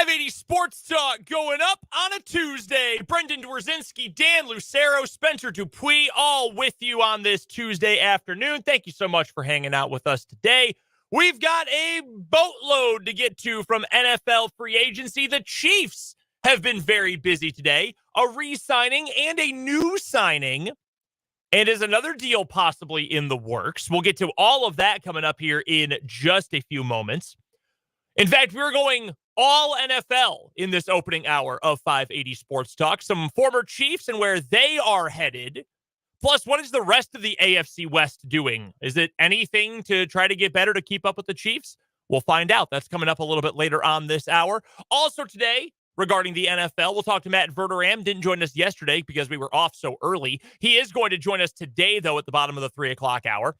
580 Sports Talk going up on a Tuesday. Brendan Dworzinski, Dan Lucero, Spencer Dupuis, all with you on this Tuesday afternoon. Thank you so much for hanging out with us today. We've got a boatload to get to from NFL free agency. The Chiefs have been very busy today. A re-signing and a new signing. And is another deal possibly in the works. We'll get to all of that coming up here in just a few moments. In fact, we're going all NFL in this opening hour of 580 Sports Talk. Some former Chiefs and where they are headed. Plus, what is the rest of the AFC West doing? Is it anything to try to get better to keep up with the Chiefs? We'll find out. That's coming up a little bit later on this hour. Also today, regarding the NFL, we'll talk to Matt Verderame. Didn't join us yesterday because we were off so early. He is going to join us today, though, at the bottom of the 3 o'clock hour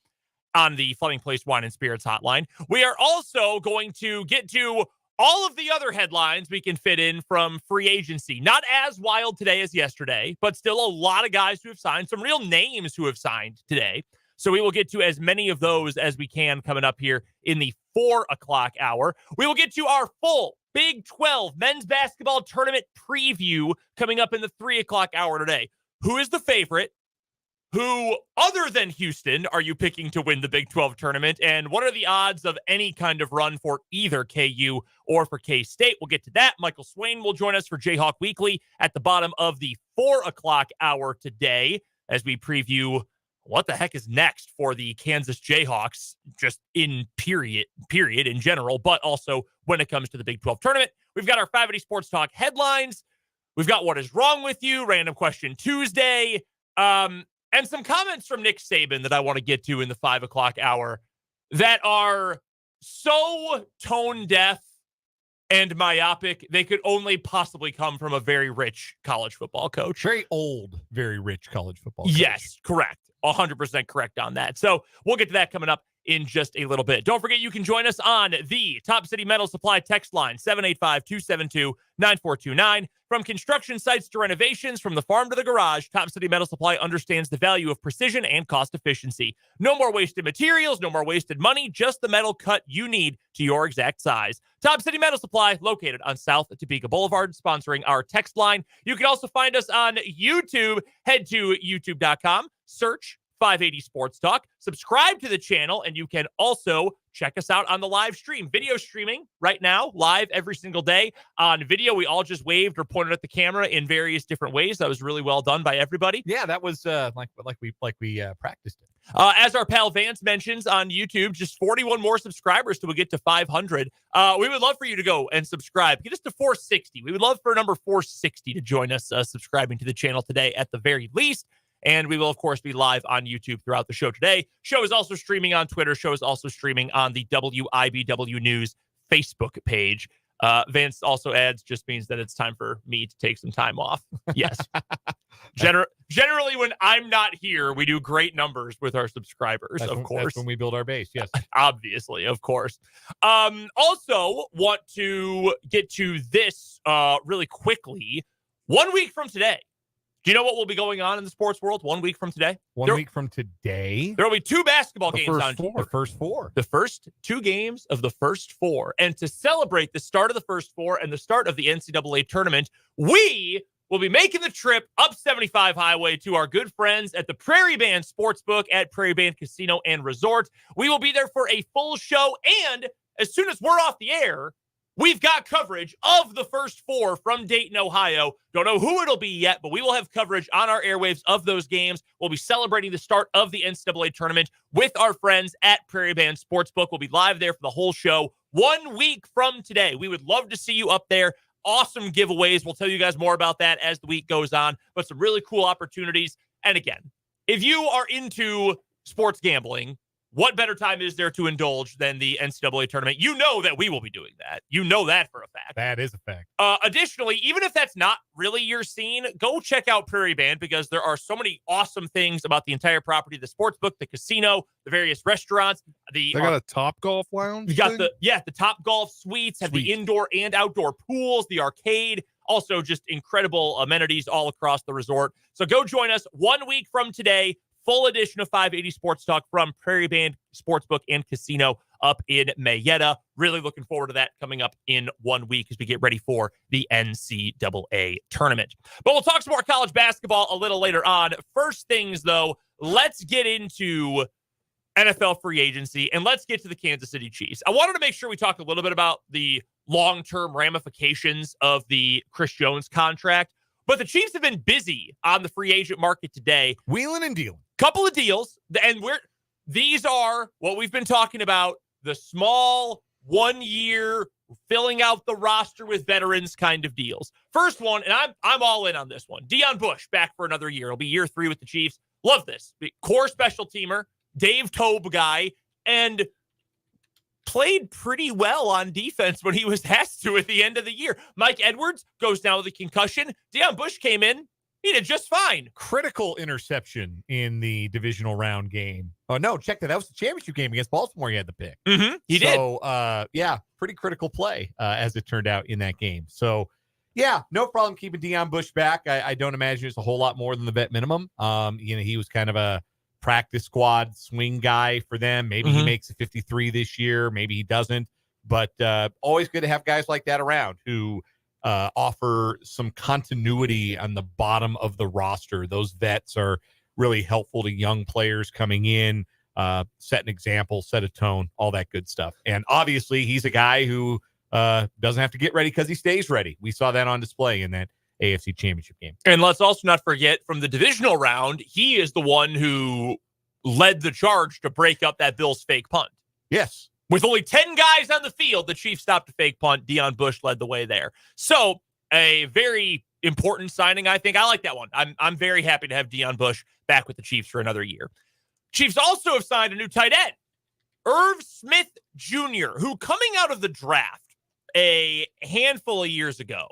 on the Fleming Place Wine and Spirits hotline. We are also going to get to all of the other headlines we can fit in from free agency. Not as wild today as yesterday, but still a lot of guys who have signed, some real names who have signed today. So we will get to as many of those as we can coming up here in the 4 o'clock hour. We will get to our full Big 12 men's basketball tournament preview coming up in the 3 o'clock hour today. Who is the favorite? Who, other than Houston, are you picking to win the Big 12 tournament? And what are the odds of any kind of run for either KU or for K-State? We'll get to that. Michael Swain will join us for Jayhawk Weekly at the bottom of the 4 o'clock hour today as we preview what the heck is next for the Kansas Jayhawks, just in period in general, but also when it comes to the Big 12 tournament. We've got our 580 Sports Talk headlines. We've got What Is Wrong With You, Random Question Tuesday, and some comments from Nick Saban that I want to get to in the 5 o'clock hour that are so tone deaf and myopic, they could only possibly come from a very rich college football coach. Very old, very rich college football coach. Yes, correct. 100% correct on that. So we'll get to that coming up in just a little bit. Don't forget you can join us on the Top City Metal Supply text line, 785-272-9429. From construction sites to renovations, from the farm to the garage, Top City Metal Supply understands the value of precision and cost efficiency. No more wasted materials, no more wasted money, just the metal cut you need to your exact size. Top City Metal Supply, located on South Topeka Boulevard, sponsoring our text line. You can also find us on YouTube. Head to youtube.com, search 580 Sports Talk, subscribe to the channel, and you can also check us out on the live stream. Video streaming right now, live every single day. On video, we all just waved or pointed at the camera in various different ways. That was really well done by everybody. Yeah, that was like we practiced it. As our pal Vance mentions on YouTube, just 41 more subscribers till we get to 500. We would love for you to go and subscribe. Get us to 460. We would love for number 460 to join us subscribing to the channel today at the very least. And we will, of course, be live on YouTube throughout the show today. Show is also streaming on Twitter. Show is also streaming on the WIBW News Facebook page. Vance also adds, just means that it's time for me to take some time off. Yes. Generally, when I'm not here, we do great numbers with our subscribers, of course. That's when we build our base, yes. Obviously, of course. Also, want to get to this really quickly. 1 week from today, do you know what will be going on in the sports world 1 week from today? One week from today? There will be 2 basketball games on the first 4. The first 2 games of the first 4. And to celebrate the start of the first 4 and the start of the NCAA tournament, we will be making the trip up 75 Highway to our good friends at the Prairie Band Sportsbook at Prairie Band Casino and Resort. We will be there for a full show, and as soon as we're off the air, we've got coverage of the first 4 from Dayton, Ohio. Don't know who it'll be yet, but we will have coverage on our airwaves of those games. We'll be celebrating the start of the NCAA tournament with our friends at Prairie Band Sportsbook. We'll be live there for the whole show 1 week from today. We would love to see you up there. Awesome giveaways. We'll tell you guys more about that as the week goes on, but some really cool opportunities. And again, if you are into sports gambling, what better time is there to indulge than the NCAA tournament? You know that we will be doing that. You know that for a fact. That is a fact. Additionally, even if that's not really your scene, go check out Prairie Band because there are so many awesome things about the entire property, the sportsbook, the casino, the various restaurants. They got a Top Golf lounge? You got the Top Golf suites, have the indoor and outdoor pools, the arcade. Also just incredible amenities all across the resort. So go join us 1 week from today. Full edition of 580 Sports Talk from Prairie Band Sportsbook and Casino up in Mayetta. Really looking forward to that coming up in 1 week as we get ready for the NCAA tournament. But we'll talk some more college basketball a little later on. First things, though, let's get into NFL free agency, and let's get to the Kansas City Chiefs. I wanted to make sure we talk a little bit about the long-term ramifications of the Chris Jones contract, but the Chiefs have been busy on the free agent market today. Wheeling and dealing. Couple of deals, and these are what we've been talking about, the small 1 year filling out the roster with veterans kind of deals. First one, and I'm all in on this one. Deon Bush back for another year. It'll be year 3 with the Chiefs. Love this. Core special teamer, Dave Tobe guy, and played pretty well on defense when he was asked to at the end of the year. Mike Edwards goes down with a concussion. Deon Bush came in. He did just fine. Critical interception in the divisional round game. Oh, no, check that. That was the championship game against Baltimore. He had the pick. He did. So, yeah, pretty critical play as it turned out in that game. So, yeah, no problem keeping Deon Bush back. I don't imagine it's a whole lot more than the vet minimum. He was kind of a practice squad swing guy for them. Maybe he makes a 53 this year. Maybe he doesn't. But always good to have guys like that around who offer some continuity on the bottom of the roster. Those vets are really helpful to young players coming in, set an example, set a tone, all that good stuff. And obviously, he's a guy who doesn't have to get ready because he stays ready. We saw that on display in that AFC Championship game. And let's also not forget, from the divisional round, he is the one who led the charge to break up that Bills fake punt. Yes. With only 10 guys on the field, the Chiefs stopped a fake punt. Deon Bush led the way there. So a very important signing, I think. I like that one. I'm very happy to have Deon Bush back with the Chiefs for another year. Chiefs also have signed a new tight end, Irv Smith Jr., who coming out of the draft a handful of years ago,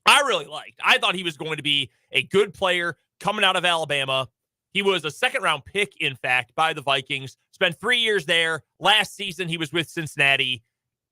I really liked. I thought he was going to be a good player coming out of Alabama. He was a second-round pick, in fact, by the Vikings. Spent 3 years there. Last season, he was with Cincinnati.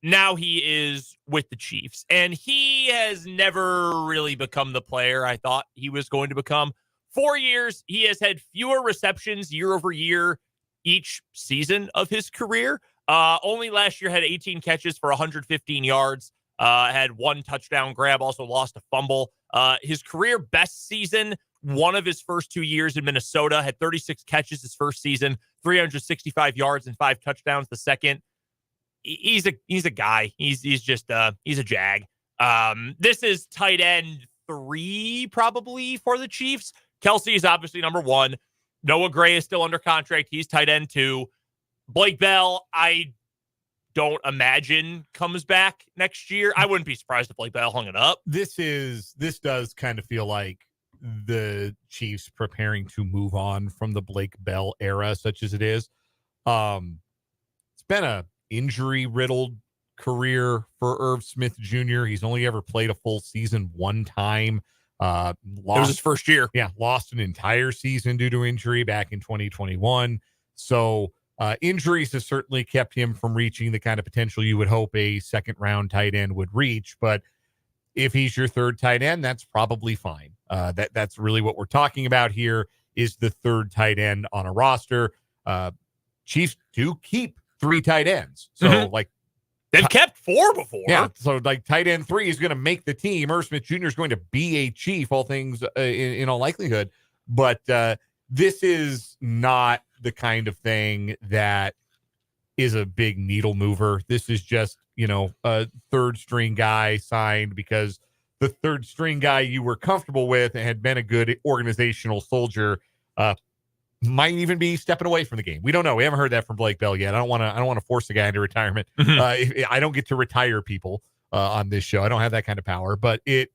Now he is with the Chiefs. And he has never really become the player I thought he was going to become. 4 years, he has had fewer receptions year over year each season of his career. Only last year had 18 catches for 115 yards. Had 1 touchdown grab, also lost a fumble. His career best season, one of his first 2 years in Minnesota, had 36 catches his first season, 365 yards and 5 touchdowns the second. He's a guy. He's a jag. This is tight end 3 probably for the Chiefs. Kelsey is obviously number 1. Noah Gray is still under contract. He's tight end 2. Blake Bell, I don't imagine comes back next year. I wouldn't be surprised if Blake Bell hung it up. This does kind of feel like the Chiefs preparing to move on from the Blake Bell era, such as it is. It's been a injury-riddled career for Irv Smith Jr. He's only ever played a full season one time. It was his first year. Yeah, lost an entire season due to injury back in 2021. So injuries has certainly kept him from reaching the kind of potential you would hope a second-round tight end would reach. But if he's your third tight end, that's probably fine. That's really what we're talking about here, is the third tight end on a roster. Chiefs do keep 3 tight ends. So, they've kept 4 before. Yeah, so tight end 3 is going to make the team. Irv Smith Jr. is going to be a Chief, all things in all likelihood. But this is not the kind of thing that is a big needle mover. This is just, a third string guy signed because the third string guy you were comfortable with and had been a good organizational soldier might even be stepping away from the game. We don't know. We haven't heard that from Blake Bell yet. I don't want to force a guy into retirement. I don't get to retire people on this show. I don't have that kind of power, but it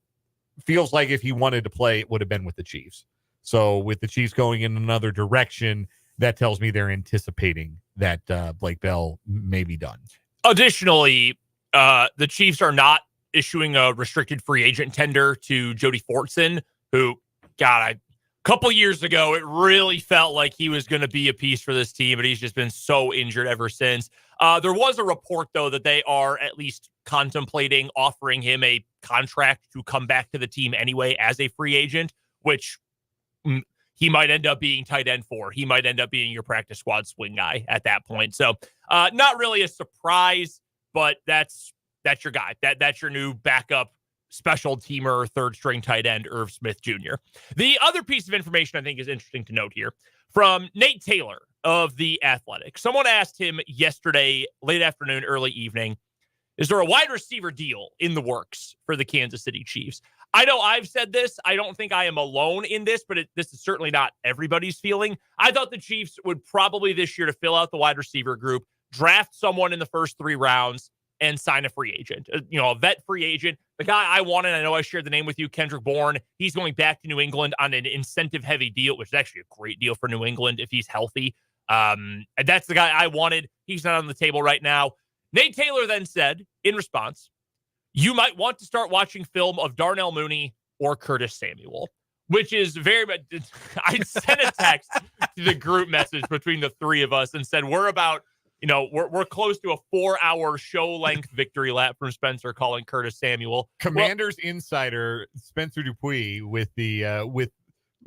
feels like if he wanted to play, it would have been with the Chiefs. So with the Chiefs going in another direction, that tells me they're anticipating that Blake Bell may be done. Additionally, the Chiefs are not issuing a restricted free agent tender to Jody Fortson, who, a couple years ago, it really felt like he was going to be a piece for this team, but he's just been so injured ever since. There was a report, though, that they are at least contemplating offering him a contract to come back to the team anyway as a free agent, which he might end up being tight end 4. He might end up being your practice squad swing guy at that point. So not really a surprise, but that's your guy. That's your new backup special teamer, third string tight end, Irv Smith Jr. The other piece of information I think is interesting to note here from Nate Taylor of The Athletic. Someone asked him yesterday, late afternoon, early evening, is there a wide receiver deal in the works for the Kansas City Chiefs? I know I've said this. I don't think I am alone in this, but this is certainly not everybody's feeling. I thought the Chiefs would probably this year, to fill out the wide receiver group, draft someone in the first 3 rounds and sign a free agent, a vet free agent. The guy I wanted, I know I shared the name with you, Kendrick Bourne. He's going back to New England on an incentive-heavy deal, which is actually a great deal for New England if he's healthy. And that's the guy I wanted. He's not on the table right now. Nate Taylor then said, in response, you might want to start watching film of Darnell Mooney or Curtis Samuel, which is very much. I sent a text to the group message between the 3 of us and said, we're about, we're close to a 4-hour show-length victory lap from Spencer calling Curtis Samuel. Commanders insider Spencer Dupuis with the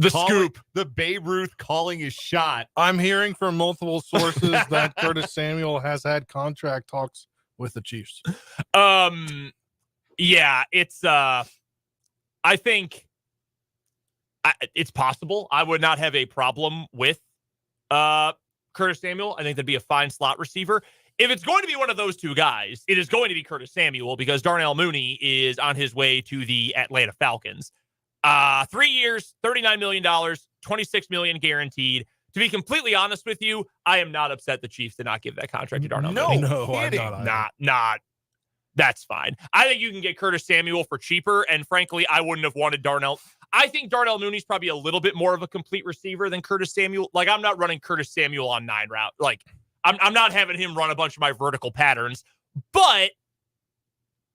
scoop. The Babe Ruth calling his shot. I'm hearing from multiple sources that Curtis Samuel has had contract talks with the Chiefs. Yeah, it's I think it's possible. I would not have a problem with Curtis Samuel. I think that'd be a fine slot receiver. If it's going to be one of those 2 guys, it is going to be Curtis Samuel because Darnell Mooney is on his way to the Atlanta Falcons. 3 years, $39 million, $26 million guaranteed. To be completely honest with you, I am not upset the Chiefs did not give that contract to Darnell Mooney. No, I'm not. That's fine. I think you can get Curtis Samuel for cheaper, and frankly, I wouldn't have wanted Darnell. I think Darnell Mooney's probably a little bit more of a complete receiver than Curtis Samuel. Like, I'm not running Curtis Samuel on 9 route. Like, I'm not having him run a bunch of my vertical patterns, but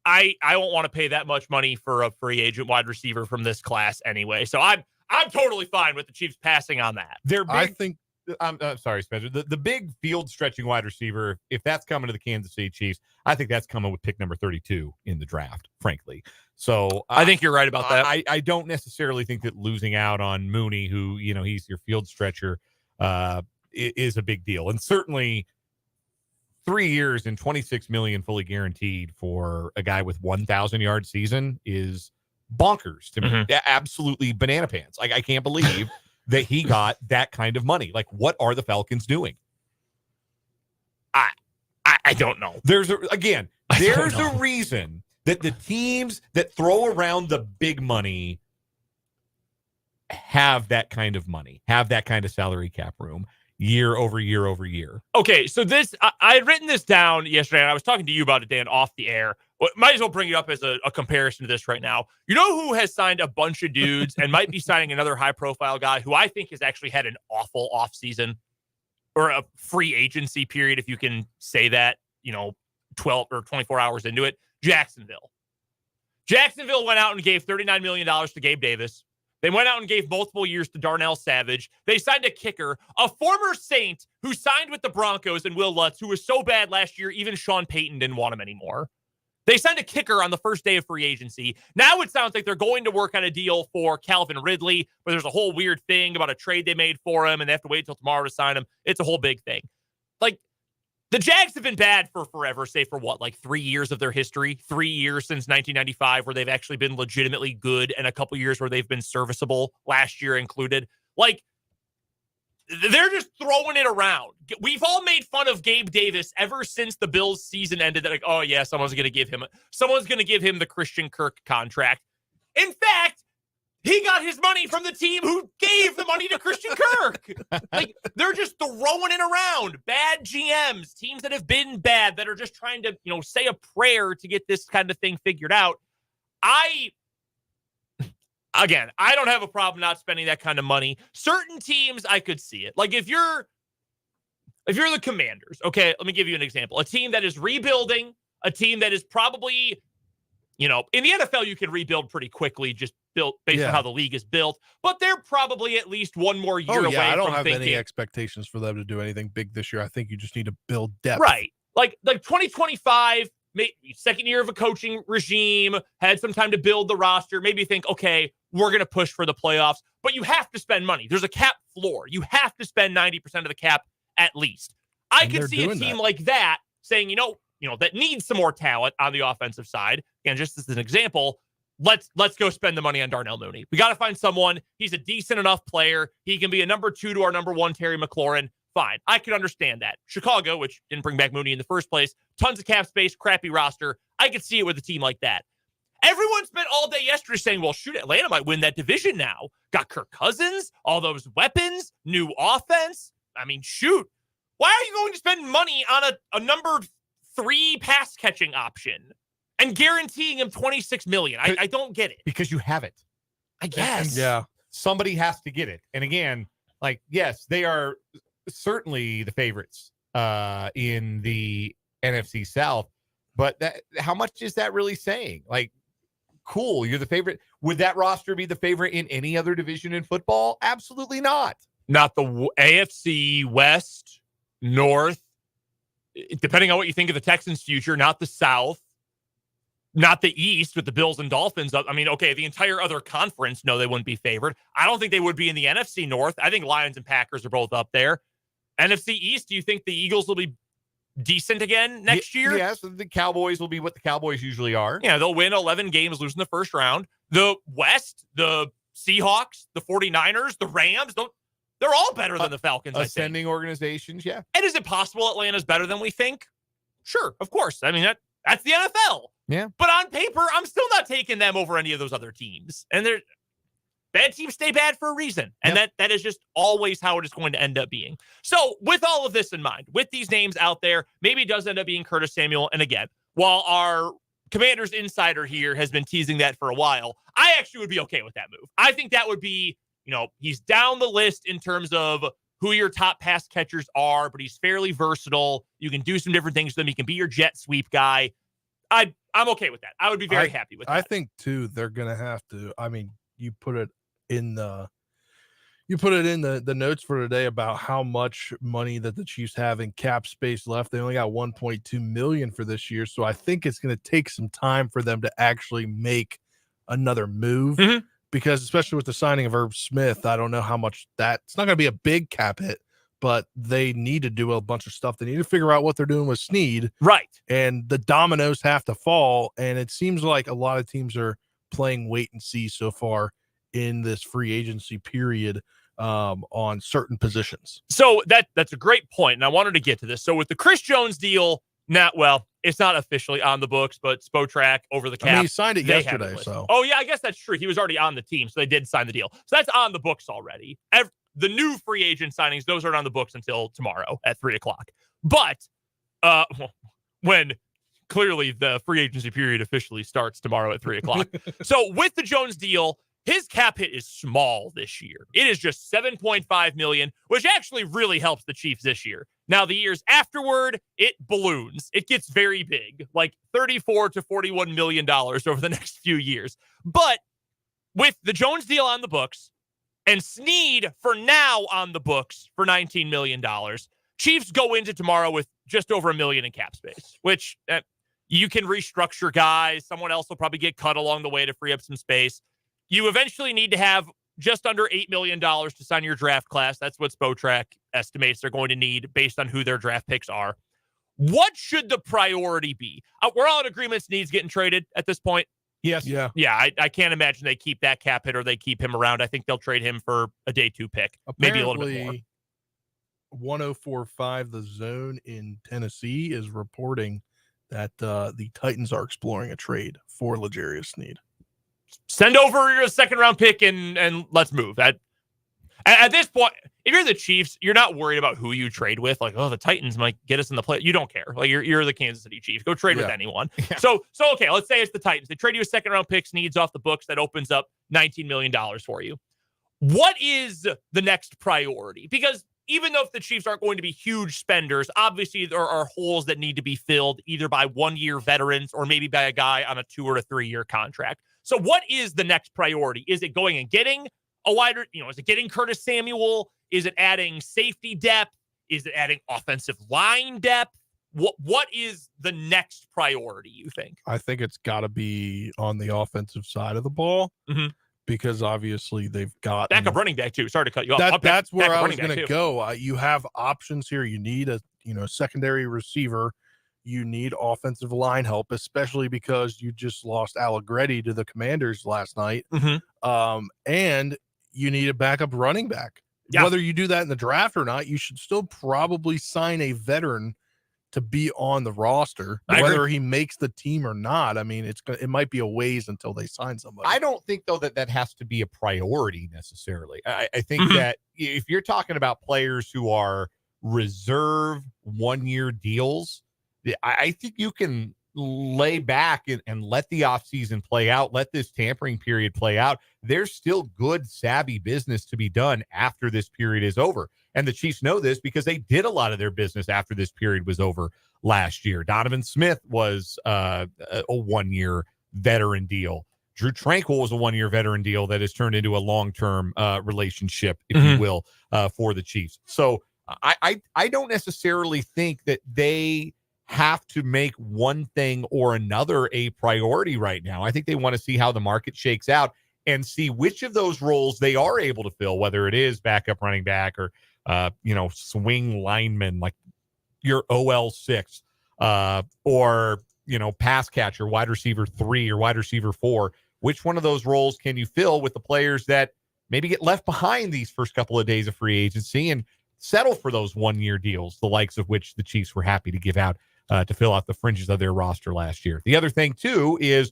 I won't want to pay that much money for a free agent wide receiver from this class anyway. So I'm totally fine with the Chiefs passing on that. I'm sorry, Spencer. The big field stretching wide receiver, if that's coming to the Kansas City Chiefs, I think that's coming with pick number 32 in the draft, frankly. So I think you're right about that. I don't necessarily think that losing out on Mooney, who, he's your field stretcher, is a big deal. And certainly 3 years and $26 million fully guaranteed for a guy with 1,000-yard season is bonkers to me. Mm-hmm. Absolutely banana pants. Like, I can't believe that he got that kind of money. Like, what are the Falcons doing? I don't know. There's a reason that the teams that throw around the big money have that kind of money, have that kind of salary cap room year over year over year. Okay, so I had written this down yesterday, and I was talking to you about it, Dan, off the air. Might as well bring it up as a comparison to this right now. You know who has signed a bunch of dudes and might be signing another high-profile guy who I think has actually had an awful offseason or a free agency period, if you can say that, 12 or 24 hours into it? Jacksonville. Jacksonville went out and gave $39 million to Gabe Davis. They went out and gave multiple years to Darnell Savage. They signed a kicker, a former Saint who signed with the Broncos, and Will Lutz, who was so bad last year, even Sean Payton didn't want him anymore. They signed a kicker on the first day of free agency. Now it sounds like they're going to work on a deal for Calvin Ridley, but there's a whole weird thing about a trade they made for him, and they have to wait till tomorrow to sign him. It's a whole big thing. Like, the Jags have been bad for forever, say for what, like 3 years of their history? 3 years since 1995 where they've actually been legitimately good, and a couple years where they've been serviceable, last year included. Like, they're just throwing it around. We've all made fun of Gabe Davis ever since the Bills season ended. That like, oh yeah, someone's going to give him the Christian Kirk contract. In fact, he got his money from the team who gave the money to Christian Kirk. Like, they're just throwing it around. Bad GMs, teams that have been bad, that are just trying to, say a prayer to get this kind of thing figured out. Again, I don't have a problem not spending that kind of money. Certain teams, I could see it. Like, if you're the Commanders, okay, let me give you an example. A team that is rebuilding, a team that is probably, in the NFL, you can rebuild pretty quickly, just built based on how the league is built. But they're probably at least one more year away. I don't have any expectations for them to do anything big this year. I think you just need to build depth. Right. Like 2025, second year of a coaching regime, had some time to build the roster, maybe think, okay, we're going to push for the playoffs, but you have to spend money. There's a cap floor. You have to spend 90% of the cap at least. I could see a team like that saying, that needs some more talent on the offensive side. And just as an example, let's go spend the money on Darnell Mooney. We got to find someone. He's a decent enough player. He can be a number 2 to our number 1, Terry McLaurin. Fine. I could understand that. Chicago, which didn't bring back Mooney in the first place, tons of cap space, crappy roster. I could see it with a team like that. Everyone spent all day yesterday saying, well, shoot, Atlanta might win that division now. Got Kirk Cousins, all those weapons, new offense. I mean, shoot. Why are you going to spend money on a number 3 pass catching option and guaranteeing him $26 million? I don't get it. Because you have it. I guess. Yeah. Somebody has to get it. And again, yes, they are certainly the favorites in the NFC South. But how much is that really saying? Cool, you're the favorite. Would that roster be the favorite in any other division in football? Absolutely not. Not the AFC West, North, depending on what you think of the Texans' future, not the South, not the East with the Bills and Dolphins. I mean, okay, the entire other conference, no, they wouldn't be favored. I don't think they would be in the NFC North. I think Lions and Packers are both up there. NFC East, do you think the Eagles will be decent again next year? Yes, the Cowboys will be what the Cowboys usually are. Yeah, they'll win 11 games, lose in the first round. The West, the Seahawks, the 49ers, the Rams, they're all better than the Falcons, Ascending organizations, yeah. And is it possible Atlanta's better than we think? Sure, of course. I mean, that's the NFL. Yeah. But on paper, I'm still not taking them over any of those other teams. And bad teams stay bad for a reason. And that is just always how it is going to end up being. So with all of this in mind, with these names out there, maybe it does end up being Curtis Samuel. And again, while our Commanders insider here has been teasing that for a while, I actually would be okay with that move. I think that would be, he's down the list in terms of who your top pass catchers are, but he's fairly versatile. You can do some different things with him. He can be your jet sweep guy. I'm okay with that. I would be very happy with that. I think too, they're going to have to, you put it in the notes for today about how much money that the Chiefs have in cap space left. They only got 1.2 million for this year. So I think it's going to take some time for them to actually make another move, because especially with the signing of Irv Smith, I don't know how much it's not going to be a big cap hit, but they need to do a bunch of stuff. They need to figure out what they're doing with Snead. Right. And the dominoes have to fall. And it seems like a lot of teams are playing wait and see so far in this free agency period on certain positions. So that's a great point, and I wanted to get to this. So with the Chris Jones deal, it's not officially on the books, but Spotrac over the cap. He signed it yesterday. So, oh yeah, I guess that's true. He was already on the team, so they did sign the deal. So that's on the books already. The new free agent signings, those aren't on the books until tomorrow at 3:00. But when clearly the free agency period officially starts tomorrow at 3:00. So with the Jones deal, his cap hit is small this year. It is just $7.5 million, which actually really helps the Chiefs this year. Now, the years afterward, it balloons. It gets very big, like $34 to $41 million over the next few years. But with the Jones deal on the books and Snead for now on the books for $19 million, Chiefs go into tomorrow with just over $1 million in cap space, which you can restructure guys. Someone else will probably get cut along the way to free up some space. You eventually need to have just under $8 million to sign your draft class. That's what Spotrac estimates they're going to need based on who their draft picks are. What should the priority be? We're all in agreement Snead's getting traded at this point. Yes. Yeah. Yeah, I can't imagine they keep that cap hit or they keep him around. I think they'll trade him for a day 2 pick. Maybe a little bit more. 1045 The Zone in Tennessee is reporting that the Titans are exploring a trade for L'Jarius Snead. Send over your second round pick and let's move. At this point, if you're the Chiefs, you're not worried about who you trade with. Like, the Titans might get us in the play. You don't care. Like, you're the Kansas City Chiefs. Go trade with anyone. Yeah. So okay, let's say it's the Titans. They trade you a second round pick, Snead's off the books. That opens up $19 million for you. What is the next priority? Because even though if the Chiefs aren't going to be huge spenders, obviously there are holes that need to be filled either by 1-year veterans or maybe by a guy on a 2 or a 3-year contract. So what is the next priority? Is it going and getting a wider, is it getting Curtis Samuel? Is it adding safety depth? Is it adding offensive line depth? what is the next priority, you think? I think it's got to be on the offensive side of the ball because obviously they've got backup running back too. Sorry to cut you off. That's where I was going to go. You have options here. You need a secondary receiver. You need offensive line help, especially because you just lost Allegretti to the Commanders last night. And you need a backup running back. Yeah. Whether you do that in the draft or not, you should still probably sign a veteran to be on the roster, whether he makes the team or not. I mean, it might be a ways until they sign somebody. I don't think, though, that has to be a priority necessarily. I think that if you're talking about players who are reserve 1-year deals, I think you can lay back and let the offseason play out, let this tampering period play out. There's still good, savvy business to be done after this period is over. And the Chiefs know this because they did a lot of their business after this period was over last year. Donovan Smith was a 1-year veteran deal. Drew Tranquil was a 1-year veteran deal that has turned into a long-term relationship, if you will, for the Chiefs. So I don't necessarily think that they have to make one thing or another a priority right now. I think they want to see how the market shakes out and see which of those roles they are able to fill, whether it is backup running back or swing lineman like your OL6 or pass catcher, wide receiver 3 or wide receiver 4. Which one of those roles can you fill with the players that maybe get left behind these first couple of days of free agency and settle for those 1-year deals, the likes of which the Chiefs were happy to give out to fill out the fringes of their roster last year. The other thing, too, is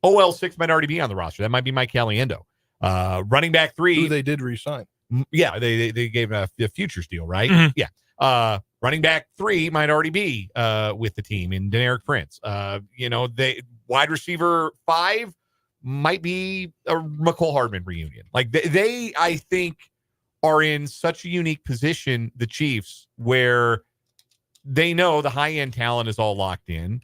OL6 might already be on the roster. That might be Mike Caliendo. Running back 3. Who they did re-sign. Yeah, they gave a futures deal, right? Yeah. Running back 3 might already be with the team in Deneric Prince. They wide receiver 5 might be a McCole Hardman reunion. Like they I think, are in such a unique position, the Chiefs, where they know the high-end talent is all locked in,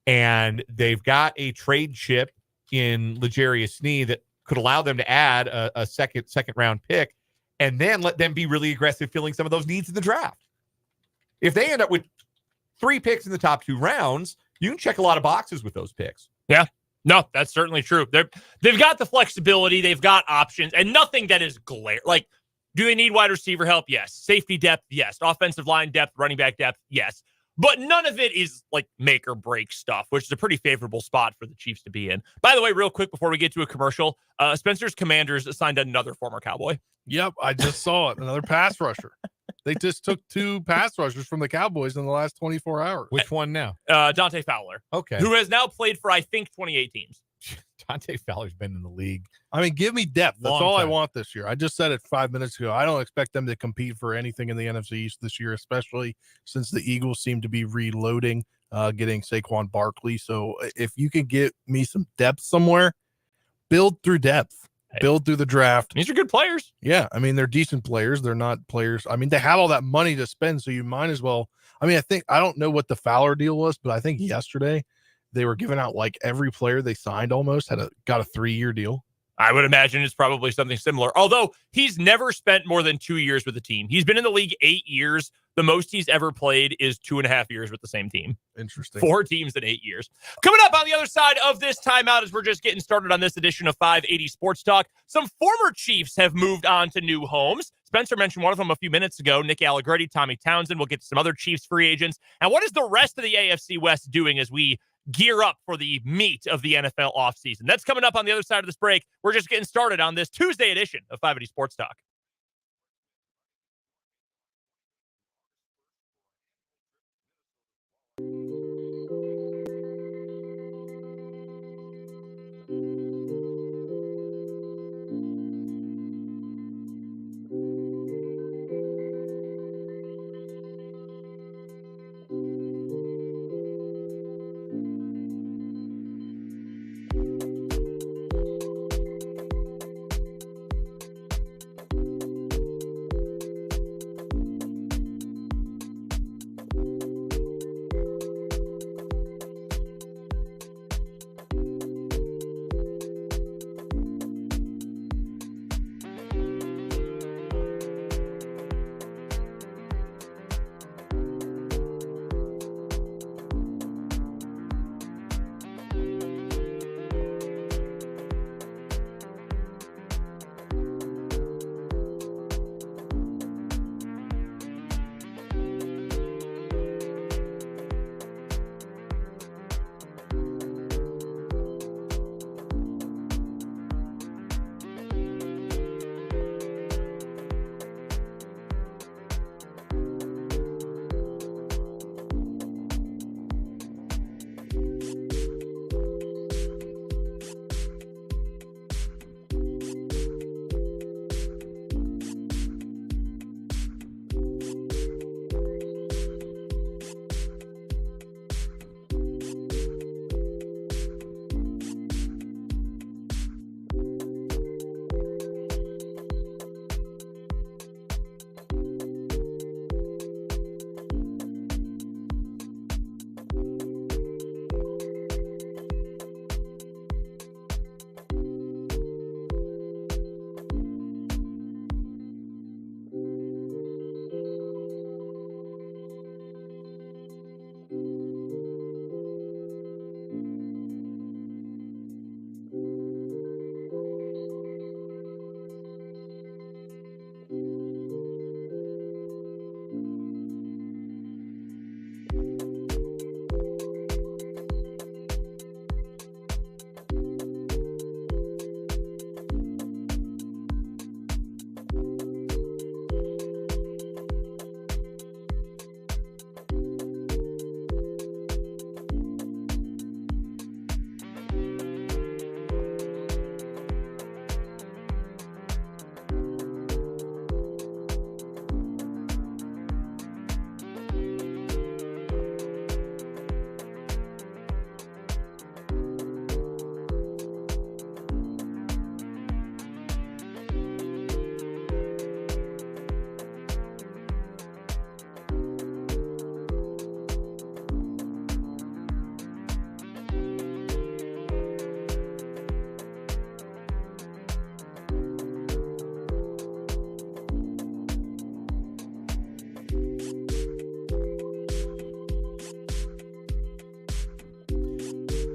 and they've got a trade chip in L'Jarius Sneed that could allow them to add a second round pick and then let them be really aggressive filling some of those needs in the draft. If they end up with 3 picks in the top 2 rounds, you can check a lot of boxes with those picks. Yeah. No, that's certainly true. They've got the flexibility, they've got options, and nothing that is like, do they need wide receiver help? Yes. Safety depth? Yes. Offensive line depth, running back depth? Yes. But none of it is like make or break stuff, which is a pretty favorable spot for the Chiefs to be in. By the way, real quick before we get to a commercial, Spencer's Commanders signed another former Cowboy. Yep, I just saw it. Another pass rusher. They just took 2 pass rushers from the Cowboys in the last 24 hours. Which one now? Dante Fowler. Okay. Who has now played for, I think, 28 teams. Dante Fowler's been in the league. I mean, give me depth. That's all time. I want this year. I just said it 5 minutes ago. I don't expect them to compete for anything in the NFC East this year, especially since the Eagles seem to be reloading, getting Saquon Barkley. So if you can get me some depth somewhere, build through depth. Build through the draft. These are good players. Yeah. I mean, they're decent players. They're not players. I mean, they have all that money to spend, so you might as well. I mean, I don't know what the Fowler deal was, but I think yesterday they were giving out like every player they signed almost got a 3-year deal. I would imagine it's probably something similar. Although he's never spent more than 2 years with the team. He's been in the league 8 years. The most he's ever played is 2.5 years with the same team. Interesting. 4 teams in 8 years. Coming up on the other side of this timeout, as we're just getting started on this edition of 580 Sports Talk, some former Chiefs have moved on to new homes. Spencer mentioned one of them a few minutes ago, Nick Allegretti, Tommy Townsend. We'll get to some other Chiefs free agents. And what is the rest of the AFC West doing as we gear up for the meat of the NFL offseason? That's coming up on the other side of this break. We're just getting started on this Tuesday edition of 580 Sports Talk.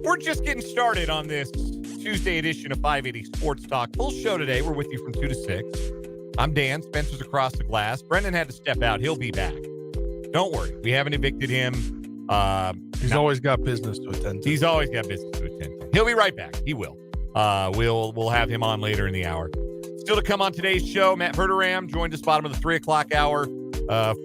We're just getting started on this Tuesday edition of 580 Sports Talk. Full show today. We're with you from 2 to 6. I'm Dan. Spencer's across the glass. Brendan had to step out. He'll be back. Don't worry. We haven't evicted him. He's always got business to attend to. He's always got business to attend to. He'll be right back. He will. We'll have him on later in the hour. Still to come on today's show, Matt Verderame joined us bottom of the 3 o'clock hour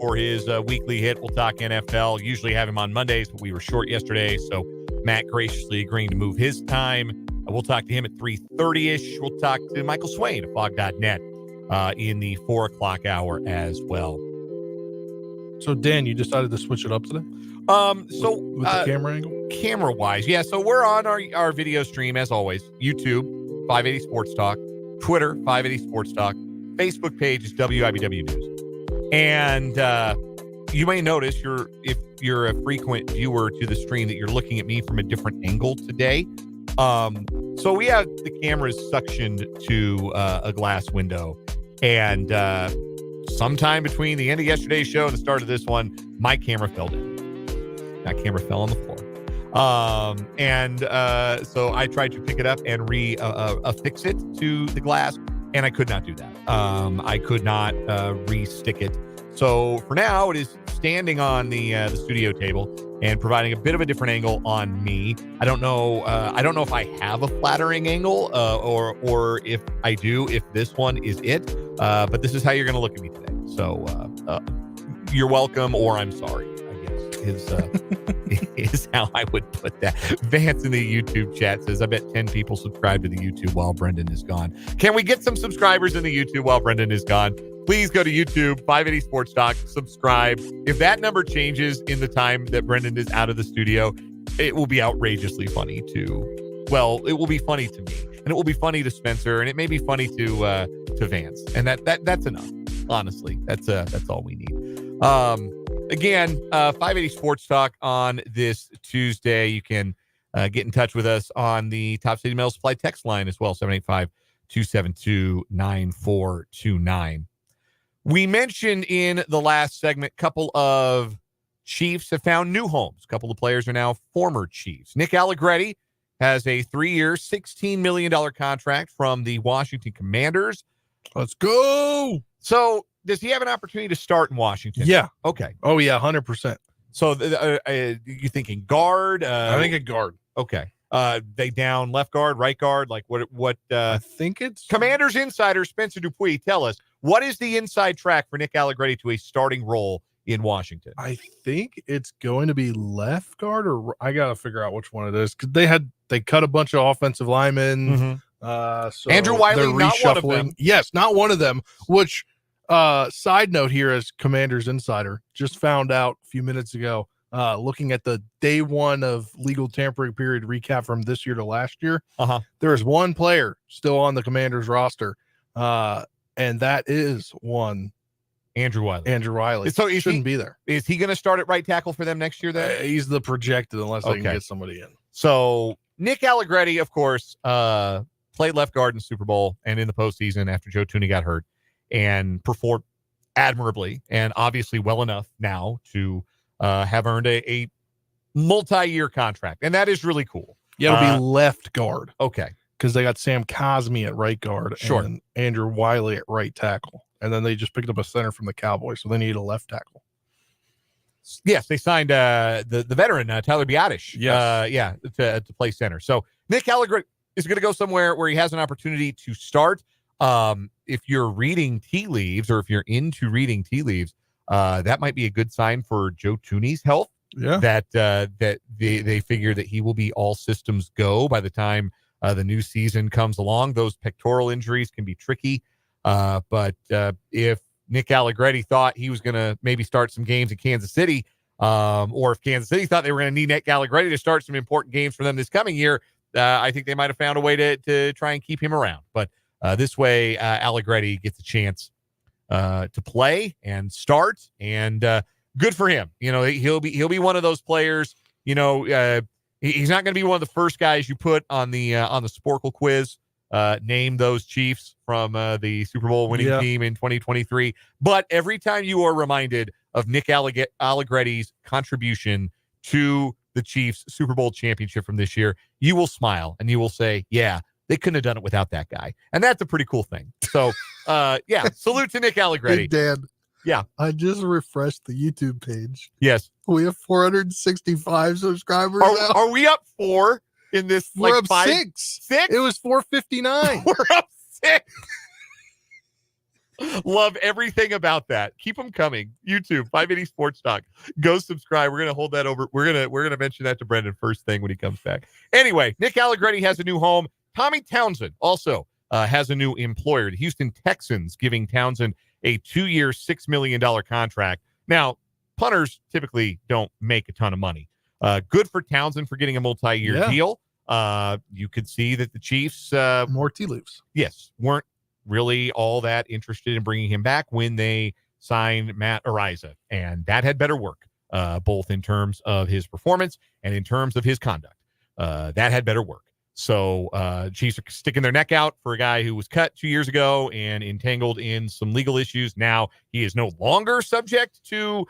for his weekly hit. We'll talk NFL. Usually have him on Mondays, but we were short yesterday, so Matt graciously agreeing to move his time. We'll talk to him at 3:30-ish. We'll talk to Michael Swain of Fog.net in the 4 o'clock hour as well. So, Dan, you decided to switch it up today? With the camera angle? Camera-wise, yeah. So we're on our video stream, as always. YouTube, 580 Sports Talk. Twitter, 580 Sports Talk. Facebook page is WIBW News. And you may notice if you're a frequent viewer to the stream that you're looking at me from a different angle today. So we have the cameras suctioned to a glass window. And sometime between the end of yesterday's show and the start of this one, my camera fell down. That camera fell on the floor. So I tried to pick it up and affix it to the glass, and I could not do that. I could not re-stick it. So for now, it is standing on the studio table and providing a bit of a different angle on me. I don't know if I have a flattering angle or if I do, if this one is it. But this is how you're going to look at me today. So you're welcome, or I'm sorry, I guess is how I would put that. Vance in the YouTube chat says, I bet 10 people subscribe to the YouTube while Brendan is gone. Can we get some subscribers in the YouTube while Brendan is gone? Please go to YouTube, 580 Sports Talk, subscribe. If that number changes in the time that Brendan is out of the studio, it will be outrageously funny it will be funny to me, and it will be funny to Spencer, and it may be funny to Vance. And that's enough. Honestly, that's all we need. Again, 580 Sports Talk on this Tuesday. You can get in touch with us on the Top City Metal Supply text line as well, 785-272-9429. We mentioned in the last segment, a couple of Chiefs have found new homes. A couple of players are now former Chiefs. Nick Allegretti has a 3-year, $16 million contract from the Washington Commanders. Let's go. So does he have an opportunity to start in Washington? Yeah. Okay. Oh, yeah, 100%. So you thinking guard? I think a guard. Okay. They down left guard, right guard? Like what? I think it's Commanders insider Spencer Dupuis. Tell us, what is the inside track for Nick Allegretti to a starting role in Washington? I think it's going to be left guard, or I got to figure out which one it is, because they cut a bunch of offensive linemen. Mm-hmm. So Andrew Wiley, not one of them. Yes, not one of them. Which side note here, as Commanders insider, just found out a few minutes ago. Looking at the day one of legal tampering period recap from this year to last year, there is one player still on the Commanders roster, and that is one Andrew Wiley. So he shouldn't be there. Is he going to start at right tackle for them next year then? He's the projected, unless they can get somebody in. So Nick Allegretti, of course, played left guard in the Super Bowl and in the postseason after Joe Thuney got hurt, and performed admirably and obviously well enough now to have earned a multi-year contract. And that is really cool. Yeah, it'll be left guard. Okay. Because they got Sam Cosmi at right guard and Andrew Wiley at right tackle. And then they just picked up a center from the Cowboys, so they need a left tackle. Yes, they signed the veteran, Tyler Biadasz. Yes. To play center. So Nick Allegretti is going to go somewhere where he has an opportunity to start. If you're reading tea leaves, or if you're into reading tea leaves, that might be a good sign for Joe Thuney's health. Yeah. That they figure that he will be all systems go by the time the new season comes along. Those pectoral injuries can be tricky. But if Nick Allegretti thought he was going to maybe start some games in Kansas City, or if Kansas City thought they were going to need Nick Allegretti to start some important games for them this coming year, I think they might have found a way to try and keep him around. But this way, Allegretti gets a chance to play and start, and good for him. You know, he'll be one of those players. You know, he's not going to be one of the first guys you put on the Sporkle quiz. Name those Chiefs from the Super Bowl winning team in 2023. But every time you are reminded of Nick Allegretti's contribution to the Chiefs Super Bowl championship from this year, you will smile and you will say, yeah, they couldn't have done it without that guy. And that's a pretty cool thing. So, salute to Nick Allegretti. Hey, Dan. Yeah. I just refreshed the YouTube page. Yes. We have 465 subscribers now. Are we up 4 in this? We're like up 5? 6. 6? It was 459. We're up 6. Love everything about that. Keep them coming. YouTube, 580 Sports Talk. Go subscribe. We're gonna hold that over. We're gonna mention that to Brendan first thing when he comes back. Anyway, Nick Allegretti has a new home. Tommy Townsend also has a new employer. The Houston Texans giving Townsend a 2-year, $6 million contract. Now, punters typically don't make a ton of money. Good for Townsend for getting a multi-year deal. You could see that the Chiefs more tea leaves. Yes, weren't really all that interested in bringing him back when they signed Matt Ariza, and that had better work, both in terms of his performance and in terms of his conduct. That had better work. So Chiefs are sticking their neck out for a guy who was cut 2 years ago and entangled in some legal issues. Now he is no longer subject to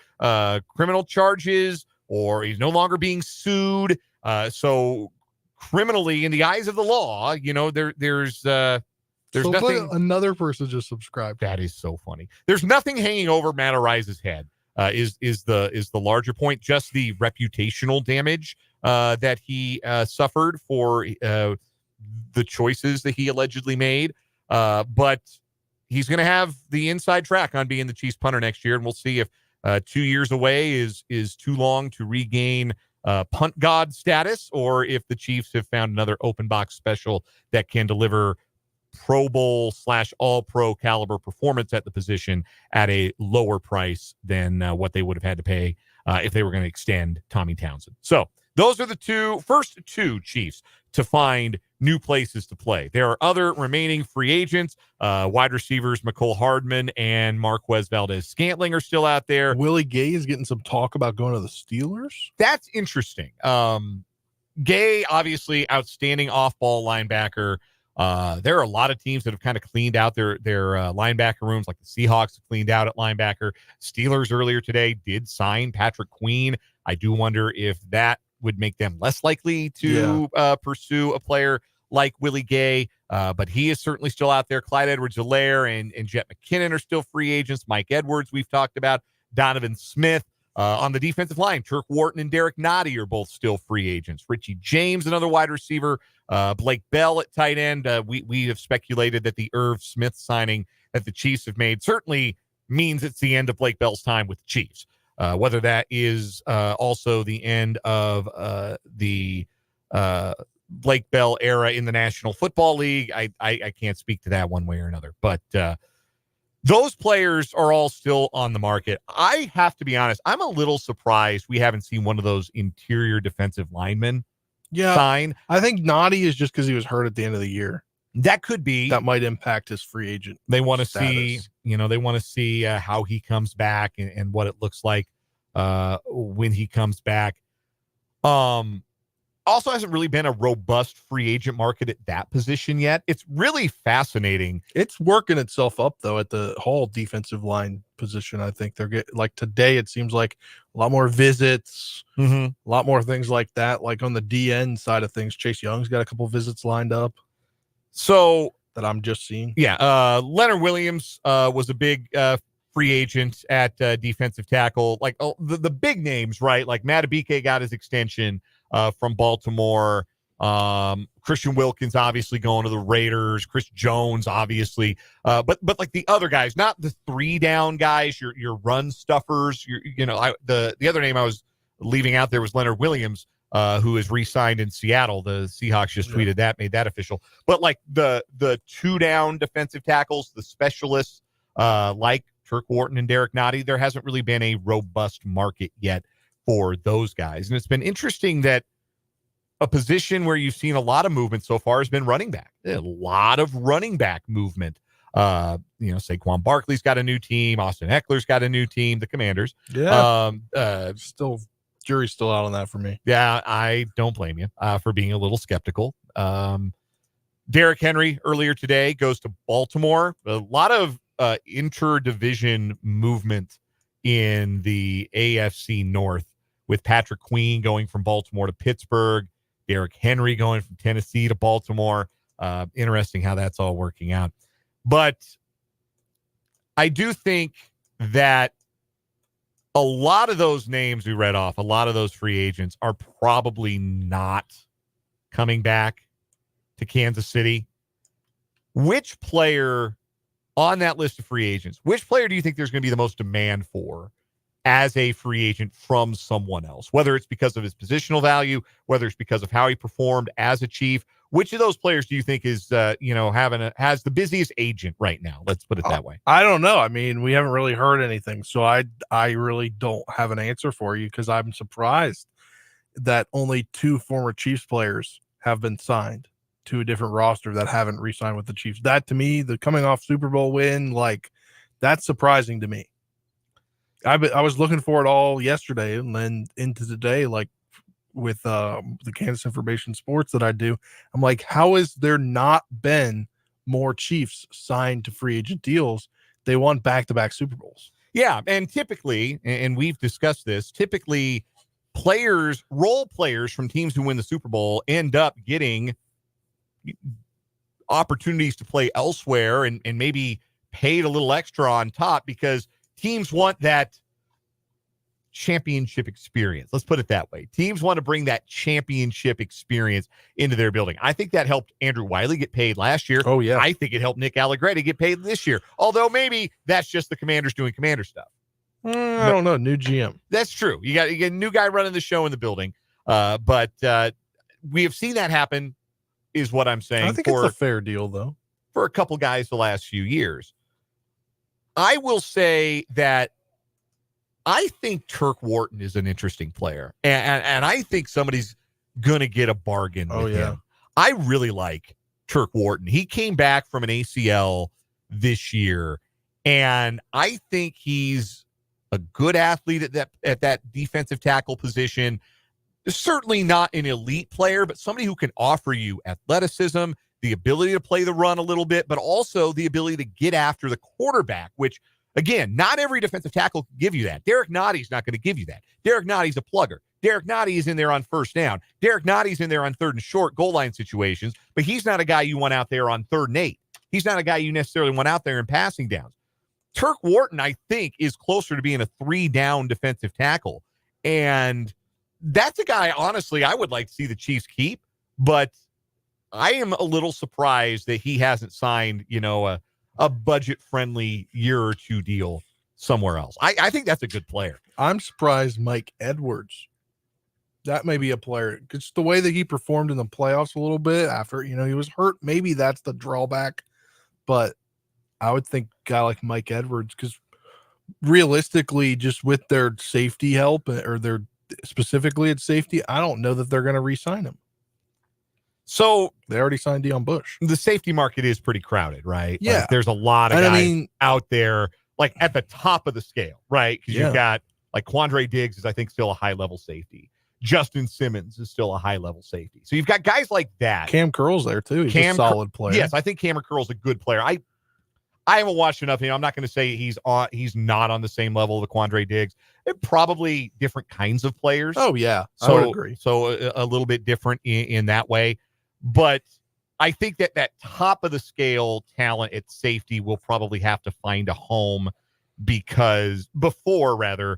criminal charges, or he's no longer being sued. So criminally, in the eyes of the law, there's nothing. Another person just subscribed. That is so funny. There's nothing hanging over Matt Ariza's head. Is the larger point, just the reputational damage that he suffered for the choices that he allegedly made. But he's going to have the inside track on being the Chiefs punter next year, and we'll see if 2 years away is too long to regain punt god status, or if the Chiefs have found another open box special that can deliver Pro Bowl / All-Pro caliber performance at the position at a lower price than what they would have had to pay if they were going to extend Tommy Townsend. So those are the first two Chiefs to find new places to play. There are other remaining free agents. Wide receivers Mecole Hardman and Marquez Valdez-Scantling are still out there. Willie Gay is getting some talk about going to the Steelers. That's interesting. Gay, obviously, outstanding off-ball linebacker. There are a lot of teams that have kind of cleaned out their linebacker rooms, like the Seahawks have cleaned out at linebacker. Steelers earlier today did sign Patrick Queen. I do wonder if that would make them less likely to pursue a player like Willie Gay, but he is certainly still out there. Clyde Edwards-Helaire and Jet McKinnon are still free agents. Mike Edwards, we've talked about. Donovan Smith. On the defensive line, Turk Wharton and Derek Nottie are both still free agents. Richie James, another wide receiver. Blake Bell at tight end. We have speculated that the Irv Smith signing that the Chiefs have made certainly means it's the end of Blake Bell's time with the Chiefs. Whether that is also the end of the Blake Bell era in the National Football League, I can't speak to that one way or another. But those players are all still on the market. I have to be honest, I'm a little surprised we haven't seen one of those interior defensive linemen sign. I think Nottie is just because he was hurt at the end of the year. That could be. That might impact his free agent. They want to see, they want to see how he comes back and what it looks like when he comes back. Also hasn't really been a robust free agent market at that position yet. It's really fascinating. It's working itself up, though, at the whole defensive line position. I think they're getting, like today, it seems like a lot more visits, a lot more things like that. Like on the DN side of things, Chase Young's got a couple visits lined up. So that I'm just seeing. Yeah. Leonard Williams was a big free agent at defensive tackle. Like the big names, right? Like Matabike got his extension from Baltimore. Christian Wilkins obviously going to the Raiders. Chris Jones obviously, but like the other guys, not the 3-down guys, your run stuffers. The other name I was leaving out there was Leonard Williams, who is re-signed in Seattle. The Seahawks just tweeted that, made that official. But like the 2-down defensive tackles, the specialists like Turk Wharton and Derek Nottie, there hasn't really been a robust market yet for those guys. And it's been interesting that a position where you've seen a lot of movement so far has been running back. A lot of running back movement. Saquon Barkley's got a new team. Austin Eckler's got a new team. The Commanders. Yeah. Jury's still out on that for me. Yeah, I don't blame you for being a little skeptical. Derrick Henry earlier today goes to Baltimore. A lot of interdivision movement in the AFC North with Patrick Queen going from Baltimore to Pittsburgh, Derrick Henry going from Tennessee to Baltimore. Interesting how that's all working out. But I do think that a lot of those names we read off, a lot of those free agents are probably not coming back to Kansas City. Which player on that list of free agents, which player do you think there's going to be the most demand for as a free agent from someone else? Whether it's because of his positional value, whether it's because of how he performed as a Chief, which of those players do you think is, has the busiest agent right now? Let's put it that way. I don't know. I mean, we haven't really heard anything, so I really don't have an answer for you because I'm surprised that only 2 former Chiefs players have been signed to a different roster that haven't re-signed with the Chiefs. That, to me, the coming off Super Bowl win, like, that's surprising to me. I was looking for it all yesterday and then into today, like, with the Kansas Information Sports that I do. I'm like, how has there not been more Chiefs signed to free agent deals? They won back-to-back Super Bowls. Yeah, and typically, and we've discussed this, typically role players from teams who win the Super Bowl end up getting opportunities to play elsewhere and maybe paid a little extra on top because teams want that championship experience. Let's put it that way. Teams want to bring that championship experience into their building. I think that helped Andrew Wiley get paid last year. Oh, yeah. I think it helped Nick Allegretti get paid this year. Although maybe that's just the Commanders doing Commander stuff. I don't know. New GM. That's true. You got a new guy running the show in the building. But we have seen that happen, is what I'm saying. I think it's a fair deal, though. For a couple guys the last few years. I will say that I think Turk Wharton is an interesting player. And I think somebody's going to get a bargain with him. I really like Turk Wharton. He came back from an ACL this year, and I think he's a good athlete at that defensive tackle position. Certainly not an elite player, but somebody who can offer you athleticism, the ability to play the run a little bit, but also the ability to get after the quarterback, which, again, not every defensive tackle can give you that. Derek Notty's not going to give you that. Derek Notty's a plugger. Derek Notty is in there on first down. Derek Notty's in there on third and short goal line situations, but he's not a guy you want out there on 3rd and 8. He's not a guy you necessarily want out there in passing downs. Turk Wharton, I think, is closer to being a 3-down defensive tackle. And that's a guy, honestly, I would like to see the Chiefs keep, but I am a little surprised that he hasn't signed, a budget-friendly year or 2 deal somewhere else. I think that's a good player. I'm surprised Mike Edwards. That may be a player. It's the way that he performed in the playoffs a little bit after, he was hurt. Maybe that's the drawback. But I would think a guy like Mike Edwards, because realistically, just with their safety help or their specifically at safety, I don't know that they're going to re-sign him. So they already signed Deon Bush. The safety market is pretty crowded, right? Yeah. Like, there's a lot of guys out there, like at the top of the scale, right? Because you've got like Quandre Diggs is, I think, still a high-level safety. Justin Simmons is still a high-level safety. So you've got guys like that. Cam Curl's there too. He's a solid player. Yes, I think Cameron Curl's a good player. I haven't watched enough of him. I'm not going to say he's not on the same level of Quandre Diggs. They're probably different kinds of players. Oh, yeah. So, I would agree. So a little bit different in that way. But I think that top of the scale talent at safety will probably have to find a home before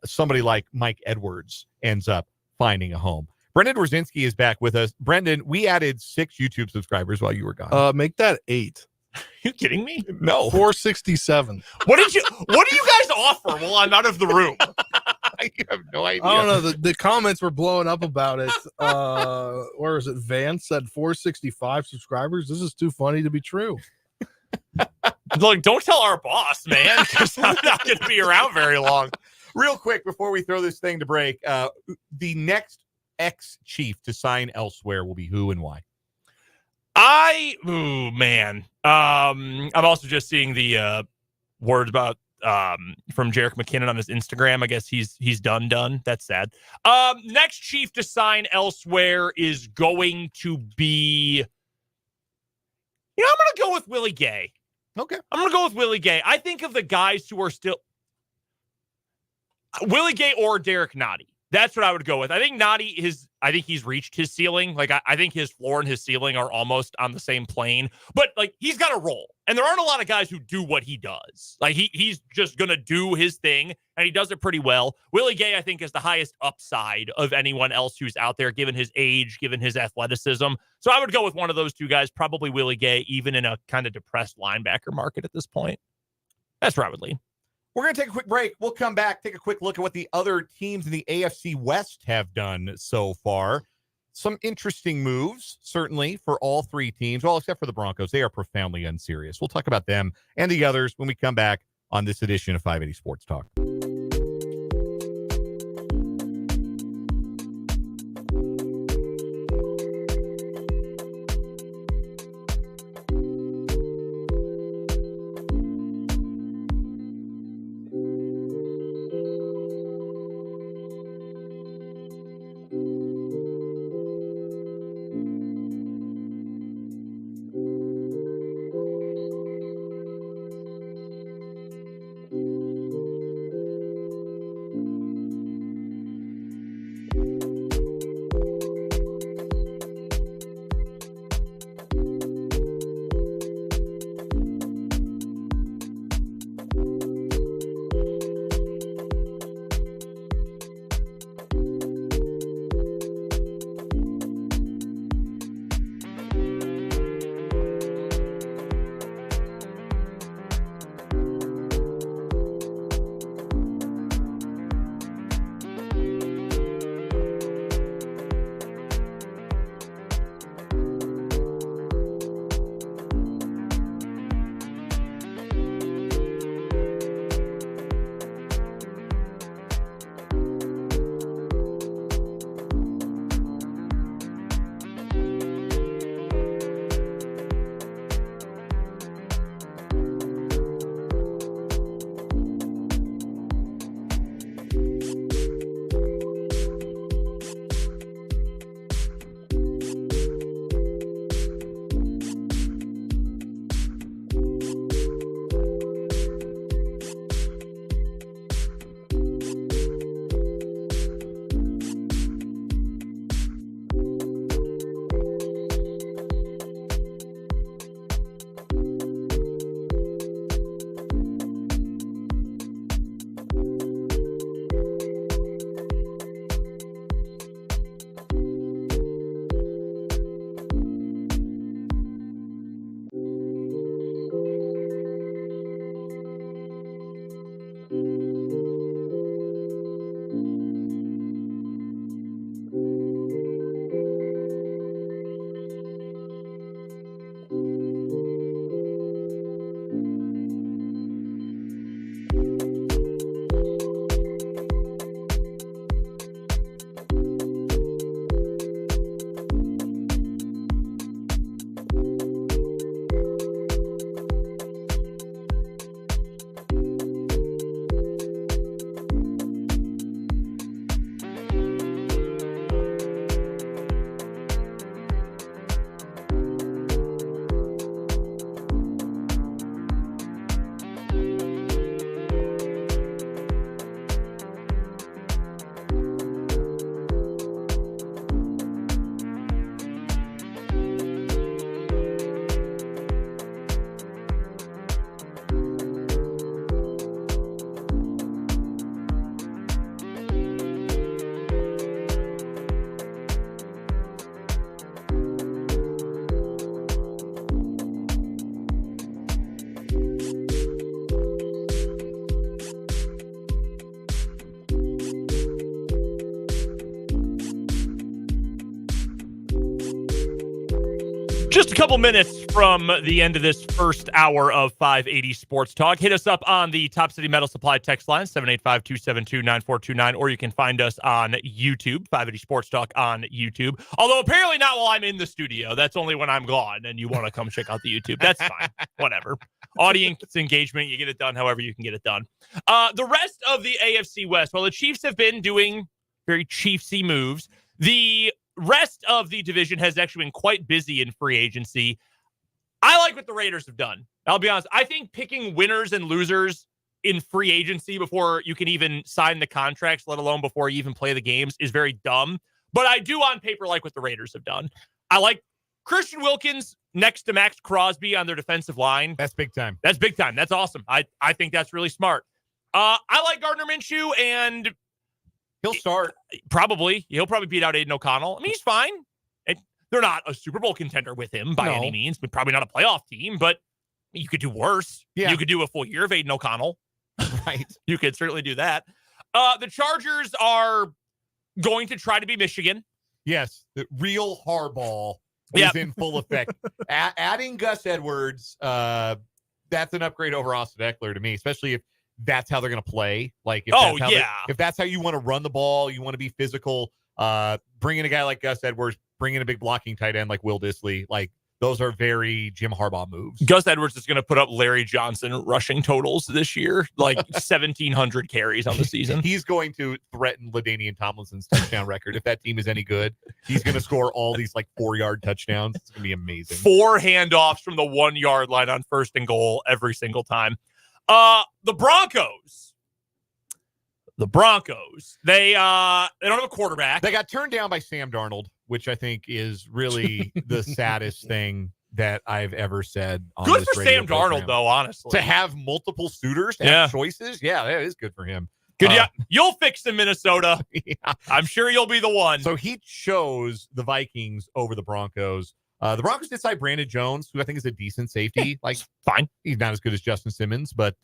somebody like Mike Edwards ends up finding a home. Brendan Dworzinski is back with us. Brendan, we added 6 YouTube subscribers while you were gone. Make that 8. Are you kidding me? No. 467. What do you guys offer while I'm out of the room? I have no idea. I don't know. The comments were blowing up about it. Where is it? Vance said 465 subscribers. This is too funny to be true. Look, don't tell our boss, man, because I'm not going to be around very long. Real quick, before we throw this thing to break, the next ex-Chief to sign elsewhere will be who and why? I'm also just seeing the words about from Jerick McKinnon on his Instagram. I guess he's done. That's sad. Next Chief to sign elsewhere is going to be, I'm going to go with Willie Gay. Okay. I'm going to go with Willie Gay. I think of the guys who are still Willie Gay or Derek Notty. That's what I would go with. I think I think he's reached his ceiling. Like, I think his floor and his ceiling are almost on the same plane. But, like, he's got a role. And there aren't a lot of guys who do what he does. Like, he's just going to do his thing, and he does it pretty well. Willie Gay, I think, is the highest upside of anyone else who's out there, given his age, given his athleticism. So I would go with one of those two guys, probably Willie Gay, even in a kind of depressed linebacker market at this point. That's where I would lean. We're going to take a quick break. We'll come back, take a quick look at what the other teams in the AFC West have done so far. Some interesting moves, certainly, for all three teams. Well, except for the Broncos. They are profoundly unserious. We'll talk about them and the others when we come back on this edition of 580 Sports Talk. Just a couple minutes from the end of this first hour of 580 Sports Talk. Hit us up on the Top City Metal Supply text line, 785-272-9429, or you can find us on YouTube, 580 Sports Talk on YouTube. Although apparently not while I'm in the studio. That's only when I'm gone and you want to come check out the YouTube. That's fine. Whatever. Audience engagement, you get it done however you can get it done. The rest of the AFC West, well, the Chiefs have been doing very Chiefsy moves. The rest of the division has actually been quite busy in free agency. I like what the Raiders have done. I'll be honest. I think picking winners and losers in free agency before you can even sign the contracts, let alone before you even play the games, is very dumb. But I do on paper like what the Raiders have done. I like Christian Wilkins next to Max Crosby on their defensive line. That's big time. That's big time. That's awesome. I think that's really smart. I like Gardner Minshew, and he'll start. He'll probably beat out Aiden O'Connell. I mean, he's fine. They're not a Super Bowl contender with him by any means, but probably not a playoff team, but you could do worse. Yeah. You could do a full year of Aiden O'Connell. Right. You could certainly do that. The Chargers are going to try to be Michigan. Yes. The real hardball is in full effect. Adding Gus Edwards, that's an upgrade over Austin Eckler to me, especially if that's how they're going to play. Like, if that's how you want to run the ball, you want to be physical, bring in a guy like Gus Edwards, bring in a big blocking tight end like Will Dissly. Like, those are very Jim Harbaugh moves. Gus Edwards is going to put up Larry Johnson rushing totals this year, like 1,700 carries on the season. He's going to threaten LaDainian Tomlinson's touchdown record. If that team is any good, he's going to score all these like 4-yard touchdowns. It's going to be amazing. 4 handoffs from the 1-yard line on 1st and goal every single time. The Broncos. They don't have a quarterback. They got turned down by Sam Darnold, which I think is really the saddest thing that I've ever said on good this for radio Sam program. Darnold, though, honestly. To have multiple suitors, to have choices, that is good for him. Good, you'll fix in Minnesota. Yeah. I'm sure you'll be the one. So he chose the Vikings over the Broncos. The Broncos did sign Brandon Jones, who I think is a decent safety. Like, fine. He's not as good as Justin Simmons, but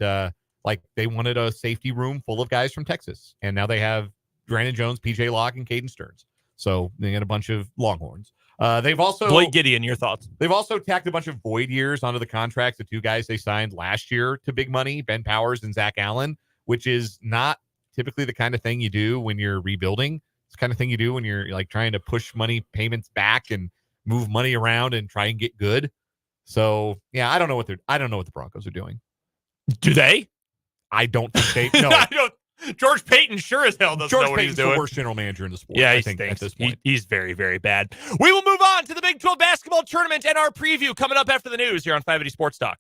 they wanted a safety room full of guys from Texas. And now they have Brandon Jones, PJ Locke, and Caden Stearns. So they got a bunch of Longhorns. They've also Blake Gideon, your thoughts? They've also tacked a bunch of void years onto the contracts. The 2 guys they signed last year to big money, Ben Powers and Zach Allen, which is not typically the kind of thing you do when you're rebuilding. It's the kind of thing you do when you're like trying to push money payments back and move money around and try and get good. So I don't know what the Broncos are doing. Do they? I don't think they. No, I don't. George Payton sure as hell doesn't know what he's doing. The worst general manager in the sport. Yeah, I think at this point he's very, very bad. We will move on to the Big 12 basketball tournament and our preview coming up after the news here on 580 Sports Talk.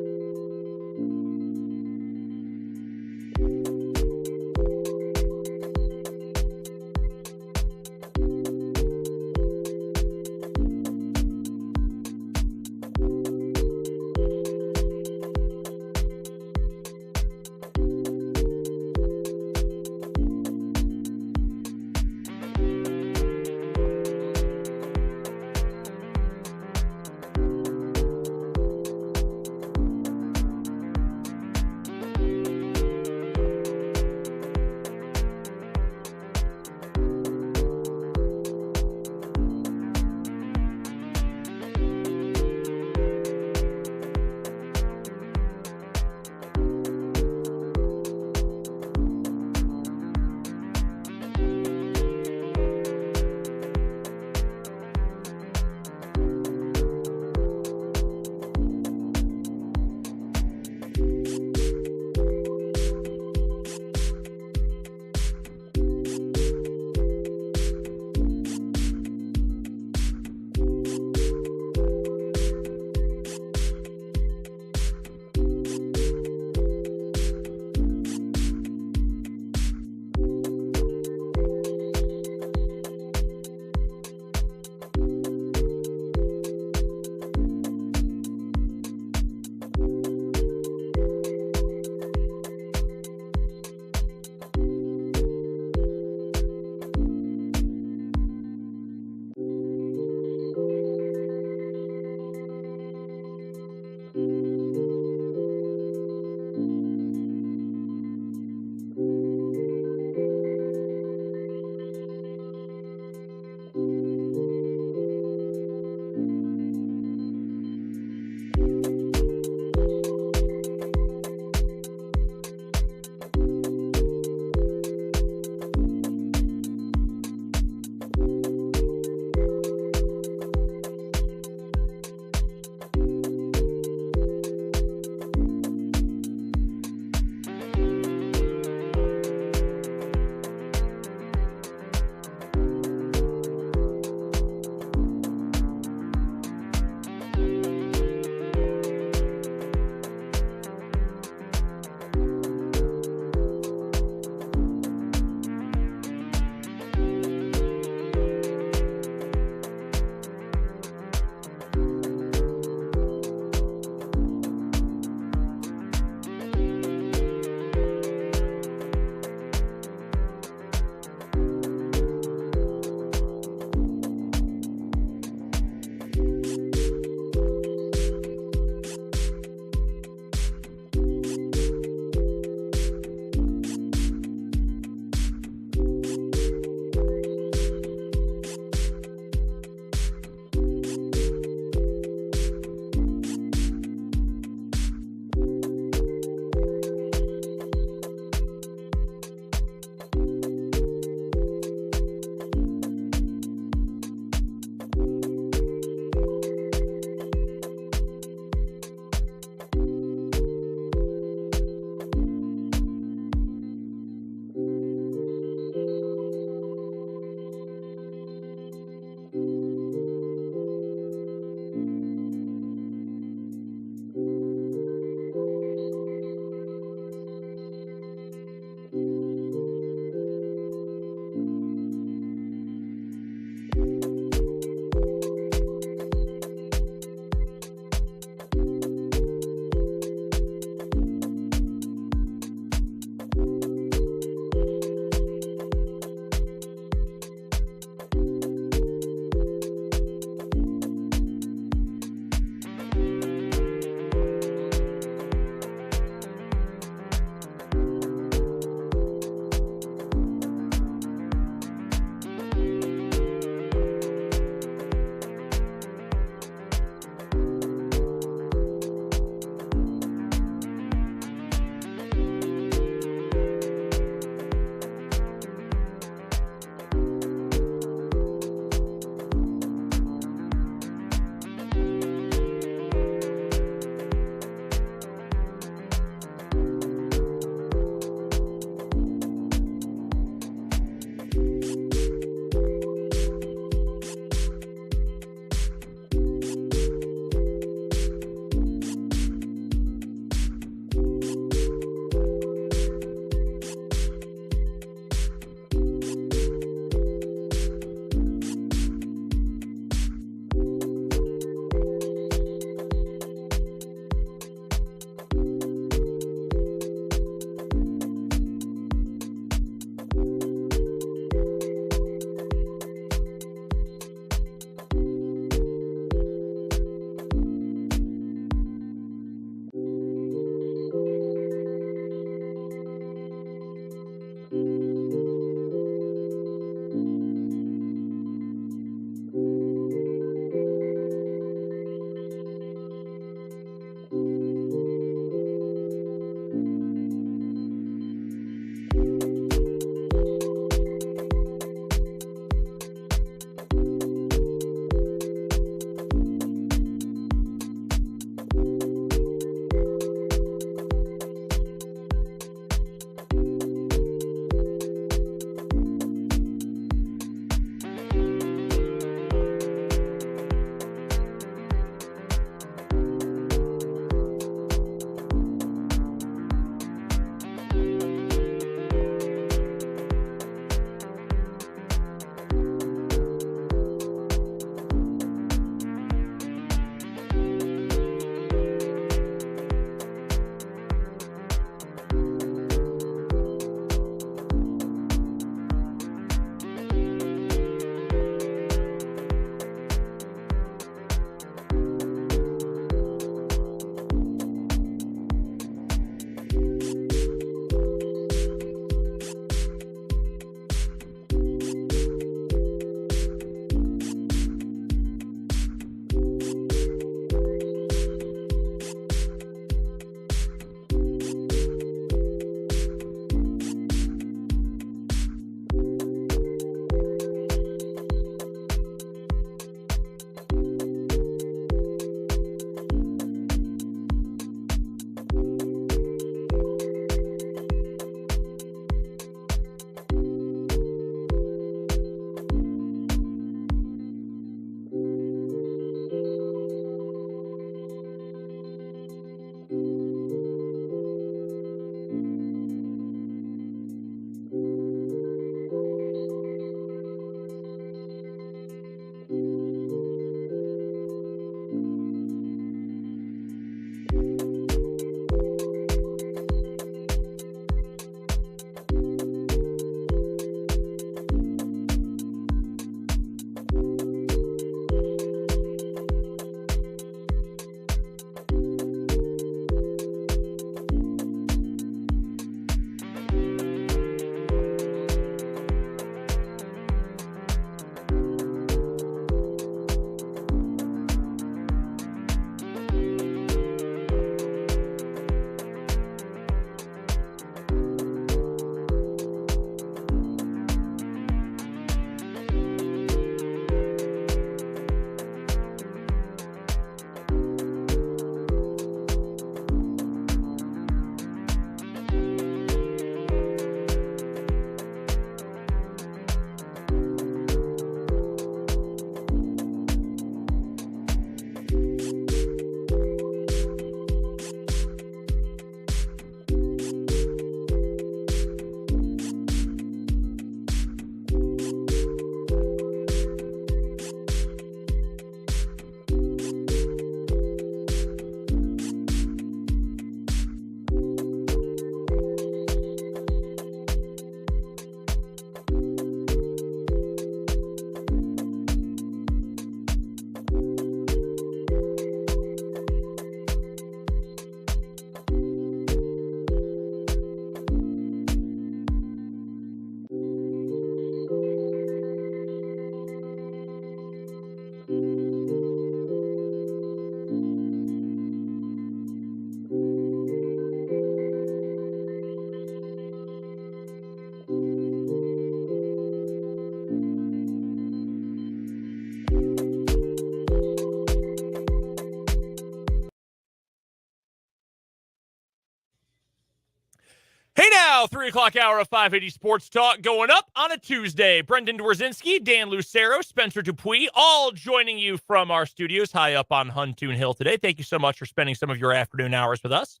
Hey now, 3 o'clock hour of 580 Sports Talk going up on a Tuesday. Brendan Dworzinski, Dan Lucero, Spencer Dupuis, all joining you from our studios high up on Huntoon Hill today. Thank you so much for spending some of your afternoon hours with us.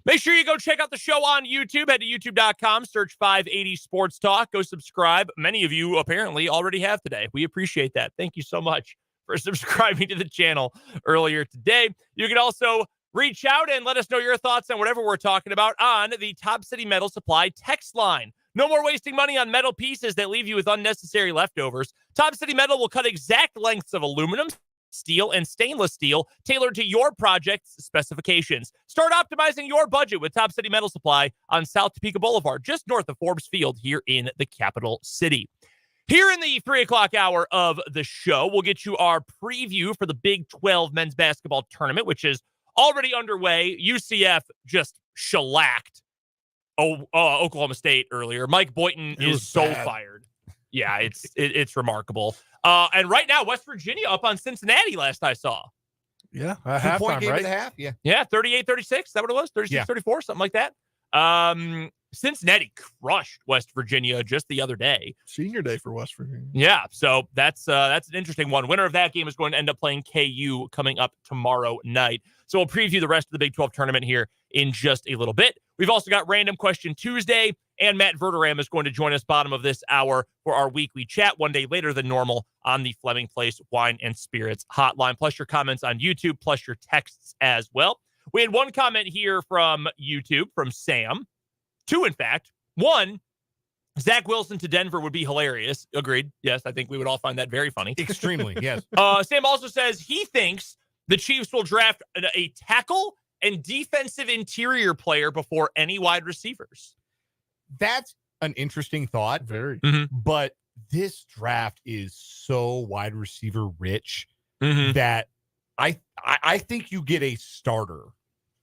Make sure you go check out the show on YouTube. Head to youtube.com, search 580 Sports Talk. Go subscribe. Many of you apparently already have today. We appreciate that. Thank you so much for subscribing to the channel earlier today. You can also reach out and let us know your thoughts on whatever we're talking about on the Top City Metal Supply text line. No more wasting money on metal pieces that leave you with unnecessary leftovers. Top City Metal will cut exact lengths of aluminum, steel, and stainless steel tailored to your project's specifications. Start optimizing your budget with Top City Metal Supply on South Topeka Boulevard, just north of Forbes Field here in the capital city. Here in the 3 o'clock hour of the show, we'll get you our preview for the Big 12 men's basketball tournament, which is already underway. UCF just shellacked Oklahoma State earlier. Mike Boynton is so bad. Fired. Yeah, it's remarkable. And right now, West Virginia up on Cincinnati last I saw. Yeah, a halftime, game right? Half, yeah. Yeah, 38-36. Is that what it was? 36-34, something like that. Cincinnati crushed West Virginia just the other day. Senior day for West Virginia. Yeah, so that's an interesting one. Winner of that game is going to end up playing KU coming up tomorrow night. So we'll preview the rest of the Big 12 tournament here in just a little bit. We've also got Random Question Tuesday, and Matt Verderame is going to join us bottom of this hour for our weekly chat one day later than normal on the Fleming Place Wine and Spirits hotline, plus your comments on YouTube, plus your texts as well. We had one comment here from YouTube from Sam. Two, in fact. One, Zach Wilson to Denver would be hilarious. Agreed. Yes, I think we would all find that very funny. Extremely, yes. Sam also says he thinks the Chiefs will draft a tackle and defensive interior player before any wide receivers. That's an interesting thought. Very. Mm-hmm. But this draft is so wide receiver rich that I think you get a starter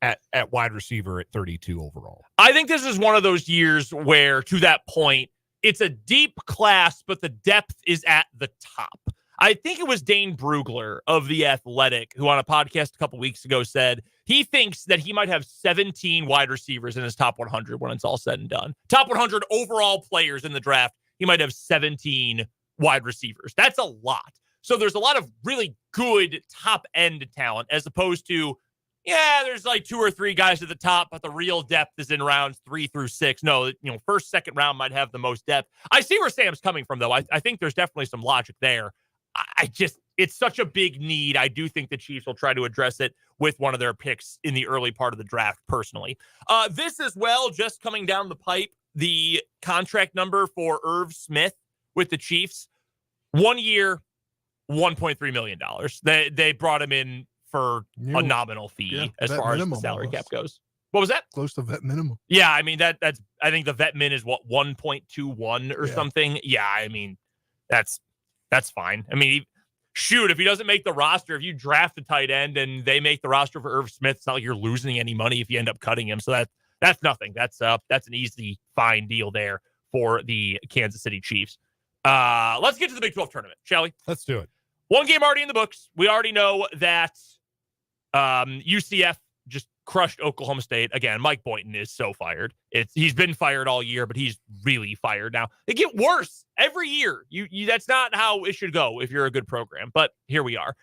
at wide receiver at 32 overall. I think this is one of those years where, to that point, it's a deep class, but the depth is at the top. I think it was Dane Brugler of The Athletic, who on a podcast a couple weeks ago said he thinks that he might have 17 wide receivers in his top 100 when it's all said and done. Top 100 overall players in the draft, he might have 17 wide receivers. That's a lot. So there's a lot of really good top-end talent as opposed to, yeah, there's like 2 or 3 guys at the top, but the real depth is in rounds 3 through 6. No, first, second round might have the most depth. I see where Sam's coming from, though. I think there's definitely some logic there. It's such a big need. I do think the Chiefs will try to address it with one of their picks in the early part of the draft, personally. This as well, just coming down the pipe, the contract number for Irv Smith with the Chiefs, 1 year, $1.3 million. They brought him in for a nominal fee as far as the salary cap goes. What was that? Close to vet minimum. Yeah, I mean, that's I think the vet min is what, 1.21 or something. Yeah, I mean, that's fine. I mean, shoot, if he doesn't make the roster, if you draft a tight end and they make the roster for Irv Smith, it's not like you're losing any money if you end up cutting him. So that's nothing. That's an easy, fine deal there for the Kansas City Chiefs. Let's get to the Big 12 tournament, shall we? Let's do it. One game already in the books. We already know that UCF just crushed Oklahoma State. Again, Mike Boynton is so fired. He's been fired all year, but he's really fired now. It get worse every year. You that's not how it should go if you're a good program. But here we are.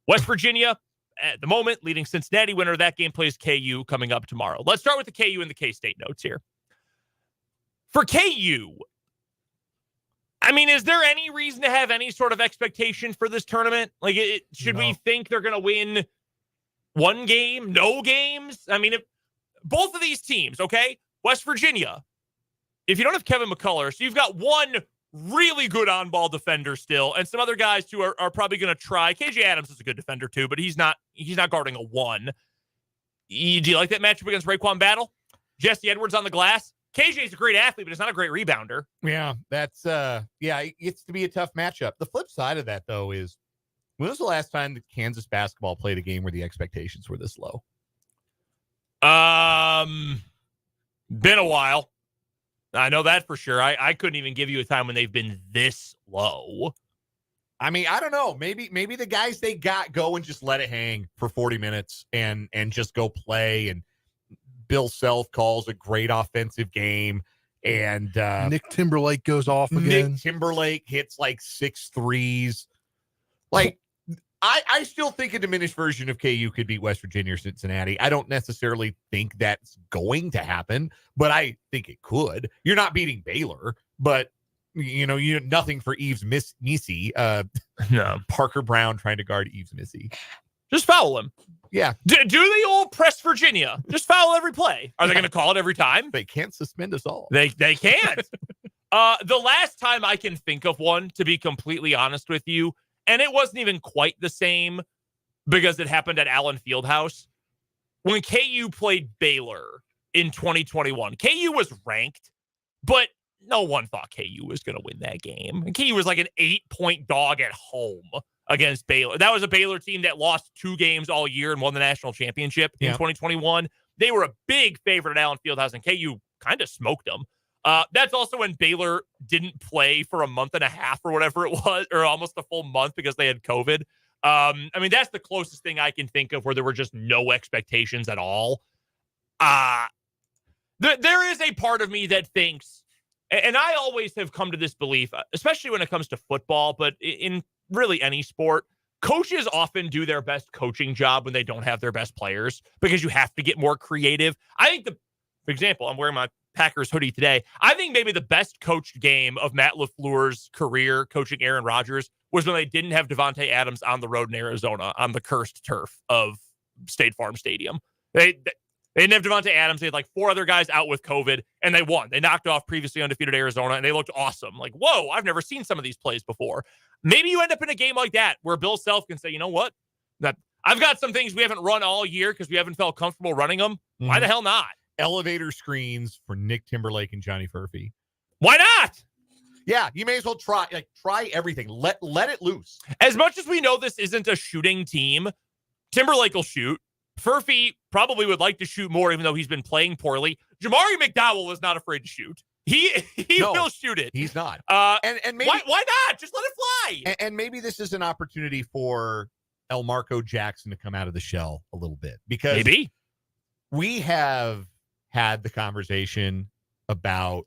West Virginia, at the moment, leading Cincinnati. Winner of that game plays KU coming up tomorrow. Let's start with the KU and the K-State notes here. For KU, I mean, is there any reason to have any sort of expectation for this tournament? Like, should we think they're going to win one game, no games? I mean, if both of these teams, okay, West Virginia, if you don't have Kevin McCullough, so you've got one really good on-ball defender still, and some other guys who are probably going to try. KJ Adams is a good defender too, but he's not guarding a 1. Do you like that matchup against Raekwon Battle? Jesse Edwards on the glass. KJ's a great athlete, but he's not a great rebounder. Yeah, that's it gets to be a tough matchup. The flip side of that, though, is when was the last time that Kansas basketball played a game where the expectations were this low? Been a while. I know that for sure. I couldn't even give you a time when they've been this low. I mean, I don't know. Maybe the guys they got go and just let it hang for 40 minutes and just go play and Bill Self calls a great offensive game. And Nick Timberlake goes off again. Nick Timberlake hits like 6 threes. Like, I still think a diminished version of KU could beat West Virginia or Cincinnati. I don't necessarily think that's going to happen, but I think it could. You're not beating Baylor, but you nothing for Eves Missy. No. Parker Brown trying to guard Eves Missy. Just foul him. Yeah. Do the old press Virginia. Just foul every play. Are they going to call it every time? They can't suspend us all. They can't. The last time I can think of one, to be completely honest with you, and it wasn't even quite the same because it happened at Allen Fieldhouse. When KU played Baylor in 2021, KU was ranked, but no one thought KU was going to win that game. And KU was like an 8-point dog at home against Baylor. That was a Baylor team that lost 2 games all year and won the national championship in 2021. They were a big favorite at Allen Fieldhouse, and KU kind of smoked them. That's also when Baylor didn't play for a month and a half or whatever it was, or almost a full month because they had COVID. I mean, that's the closest thing I can think of where there were just no expectations at all. There is a part of me that thinks, and I always have come to this belief, especially when it comes to football, but in really any sport, coaches often do their best coaching job when they don't have their best players because you have to get more creative. I think for example, I'm wearing my Packers hoodie today. I think maybe the best coached game of Matt LaFleur's career coaching Aaron Rodgers was when they didn't have Devontae Adams on the road in Arizona on the cursed turf of State Farm Stadium. They didn't have Devontae Adams. They had like 4 other guys out with COVID, and they won. They knocked off previously undefeated Arizona, and they looked awesome. Like, whoa, I've never seen some of these plays before. Maybe you end up in a game like that where Bill Self can say, you know what? I've got some things we haven't run all year because we haven't felt comfortable running them. Mm-hmm. Why the hell not? Elevator screens for Nick Timberlake and Johnny Furphy. Why not? Yeah, you may as well try everything. Let it loose. As much as we know this isn't a shooting team, Timberlake will shoot. Furphy probably would like to shoot more, even though he's been playing poorly. Jamari McDowell is not afraid to shoot. He will shoot it. He's not. And maybe why not? Just let it fly. And maybe this is an opportunity for Elmarco Jackson to come out of the shell a little bit, because maybe we have had the conversation about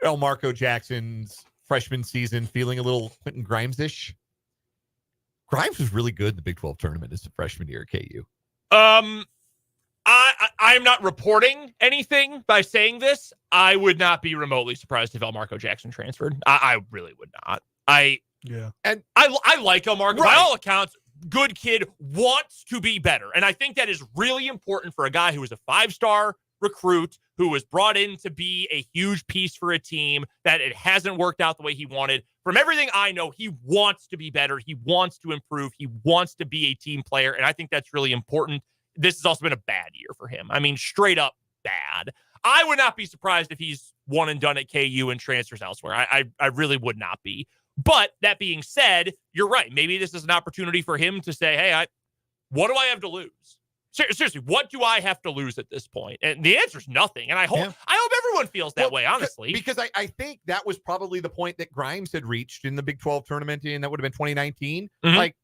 Elmarco Jackson's freshman season feeling a little Quentin Grimes-ish. Grimes was really good in the Big 12 tournament as a freshman year at KU. I'm not reporting anything by saying this. I would not be remotely surprised if Elmarco Jackson transferred. I really would not. I like Elmarco. Right. By all accounts, good kid, wants to be better. And I think that is really important for a guy who is a 5-star recruit, who was brought in to be a huge piece for a team that it hasn't worked out the way he wanted. From everything I know, he wants to be better. He wants to improve. He wants to be a team player. And I think that's really important. This has also been a bad year for him. I mean, straight up bad. I would not be surprised if he's one and done at KU and transfers elsewhere. I really would not be. But that being said, you're right. Maybe this is an opportunity for him to say, hey, what do I have to lose? Seriously, what do I have to lose at this point? And the answer is nothing. And I hope everyone feels that way, honestly. Because I think that was probably the point that Grimes had reached in the Big 12 tournament, and that would have been 2019. Mm-hmm. Like,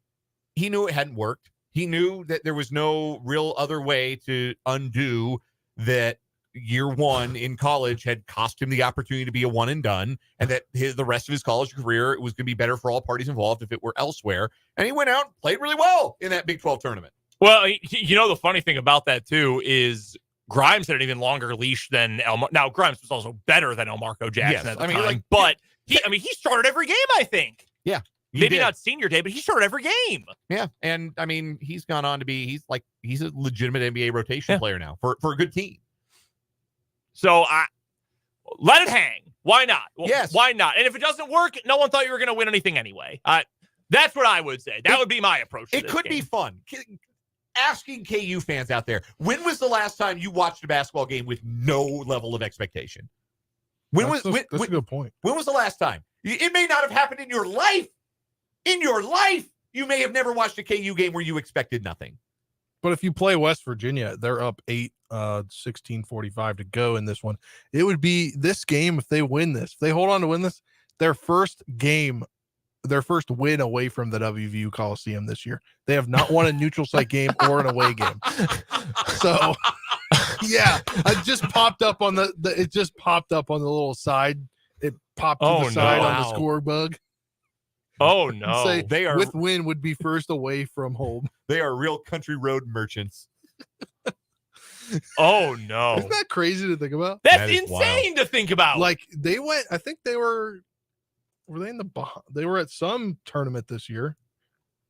he knew it hadn't worked. He knew that there was no real other way to undo that year one in college had cost him the opportunity to be a one and done, and that the rest of his college career, it was going to be better for all parties involved if it were elsewhere. And he went out and played really well in that Big 12 tournament. Well, the funny thing about that, too, is Grimes had an even longer leash than Elmarco. Now, Grimes was also better than Elmarco Jackson at the time. But he started every game, I think. Yeah. Maybe not senior day, but he started every game. Yeah. And, I mean, he's gone on to be, he's a legitimate NBA rotation player now for a good team. So, let it hang. Why not? Well, yes. Why not? And if it doesn't work, no one thought you were going to win anything anyway. That's what I would say. That would be my approach to this could game. Be fun. Asking KU fans out there, when was the last time you watched a basketball game with no level of expectation? That's a good point. When was the last time? It may not have happened in your life. In your life, you may have never watched a KU game where you expected nothing. But if you play West Virginia, they're up 8, 16:45 to go in this one. It would be this game if they win this. If they hold on to win this, their first win away from the WVU Coliseum this year. They have not won a neutral site game or an away game. So Yeah, it just popped up on the little side. It popped to the side on the score bug. Oh no! Say They are with win would be first away from home. They are real country road merchants. Oh no! Isn't that crazy to think about? That's insane to think about. Like they went. I think they were they in the they were at some tournament this year.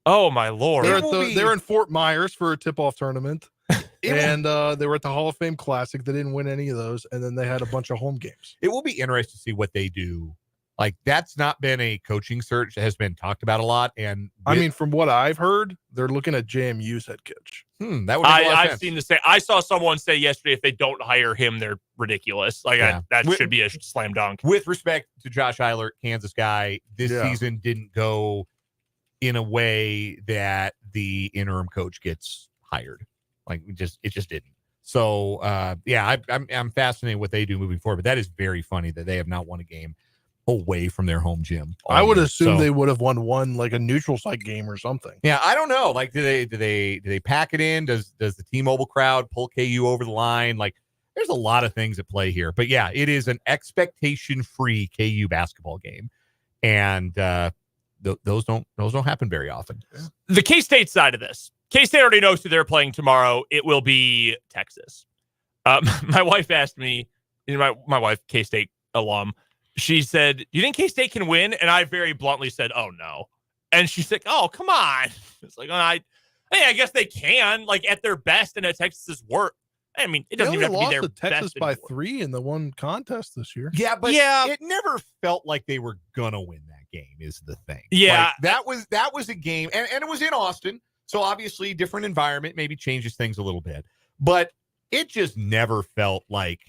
Oh my Lord! They were in Fort Myers for a tip-off tournament. And they were at the Hall of Fame Classic. They didn't win any of those, and then they had a bunch of home games. It will be interesting to see what they do. Like, that's not been a coaching search that has been talked about a lot. And I mean, from what I've heard, they're looking at JMU's head coach. That would make a lot of I've sense. seen the same. I saw someone say yesterday, if they don't hire him, they're ridiculous. Like that should be a slam dunk. With respect to Josh Eilert, Kansas guy, this season didn't go in a way that the interim coach gets hired. Like it just didn't. So I'm fascinated what they do moving forward. But that is very funny that they have not won a game away from their home gym. I would assume they would have won one like a neutral site game or something. Yeah, I don't know. Like, do they pack it in? Does the T-Mobile crowd pull KU over the line? Like, there's a lot of things at play here. But yeah, it is an expectation-free KU basketball game, and those don't happen very often. The K-State side of this, K-State already knows who they're playing tomorrow. It will be Texas. My wife asked me, my wife, K-State alum, she said, "Do you think K-State can win?" And I very bluntly said, "Oh, no." And she's like, "Oh, come on." It's like, I guess they can, like, at their best and at Texas's worst. I mean, it doesn't even have to be their best. Texas by 3 in the one contest this year. Yeah, but it never felt like they were gonna win that game. Is the thing? Yeah, like, that was a game, and it was in Austin, so obviously different environment maybe changes things a little bit, but it just never felt like.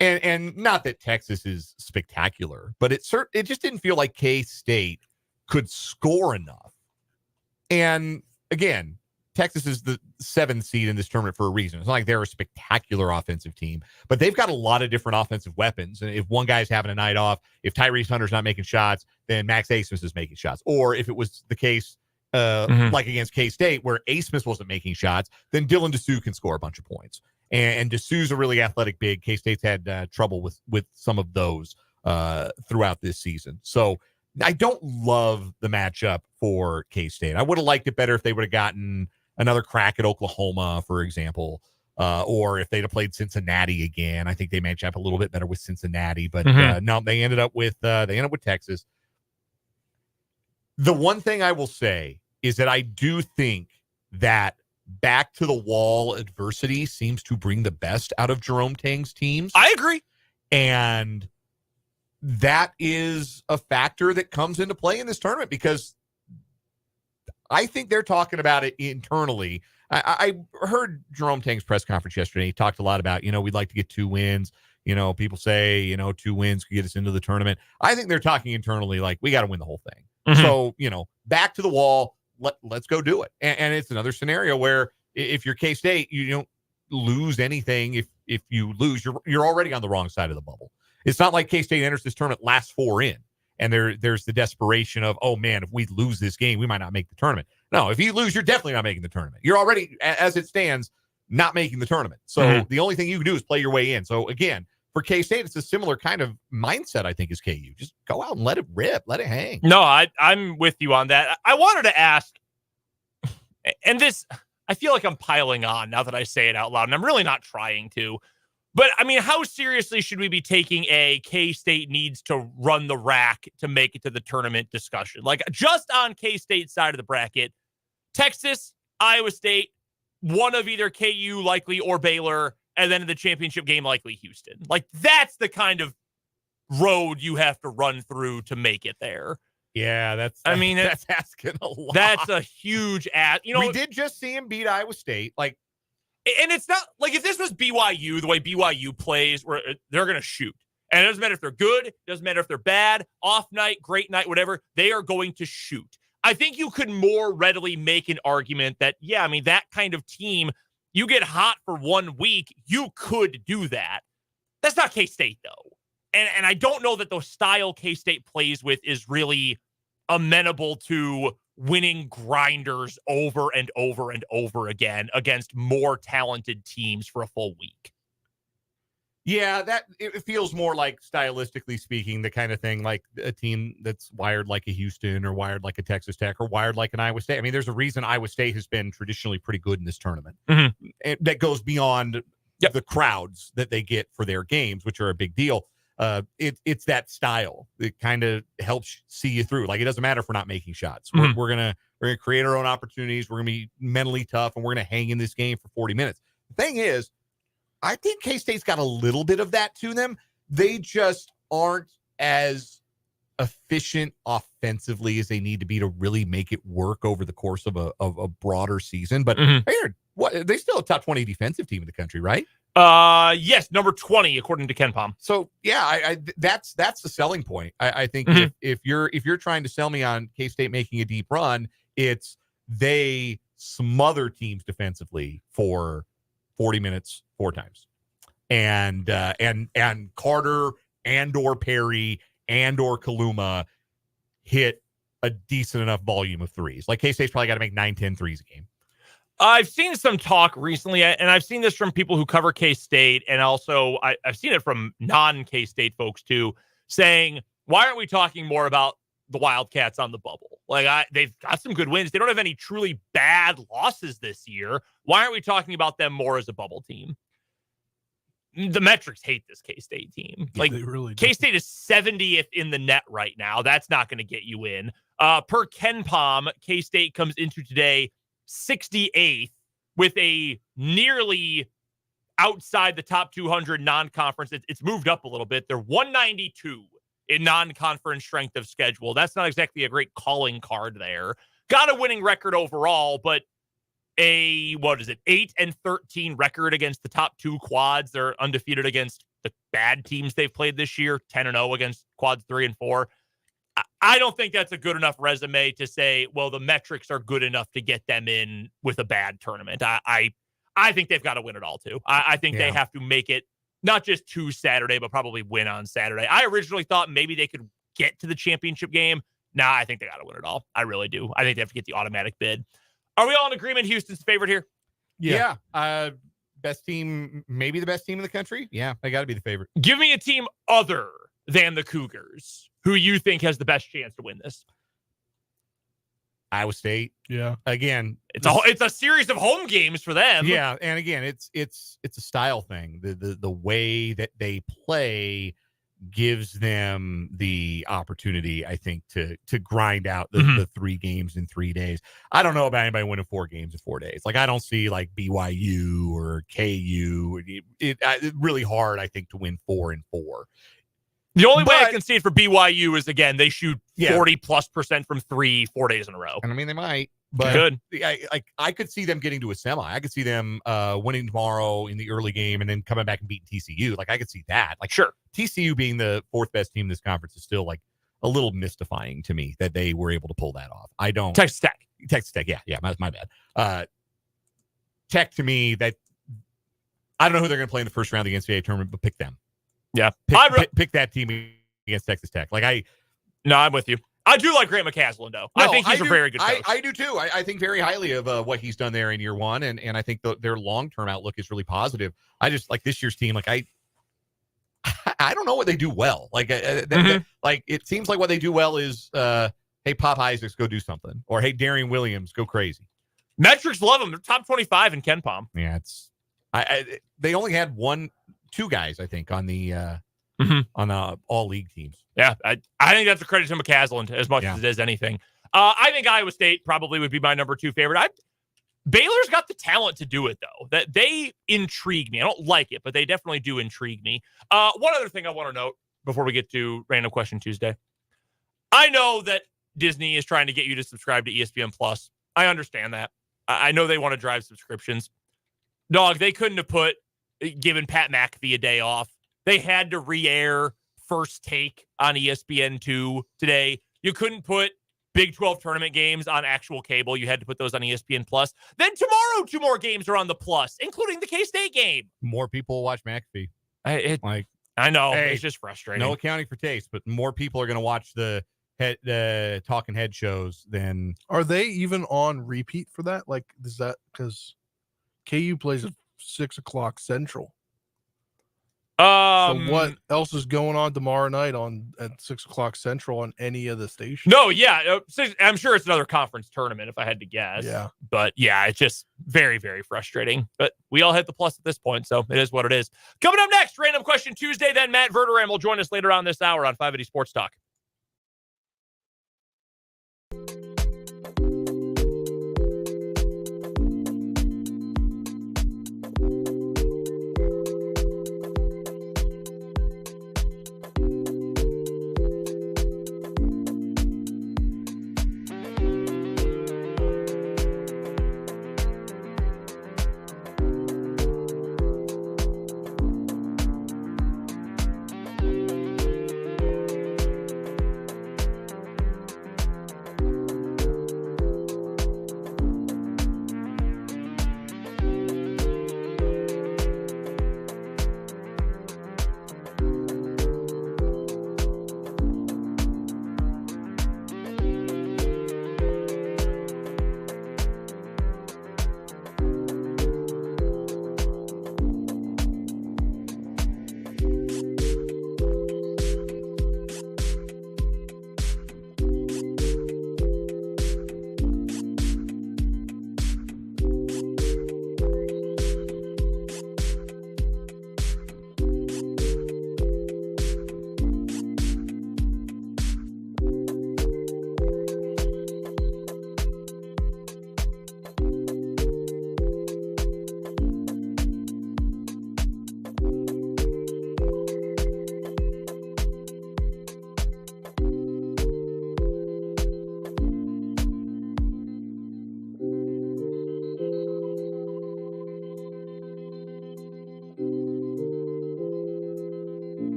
And not that Texas is spectacular, but it just didn't feel like K-State could score enough. And again, Texas is the 7th seed in this tournament for a reason. It's not like they're a spectacular offensive team, but they've got a lot of different offensive weapons. And if one guy's having a night off, if Tyrese Hunter's not making shots, then Max Asmus is making shots. Or if it was the case like against K-State where Asmus wasn't making shots, then Dylan Dessou can score a bunch of points. And Dessou's a really athletic big. K-State's had trouble with some of those throughout this season. So I don't love the matchup for K-State. I would have liked it better if they would have gotten another crack at Oklahoma, for example, or if they'd have played Cincinnati again. I think they match up a little bit better with Cincinnati. But no, they ended up with Texas. The one thing I will say is that I do think that back to the wall adversity seems to bring the best out of Jerome Tang's teams. I agree. And that is a factor that comes into play in this tournament because I think they're talking about it internally. I heard Jerome Tang's press conference yesterday. He talked a lot about, we'd like to get 2 wins. People say, 2 wins could get us into the tournament. I think they're talking internally like, we got to win the whole thing. So, back to the wall. Let's go do it. And it's another scenario where if you're K-State, you don't lose anything. If you lose, you're already on the wrong side of the bubble. It's not like K-State enters this tournament last 4 in, and there's the desperation of, oh man, if we lose this game, we might not make the tournament. No, if you lose, you're definitely not making the tournament. You're already, as it stands, not making the tournament. So the only thing you can do is play your way in. So again, for K-State, it's a similar kind of mindset, I think, as KU. Just go out and let it rip. Let it hang. No, I'm with you on that. I wanted to ask, and this, I feel like I'm piling on now that I say it out loud, and I'm really not trying to. But, I mean, how seriously should we be taking a K-State needs to run the rack to make it to the tournament discussion? Like, just on K-State's side of the bracket, Texas, Iowa State, one of either KU likely or Baylor, and then in the championship game, likely Houston. Like, that's the kind of road you have to run through to make it there. Yeah, that's asking a lot. That's a huge ask. We did just see him beat Iowa State. Like, and it's not like if this was BYU, the way BYU plays, where they're going to shoot. And it doesn't matter if they're good, it doesn't matter if they're bad, off night, great night, whatever, they are going to shoot. I think you could more readily make an argument that, that kind of team, you get hot for 1 week, you could do that. That's not K-State, though. And I don't know that the style K-State plays with is really amenable to winning grinders over and over and over again against more talented teams for a full week. Yeah, that it feels more like, stylistically speaking, the kind of thing like a team that's wired like a Houston or wired like a Texas Tech or wired like an Iowa State. I mean, there's a reason Iowa State has been traditionally pretty good in this tournament. And that goes beyond the crowds that they get for their games, which are a big deal. It's that style that kind of helps see you through. Like, it doesn't matter if we're not making shots. We're gonna create our own opportunities. We're gonna be mentally tough, and we're gonna hang in this game for 40 minutes. The thing is, I think K-State's got a little bit of that to them. They just aren't as efficient offensively as they need to be to really make it work over the course of a broader season. But they still a top 20 defensive team in the country, right? Yes, number 20 according to KenPom. So yeah, that's the selling point. I think if you're trying to sell me on K-State making a deep run, it's they smother teams defensively for 40 minutes 4 times, and Carter and/or Perry and/or Kaluma hit a decent enough volume of threes. Like, K-State's probably got to make 9-10 threes a game. I've seen some talk recently, and I've seen this from people who cover K-State, and also I've seen it from non-K-State folks too, saying, why aren't we talking more about the Wildcats on the bubble? Like, they've got some good wins. They don't have any truly bad losses this year. Why aren't we talking about them more as a bubble team? The metrics hate this K-State team. Like, they really do. K-State is 70th in the net right now. That's not going to get you in. Per KenPom, K-State comes into today 68th with a nearly outside the top 200 non-conference. It's moved up a little bit. They're 192 in non-conference strength of schedule. That's not exactly a great calling card there. Got a winning record overall, but a 8-13 record against the top 2 quads. They're undefeated against the bad teams they've played this year, 10-0 against quads 3 and 4. I don't think that's a good enough resume to say, well, the metrics are good enough to get them in with a bad tournament. I think they've got to win it all too. I think they have to make it not just to Saturday, but probably win on Saturday. I originally thought maybe they could get to the championship game. Nah, I think they got to win it all. I really do. I think they have to get the automatic bid. Are we all in agreement Houston's favorite here? Yeah. Best team, maybe the best team in the country. Yeah, they got to be the favorite. Give me a team other than the Cougars who you think has the best chance to win this. Iowa State. Yeah. Again, it's a series of home games for them. Yeah, and again, it's a style thing. The way that they play gives them the opportunity, I think, to grind out the 3 games in 3 days. I don't know about anybody winning 4 games in 4 days. Like, I don't see like BYU or KU. It's really hard, I think, to win 4 and 4. The only way I can see it for BYU is, again, they shoot 40+% from 3 4 days in a row. And I mean, they might, but good. I could see them getting to a semi. I could see them winning tomorrow in the early game and then coming back and beating TCU. Like, I could see that. Like, sure, TCU being the 4th best team in this conference is still like a little mystifying to me that they were able to pull that off. I don't. Texas Tech. Yeah. My bad. Tech, to me, that I don't know who they're going to play in the first round of the NCAA tournament, but pick them. Yeah, pick that team against Texas Tech. No, I'm with you. I do like Grant McCaslin, though. I think he's a very good coach. I do too. I think very highly of what he's done there in year 1, and I think their long-term outlook is really positive. I just like this year's team. Like, I don't know what they do well. Like, like it seems like what they do well is, hey, Pop Isaacs, go do something, or hey, Darian Williams, go crazy. Metrics love them. They're top 25 in KenPom. Yeah, they only had 2 guys, I think, on the all league teams. Yeah, I think that's a credit to McCaslin as much as it is anything. I think Iowa State probably would be my number 2 favorite. Baylor's got the talent to do it, though. That they intrigue me. I don't like it, but they definitely do intrigue me. One other thing I want to note before we get to Random Question Tuesday. I know that Disney is trying to get you to subscribe to ESPN Plus. I understand that. I know they want to drive subscriptions. Dog, they couldn't have given Pat McAfee a day off. They had to re-air First Take on ESPN2 today. You couldn't put Big 12 tournament games on actual cable. You had to put those on ESPN Plus. Then tomorrow, 2 more games are on the Plus, including the K-State game. More people watch McAfee. I know. Hey, it's just frustrating. No accounting for taste, but more people are going to watch the talking head shows than. Are they even on repeat for that? Like, is that because KU plays at 6 o'clock Central? So what else is going on tomorrow night at 6:00 Central on any of the stations? No, yeah, I'm sure it's another conference tournament if I had to guess. Yeah, but yeah, it's just very, very frustrating. But we all hit the plus at this point, so it is what it is. Coming up next, Random Question Tuesday. Then Matt Verderame will join us later on this hour on 580 Sports Talk.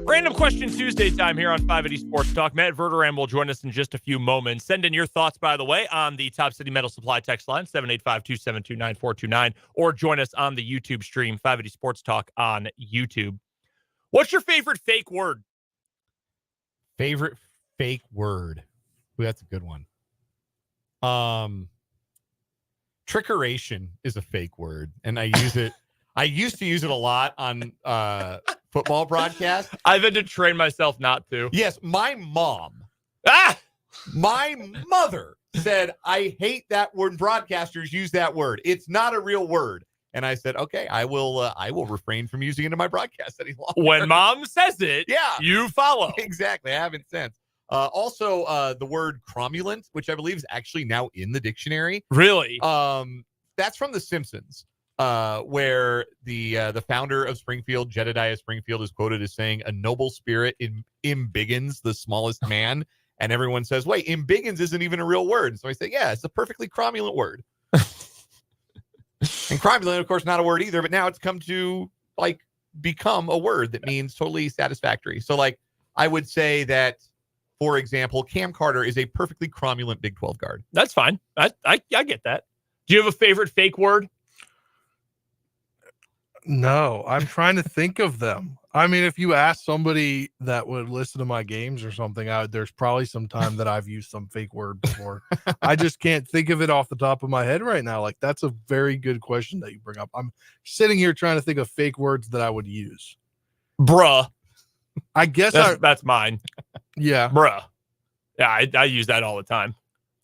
Random Question Tuesday time here on 580 Sports Talk. Matt Verderame will join us in just a few moments. Send in your thoughts, by the way, on the Top City Metal Supply text line, 785-272-9429, or join us on the YouTube stream, 580 Sports Talk on YouTube. What's your favorite fake word? Favorite fake word? Ooh, that's a good one. Trickeration is a fake word, and I use it. I used to use it a lot on football broadcast. I've had to train myself not to. Yes, my mother said, I hate that word. Broadcasters use that word. It's not a real word. And I said, okay, I will refrain from using it in my broadcast any longer. When mom says it, yeah, you follow. Exactly. I haven't since. Also, the word cromulent, which I believe is actually now in the dictionary. Really? That's from The Simpsons. Where the founder of Springfield, Jedediah Springfield, is quoted as saying, "A noble spirit embiggens the smallest man," and everyone says, "Wait, embiggens isn't even a real word." And so I say, "Yeah, it's a perfectly cromulent word." And cromulent, of course, not a word either, but now it's come to become a word that means totally satisfactory. So I would say that, for example, Cam Carter is a perfectly cromulent Big 12 guard. That's fine. I get that. Do you have a favorite fake word? No, I'm trying to think of them. I mean, if you ask somebody that would listen to my games or something, there's probably some time that I've used some fake word before. I just can't think of it off the top of my head right now. Like, that's a very good question that you bring up. I'm sitting here trying to think of fake words that I would use. Bruh. I guess that's mine. Yeah. Bruh. Yeah, I use that all the time.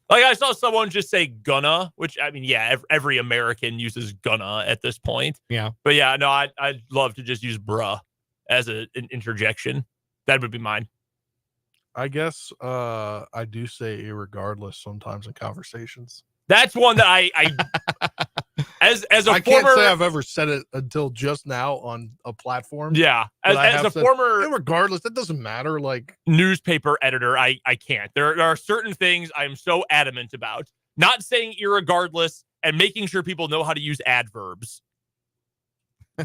Like, I saw someone just say gonna, which, I mean, yeah, every American uses gonna at this point. Yeah. But yeah, no, I'd love to just use bruh as an interjection. That would be mine. I guess I do say irregardless sometimes in conversations. That's one that I as a I former, can't say I've ever said it until just now on a platform. Yeah, as a former, regardless, that doesn't matter. Like, newspaper editor, I can't. There are certain things I'm so adamant about. Not saying irregardless and making sure people know how to use adverbs.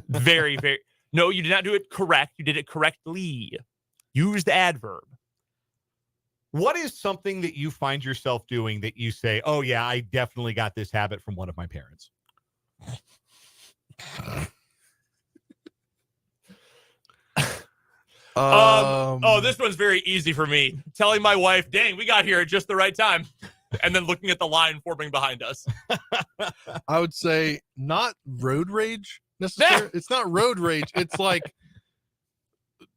Very, very. No, you did not do it correct. You did it correctly. Use the adverb. What is something that you find yourself doing that you say, oh, yeah, I definitely got this habit from one of my parents? This one's very easy for me. Telling my wife, dang, we got here at just the right time. And then looking at the line forming behind us. I would say not road rage necessarily. It's not road rage. It's like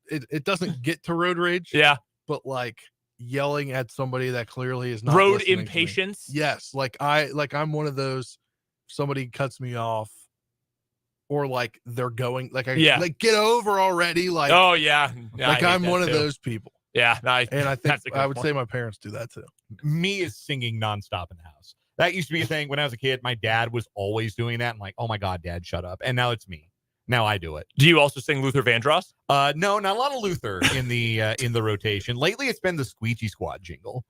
it doesn't get to road rage. Yeah. But like yelling at somebody that clearly is not road impatience. Yes. I'm one of those, somebody cuts me off or like they're going like, like get over already. Like, oh yeah. Like I'm one of those people. Yeah. No, and I think I would say my parents do that too. Me is singing nonstop in the house. That used to be a thing when I was a kid. My dad was always doing that. I'm like, oh my God, Dad, shut up. And now it's me. Now I do it. Do you also sing Luther Vandross? No, not a lot of Luther in the rotation. Lately, it's been the Squeegee Squad jingle.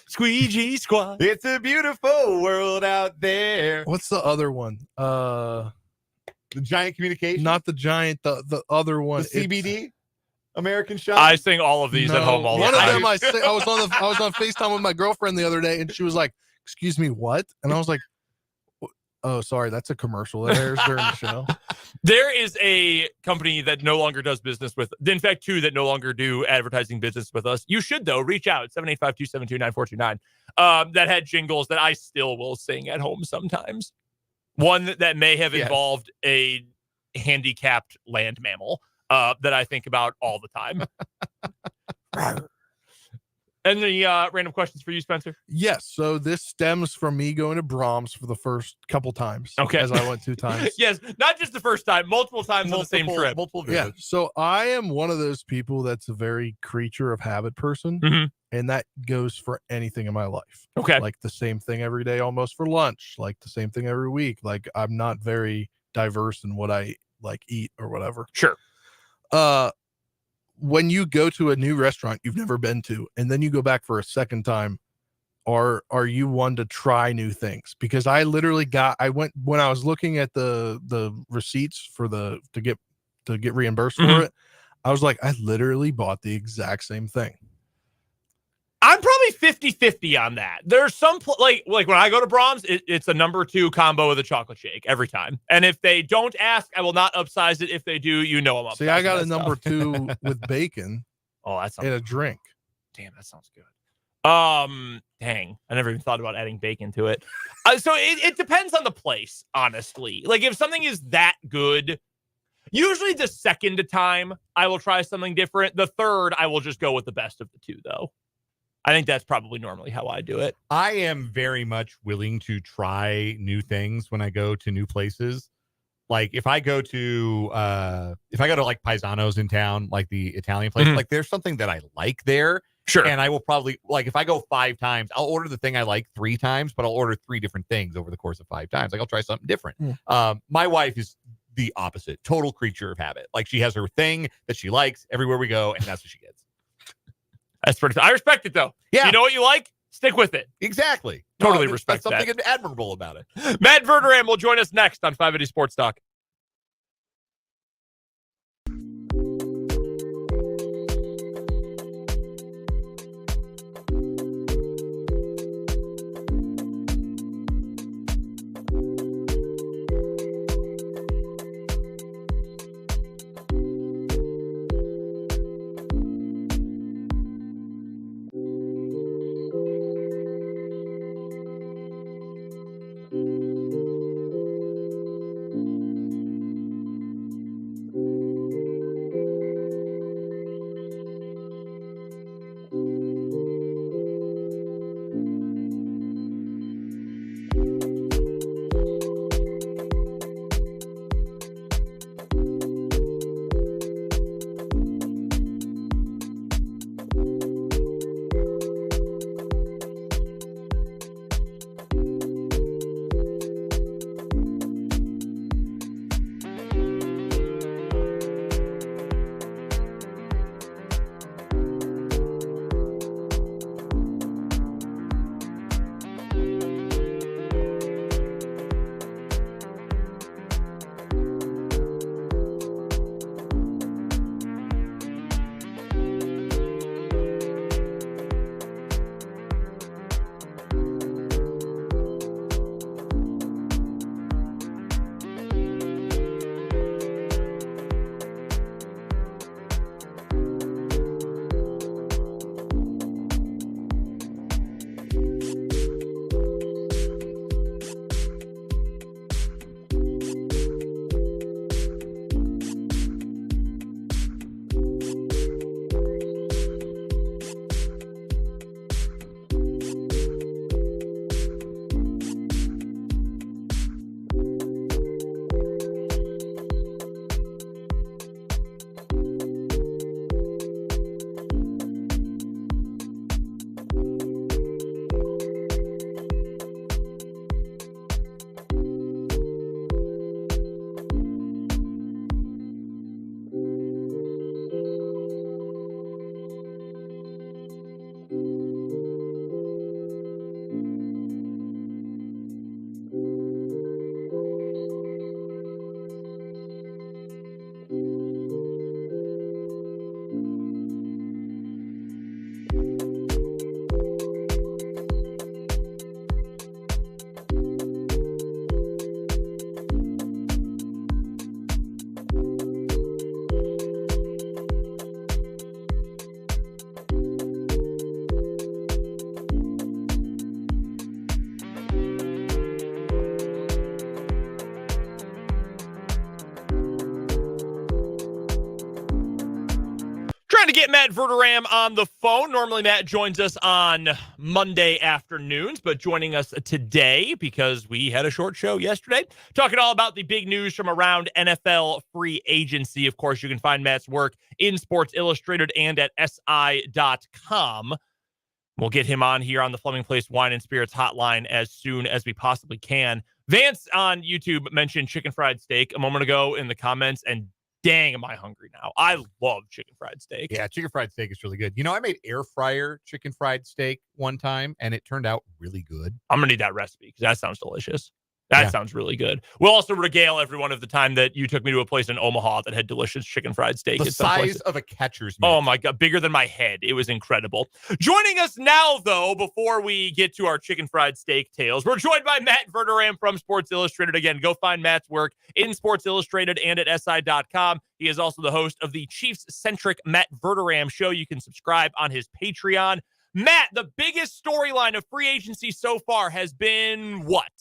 Squeegee Squad. It's a beautiful world out there. What's the other one? The Giant Communication. Not the Giant. The other one. The CBD. American Shop. I sing all of these at home all the time. One of them I was on FaceTime with my girlfriend the other day, and she was like, "Excuse me, what?" And I was like, "Oh, sorry, that's a commercial that airs during the show." There is a company that no longer does business with, in fact, two that no longer do advertising business with us. You should, though, reach out, 785-272-9429, that had jingles that I still will sing at home sometimes. One that may have involved a handicapped land mammal that I think about all the time. And the random questions for you, Spencer? Yes. So this stems from me going to Brahms for the first couple times. Okay. As I went 2 times. Yes. Not just the first time, multiple times on the same trip. Multiple visits. Yeah. So I am one of those people that's a very creature of habit person. Mm-hmm. And that goes for anything in my life. Okay. Like the same thing every day, almost for lunch, like the same thing every week. Like I'm not very diverse in what I like eat or whatever. Sure. When you go to a new restaurant you've never been to, and then you go back for a second time, are you one to try new things? Because I literally I went when I was looking at the receipts for to get reimbursed for it. I was like, I literally bought the exact same thing. I'm probably 50-50 on that. There's some like when I go to Brahms, it's a number 2 combo with a chocolate shake every time. And if they don't ask, I will not upsize it. If they do, you know I'm up. See, I got a number 2 with bacon. Oh, that's and a drink. Damn, that sounds good. Dang, I never even thought about adding bacon to it. So it depends on the place, honestly. Like if something is that good, usually the second time I will try something different. The third, I will just go with the best of the 2, though. I think that's probably normally how I do it. I am very much willing to try new things when I go to new places. Like if I go to like Paisano's in town, like the Italian place, like there's something that I like there. Sure. And I will probably, like if I go 5 times, I'll order the thing I like 3 times, but I'll order 3 different things over the course of 5 times. Like I'll try something different. My wife is the opposite, total creature of habit. Like she has her thing that she likes everywhere we go, and that's what she gets. That's pretty. I respect it though. Yeah. You know what you like? Stick with it. Exactly. Totally respect that. Something admirable about it. Matt Verderame will join us next on 580 Sports Talk. Trying to get Matt Verderame on the phone. Normally, Matt joins us on Monday afternoons, but joining us today because we had a short show yesterday, talking all about the big news from around NFL free agency. Of course, you can find Matt's work in Sports Illustrated and at SI.com. We'll get him on here on the Fleming Place Wine and Spirits hotline as soon as we possibly can. Vance on YouTube mentioned chicken fried steak a moment ago in the comments, and dang, am I hungry now. I love chicken fried steak. Yeah, chicken fried steak is really good. You know, I made air fryer chicken fried steak one time, and it turned out really good. I'm going to need that recipe because that sounds delicious. That sounds really good. We'll also regale everyone of the time that you took me to a place in Omaha that had delicious chicken fried steak. The size of a catcher's mitt. Oh, my God. Bigger than my head. It was incredible. Joining us now, though, before we get to our chicken fried steak tales, we're joined by Matt Verderame from Sports Illustrated. Again, go find Matt's work in Sports Illustrated and at SI.com. He is also the host of the Chiefs-centric Matt Verderame show. You can subscribe on his Patreon. Matt, the biggest storyline of free agency so far has been what?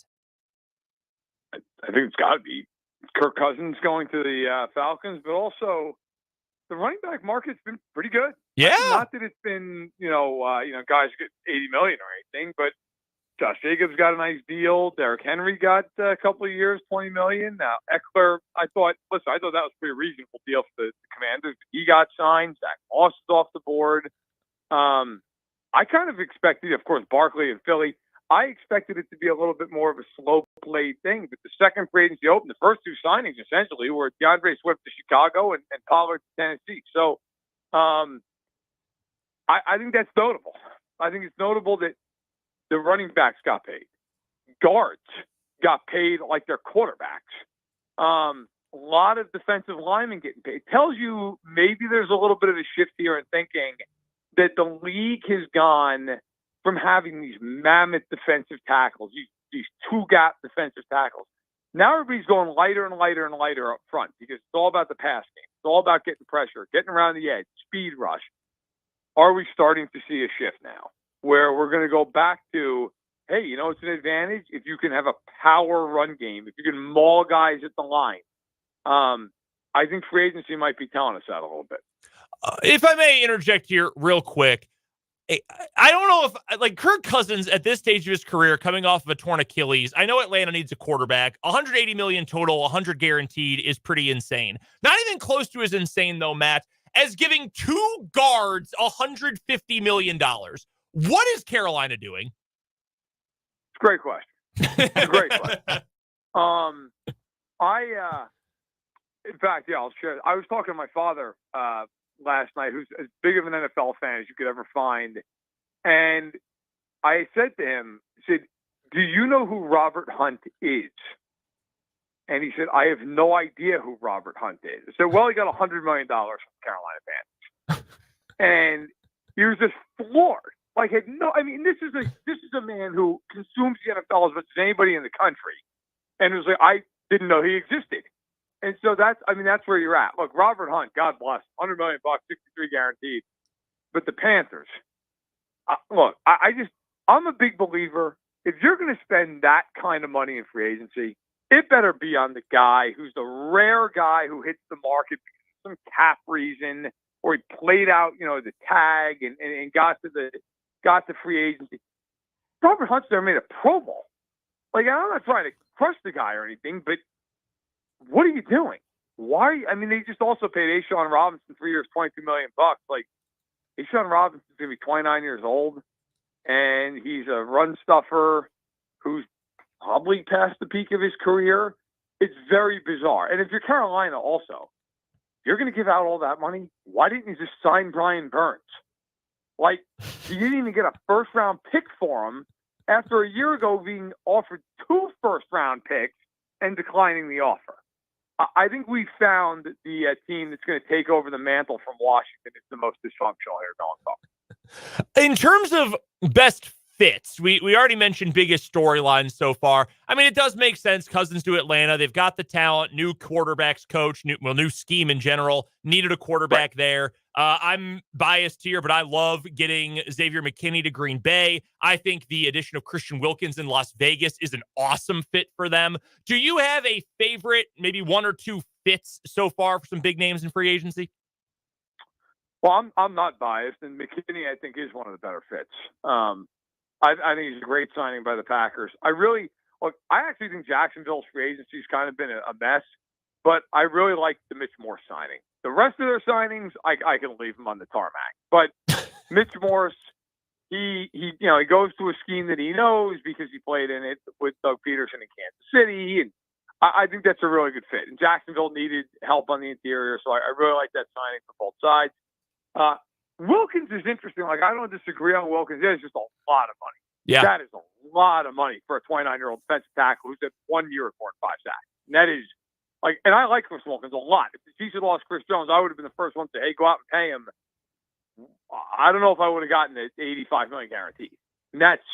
I think it's got to be Kirk Cousins going to the Falcons, but also the running back market's been pretty good. Yeah. Not that it's been, guys get $80 million or anything, but Josh Jacobs got a nice deal. Derrick Henry got a couple of years, $20 million. Now Eckler, I thought that was a pretty reasonable deal for the Commanders. He got signed. Zach Moss is off the board. I kind of expected, of course, Barkley and Philly. I expected it to be a little bit more of a slow play thing, but the second free agency opened, the first two signings essentially were DeAndre Swift to Chicago and Pollard to Tennessee. So I think that's notable. I think it's notable that the running backs got paid. Guards got paid like their quarterbacks. A lot of defensive linemen getting paid. Tells you maybe there's a little bit of a shift here in thinking that the league has gone from having these mammoth defensive tackles, these two-gap defensive tackles. Now everybody's going lighter and lighter and lighter up front because it's all about the pass game. It's all about getting pressure, getting around the edge, speed rush. Are we starting to see a shift now where we're going to go back to, hey, it's an advantage if you can have a power run game, if you can maul guys at the line. I think free agency might be telling us that a little bit. If I may interject here real quick, I don't know if Kirk Cousins at this stage of his career, coming off of a torn Achilles, I know Atlanta needs a quarterback. 180 million total, 100 guaranteed is pretty insane. Not even close to as insane though, Matt, as giving two guards $150 million. What is Carolina doing? It's a great question. It's a great question. In fact, I'll share. I was talking to my father last night, who's as big of an NFL fan as you could ever find. And I said to him, do you know who Robert Hunt is? And he said, I have no idea who Robert Hunt is. I said, well, he got $100 million from Carolina Panthers. And he was just floored. This is a man who consumes the NFL as much as anybody in the country. And it was like, I didn't know he existed. And so that's where you're at. Look, Robert Hunt, God bless, $100 million, 63 guaranteed. But the Panthers, I'm a big believer. If you're going to spend that kind of money in free agency, it better be on the guy who's the rare guy who hits the market for some cap reason, or he played out, the tag and got to free agency. Robert Hunt's never made a Pro Bowl. I'm not trying to crush the guy or anything, but what are you doing? Why? They just also paid Ashawn Robinson 3 years, $22 million. Ashawn Robinson's going to be 29 years old, and he's a run stuffer who's probably past the peak of his career. It's very bizarre. And if you're Carolina also, you're going to give out all that money. Why didn't you just sign Brian Burns? You didn't even get a first-round pick for him after a year ago being offered 2 first-round picks and declining the offer. I think we found the team that's going to take over the mantle from Washington is the most dysfunctional here going forward. In terms of best fits, we already mentioned biggest storylines so far. It does make sense. Cousins to Atlanta. They've got the talent, new quarterbacks coach, new scheme in general, needed a quarterback there. I'm biased here, but I love getting Xavier McKinney to Green Bay. I think the addition of Christian Wilkins in Las Vegas is an awesome fit for them. Do you have a favorite, maybe one or two fits so far for some big names in free agency? Well, I'm not biased, and McKinney I think is one of the better fits. I think he's a great signing by the Packers. I actually think Jacksonville's free agency's kind of been a mess, but I really like the Mitch Morse signing. The rest of their signings, I can leave them on the tarmac. But Mitch Morse, he goes to a scheme that he knows because he played in it with Doug Peterson in Kansas City, and I think that's a really good fit. And Jacksonville needed help on the interior, so I really like that signing for both sides. Wilkins is interesting. Like, I don't disagree on Wilkins. It's just a lot of money. Yeah. That is a lot of money for a 29-year-old defensive tackle who's at 1 year for 5 sacks. And that is, like, and I like Chris Wilkins a lot. If the Chiefs had lost Chris Jones, I would have been the first one to say, hey, go out and pay him. I don't know if I would have gotten the $85 million guaranteed. And that's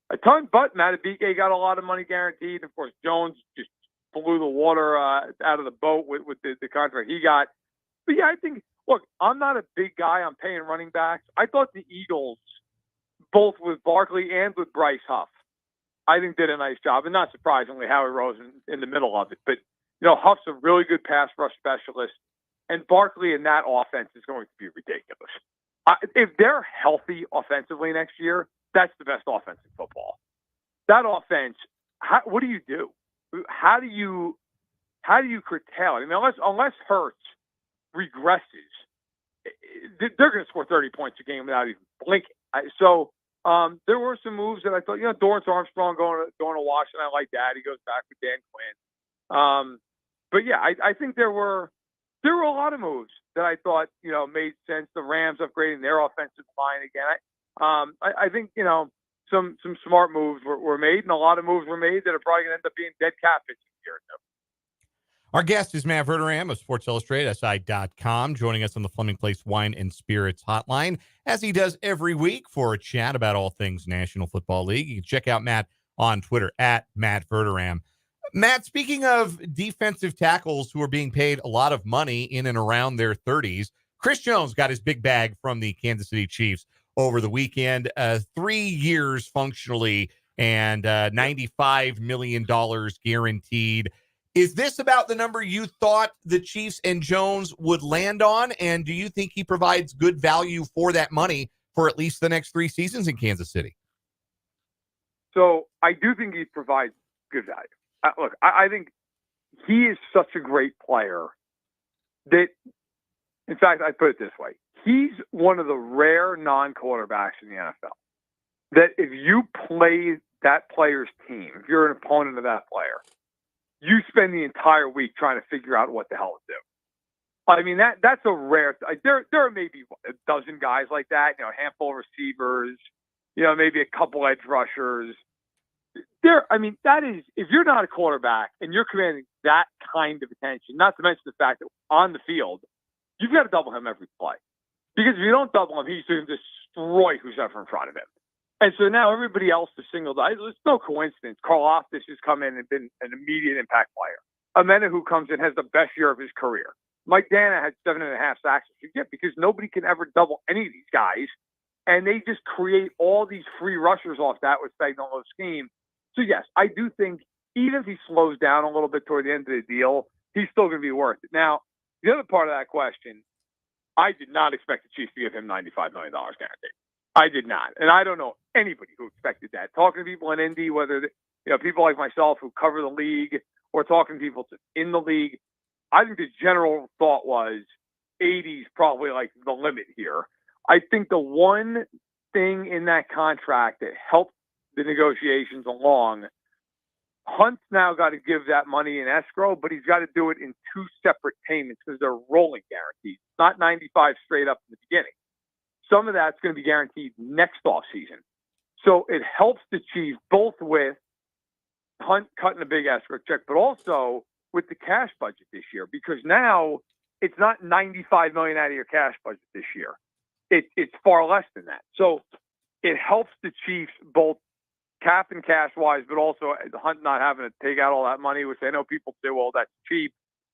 a ton, but Matabike got a lot of money guaranteed. Of course, Jones just blew the water out of the boat with the contract he got. But yeah, I think, look, I'm not a big guy on paying running backs. I thought the Eagles, both with Barkley and with Bryce Huff, I think did a nice job. And not surprisingly, Howie Rose in the middle of it. But, Huff's a really good pass rush specialist. And Barkley in that offense is going to be ridiculous. If they're healthy offensively next year, that's the best offense in football. That offense, what do you do? How do you curtail it? I mean, unless Hurts regresses, they're going to score 30 points a game without even blinking. So there were some moves that I thought, Dorrance Armstrong going to Washington, I like that. He goes back with Dan Quinn. But yeah, I think there were a lot of moves that I thought, made sense. The Rams upgrading their offensive line again. I think, some smart moves were made, and a lot of moves were made that are probably going to end up being dead cap pitching here or two. Our guest is Matt Verderame of Sports Illustrated, SI.com, joining us on the Fleming Place Wine and Spirits hotline, as he does every week for a chat about all things National Football League. You can check out Matt on Twitter at Matt Verderame. Matt, speaking of defensive tackles who are being paid a lot of money in and around their 30s, Chris Jones got his big bag from the Kansas City Chiefs over the weekend, 3 years functionally, and $95 million guaranteed. Is this about the number you thought the Chiefs and Jones would land on? And do you think he provides good value for that money for at least the next 3 seasons in Kansas City? So I do think he provides good value. Look, I think he is such a great player that, in fact, I put it this way. He's one of the rare non-quarterbacks in the NFL that if you play that player's team, if you're an opponent of that player, you spend the entire week trying to figure out what the hell to do. I mean, that's a rare. There are maybe a dozen guys like that. A handful of receivers. Maybe a couple edge rushers. That is, if you're not a quarterback and you're commanding that kind of attention, not to mention the fact that on the field, you've got to double him every play. Because if you don't double him, he's going to destroy who's ever in front of him. And so now everybody else is singled out. It's no coincidence. Carl Loftus has come in and been an immediate impact player. Amena, who comes in, has the best year of his career. Mike Dana had 7.5 sacks because nobody can ever double any of these guys. And they just create all these free rushers off that with Spagnuolo's scheme. So, yes, I do think even if he slows down a little bit toward the end of the deal, he's still going to be worth it. Now, the other part of that question, I did not expect the Chiefs to give him $95 million guaranteed. I did not. And I don't know anybody who expected that. Talking to people in Indy, whether people like myself who cover the league or talking to people in the league, I think the general thought was 80 is probably like the limit here. I think the one thing in that contract that helped the negotiations along, Hunt's now got to give that money in escrow, but he's got to do it in 2 separate payments because they're rolling guarantees, not 95 straight up in the beginning. Some of that's going to be guaranteed next offseason. So it helps the Chiefs both with Hunt cutting a big escrow check, but also with the cash budget this year, because now it's not $95 million out of your cash budget this year. It's far less than that. So it helps the Chiefs both cap and cash wise, but also Hunt not having to take out all that money, which I know people say, well, that's cheap.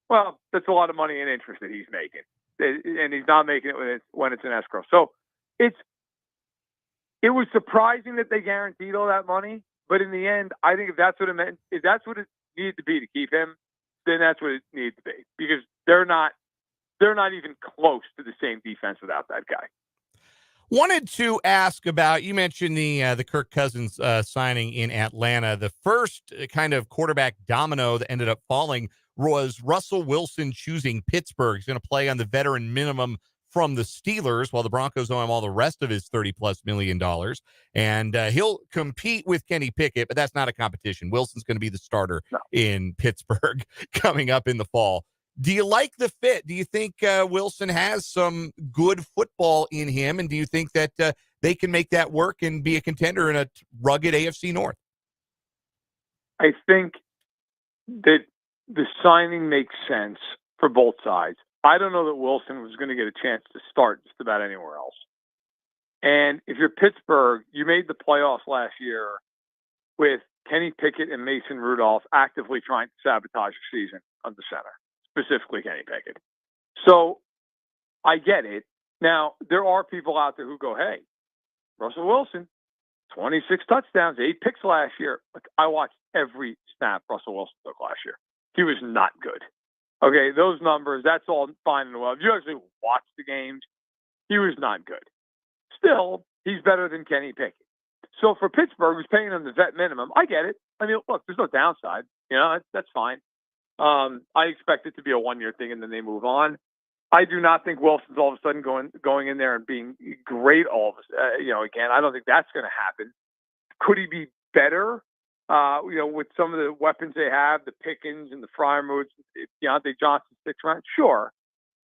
Well, that's a lot of money in interest that he's making, and he's not making it when it's in escrow. So it was surprising that they guaranteed all that money, but in the end, I think if that's what it meant, if that's what it needed to be to keep him, then that's what it needed to be, because they're not they're not even close to the same defense without that guy. Wanted to ask about, you mentioned the Kirk Cousins signing in Atlanta. The first kind of quarterback domino that ended up falling was Russell Wilson choosing Pittsburgh. He's going to play on the veteran minimum from the Steelers while the Broncos owe him all the rest of his $30+ million. And he'll compete with Kenny Pickett, but that's not a competition. Wilson's going to be the starter in Pittsburgh coming up in the fall. Do you like the fit? Do you think Wilson has some good football in him? And do you think that they can make that work and be a contender in a rugged AFC North? I think that the signing makes sense for both sides. I don't know that Wilson was going to get a chance to start just about anywhere else. And if you're Pittsburgh, you made the playoffs last year with Kenny Pickett and Mason Rudolph actively trying to sabotage your season on the center. Specifically Kenny Pickett. So I get it. Now, there are people out there who go, hey, Russell Wilson, 26 touchdowns, 8 picks last year. Like, I watched every snap Russell Wilson took last year. He was not good. Okay, those numbers, that's all fine and well. If you actually watch the games, he was not good. Still, he's better than Kenny Pickett. So for Pittsburgh, who's paying him the vet minimum, I get it. I mean, look, there's no downside. You know, that's fine. I expect it to be a one-year thing, and then they move on. I do not think Wilson's all of a sudden going in there and being great all of a again, I don't think that's going to happen. Could he be better, with some of the weapons they have, the Pickens and the Freiermuths, Deontay Johnson, 6th round? Sure.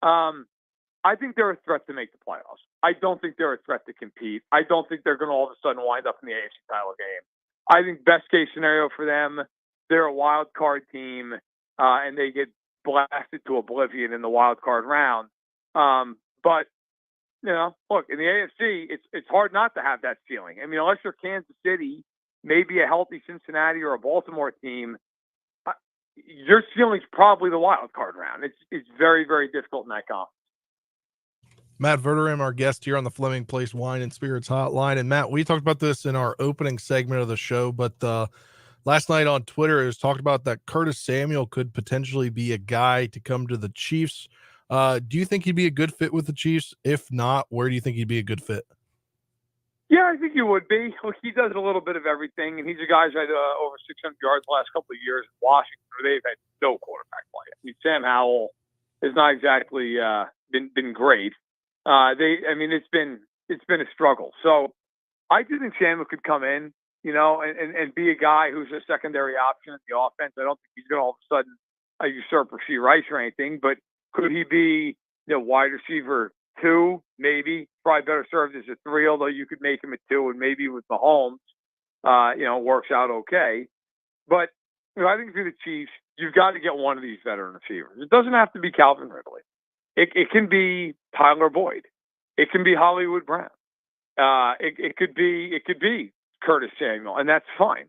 I think they're a threat to make the playoffs. I don't think they're a threat to compete. I don't think they're going to all of a sudden wind up in the AFC title game. I think best case scenario for them, they're a wild card team. And they get blasted to oblivion in the wild card round. But, look, in the AFC, it's hard not to have that feeling. I mean, unless you're Kansas City, maybe a healthy Cincinnati or a Baltimore team, your ceiling's probably the wild card round. It's very, very difficult in that conference. Matt Verderame, our guest here on the Fleming Place Wine and Spirits Hotline. And Matt, we talked about this in our opening segment of the show, but last night on Twitter, it was talked about that Curtis Samuel could potentially be a guy to come to the Chiefs. Do you think he'd be a good fit with the Chiefs? If not, where do you think he'd be a good fit? Yeah, I think he would be. Look, he does a little bit of everything, and he's a guy who's had over 600 yards the last couple of years in Washington, where they've had no quarterback play. I mean, Sam Howell has not exactly been great. It's been a struggle. So I do think Samuel could come in, and be a guy who's a secondary option in the offense. I don't think he's going to all of a sudden usurp Rashee Rice or anything, but could he be wide receiver 2? Maybe. Probably better served as a 3, although you could make him a 2, and maybe with Mahomes, works out okay. But I think for the Chiefs, you've got to get one of these veteran receivers. It doesn't have to be Calvin Ridley. It can be Tyler Boyd. It can be Hollywood Brown. It could be Curtis Samuel, and that's fine.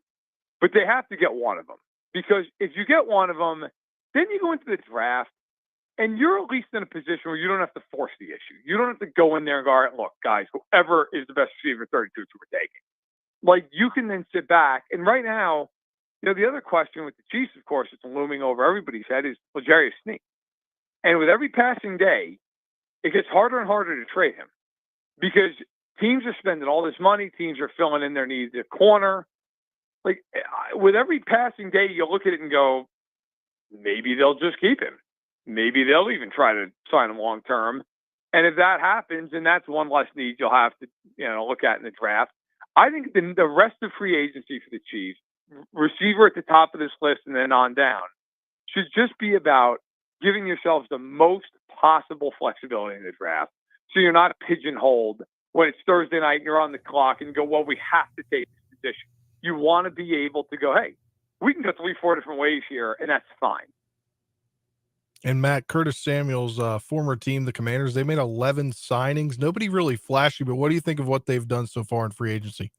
But they have to get one of them, because if you get one of them, then you go into the draft, and you're at least in a position where you don't have to force the issue. You don't have to go in there and go, all right, look, guys, whoever is the best receiver 32 we're taking. Like, you can then sit back, and right now, the other question with the Chiefs, of course, it's looming over everybody's head, is L'Jarius Sneed. And with every passing day, it gets harder and harder to trade him, because teams are spending all this money. Teams are filling in their needs at corner. Like, with every passing day, you look at it and go, maybe they'll just keep him. Maybe they'll even try to sign him long term. And if that happens, then that's one less need you'll have to, look at in the draft. I think the rest of free agency for the Chiefs, receiver at the top of this list and then on down, should just be about giving yourselves the most possible flexibility in the draft, so you're not pigeonholed when it's Thursday night and you're on the clock and go, well, we have to take this position. You want to be able to go, hey, we can go 3-4 different ways here, and that's fine. And Matt, Curtis Samuel's former team, the Commanders, they made 11 signings. Nobody really flashy, but what do you think of what they've done so far in free agency?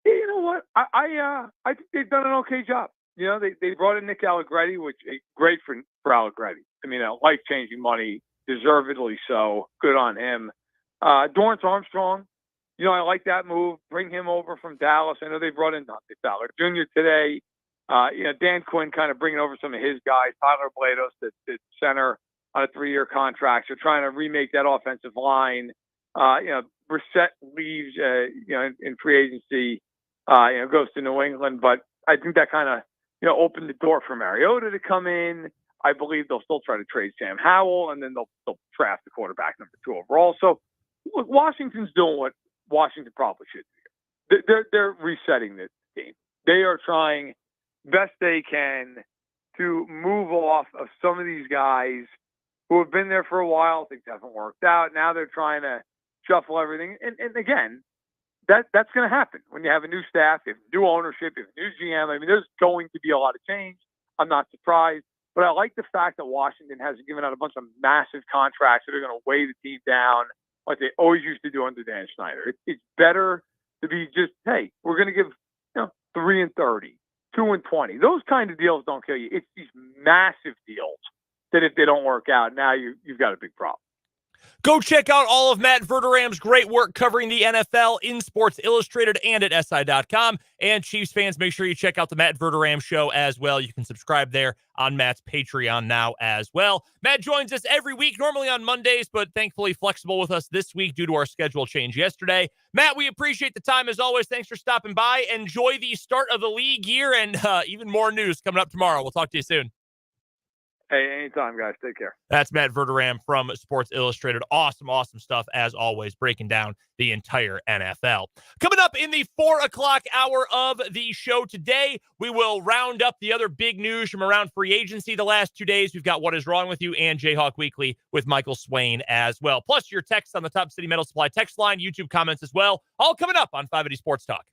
You know what? I think they've done an okay job. They brought in Nick Allegretti, which is great for Allegretti. I mean, life-changing money, deservedly so. Good on him. Dorrance Armstrong, I like that move. Bring him over from Dallas. I know they brought in Dante Fowler Jr. today. Dan Quinn kind of bringing over some of his guys. Tyler Blados, the center. on a 3-year contract. They're trying to remake that offensive line. Brissett leaves, in free agency, goes to New England. But I think that kind of, opened the door for Mariota to come in. I believe they'll still try to trade Sam Howell, and then they'll draft the quarterback number 2 overall. So look, Washington's doing what Washington probably should do. They're resetting the team. They are trying best they can to move off of some of these guys who have been there for a while. Things haven't worked out. Now they're trying to shuffle everything. And again, that's going to happen when you have a new staff, you have new ownership, you have a new GM. I mean, there's going to be a lot of change. I'm not surprised. But I like the fact that Washington hasn't given out a bunch of massive contracts that are going to weigh the team down like they always used to do under Dan Snyder. It's better to be just, hey, we're going to give 3-30, 2-20. Those kind of deals don't kill you. It's these massive deals that if they don't work out, now you've got a big problem. Go check out all of Matt Verderame's great work covering the NFL in Sports Illustrated and at SI.com. And Chiefs fans, make sure you check out the Matt Verderame Show as well. You can subscribe there on Matt's Patreon now as well. Matt joins us every week, normally on Mondays, but thankfully flexible with us this week due to our schedule change yesterday. Matt, we appreciate the time as always. Thanks for stopping by. Enjoy the start of the league year and even more news coming up tomorrow. We'll talk to you soon. Hey, anytime, guys. Take care. That's Matt Verderame from Sports Illustrated. Awesome stuff, as always, breaking down the entire NFL. Coming up in the 4 o'clock hour of the show today, we will round up the other big news from around free agency the last 2 days. We've got What Is Wrong With You and Jayhawk Weekly with Michael Swain as well. Plus your texts on the Top City Metal Supply text line, YouTube comments as well. All coming up on 580 Sports Talk.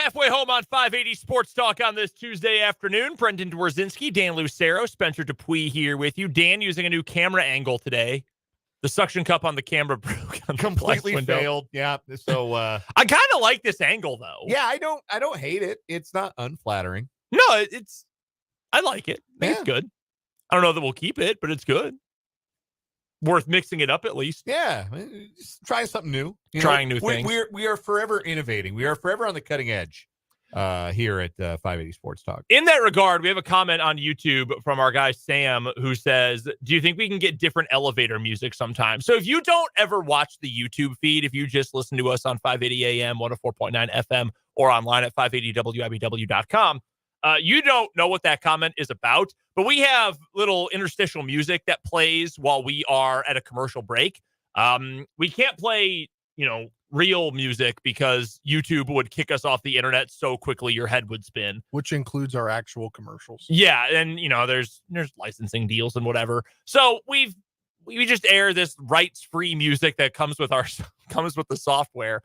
halfway home on 580 Sports Talk on this Tuesday afternoon. Brendan Dworzinski, Dan Lucero, Spencer Dupuis here with you. Dan using a new camera angle today. The suction cup on the camera broke. Completely failed. Yeah. So I kind of like this angle though. yeah, I don't hate it. It's not unflattering. No, I like it. I think it's good. I don't know that we'll keep it, but it's good. Worth mixing it up at least. Yeah, just trying something new. Trying new things. We are forever innovating. We are forever on the cutting edge here at 580 Sports Talk. In that regard, we have a comment on YouTube from our guy Sam who says, do you think we can get different elevator music sometime? So if you don't ever watch the YouTube feed, if you just listen to us on 580 AM, 104.9 FM, or online at 580WIBW.com, you don't know what that comment is about, but we have little interstitial music that plays while we are at a commercial break. We can't play, real music because YouTube would kick us off the internet so quickly your head would spin. Which includes our actual commercials. Yeah, and there's licensing deals and whatever. So we just air this rights-free music that comes with the software.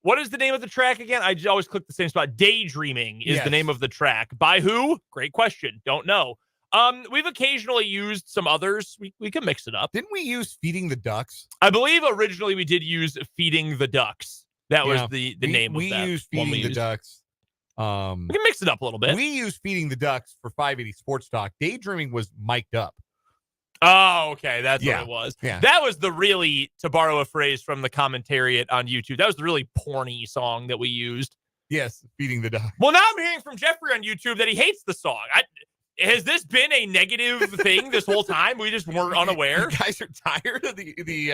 What is the name of the track again? I always click the same spot. Daydreaming is the name of the track. By who? Great question. Don't know. We've occasionally used some others. We can mix it up. Didn't we use Feeding the Ducks? I believe originally we did use Feeding the Ducks. That was the name of that. We used Feeding the Ducks. We can mix it up a little bit. We used Feeding the Ducks for 580 Sports Talk. Daydreaming was mic'd up. Oh, okay. That's what it was. Yeah. That was the really, to borrow a phrase from the commentariat on YouTube, that was the really porny song that we used. Yes, Feeding the Ducks. Well, now I'm hearing from Jeffrey on YouTube that he hates the song. Has this been a negative thing this whole time? We just weren't unaware. You guys are tired of the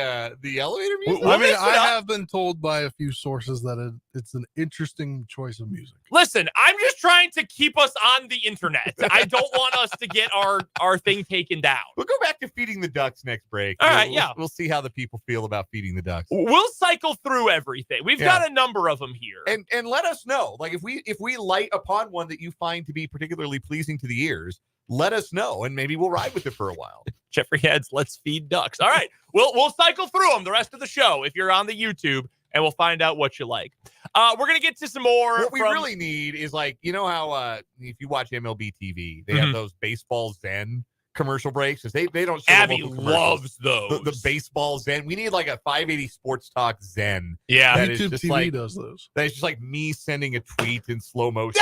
elevator music? I have been told by a few sources that it's an interesting choice of music. Listen, I'm just trying to keep us on the internet. I don't want us to get our thing taken down. We'll go back to Feeding the Ducks next break. All right, yeah. We'll see how the people feel about Feeding the Ducks. We'll cycle through everything. We've got a number of them here. And let us know. Like if we light upon one that you find to be particularly pleasing to the ears, let us know, and maybe we'll ride with it for a while. Jeffrey Heads, let's feed ducks. All right, we'll cycle through them the rest of the show if you're on the YouTube, and we'll find out what you like. We're gonna get to some more. What we really need is how if you watch MLB TV, they have those baseball Zen commercial breaks because they don't. Show Abby loves those. The baseball Zen. We need like a 580 Sports Talk Zen. Yeah, that YouTube is just TV does those. That is just like me sending a tweet in slow motion.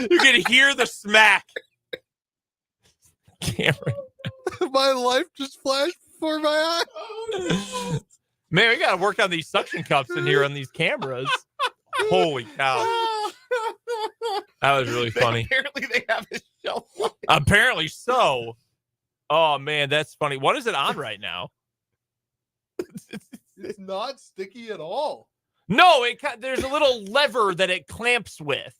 You can hear the smack. Cameron. My life just flashed before my eyes. Man, we got to work on these suction cups in here on these cameras. Holy cow. That was really funny. Apparently they have a shelf life. Apparently so. Oh, man, that's funny. What is it on right now? It's not sticky at all. No, there's a little lever that it clamps with.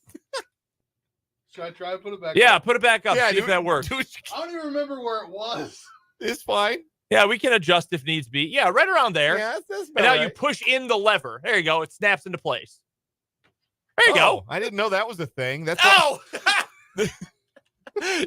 Should I try to put it back Yeah, up? put it back up. See if that works. I don't even remember where it was. It's fine. Yeah, we can adjust if needs be. Yeah, right around there. Yeah, that's and now you push in the lever. There you go. It snaps into place. There you go. I didn't know that was a thing. That's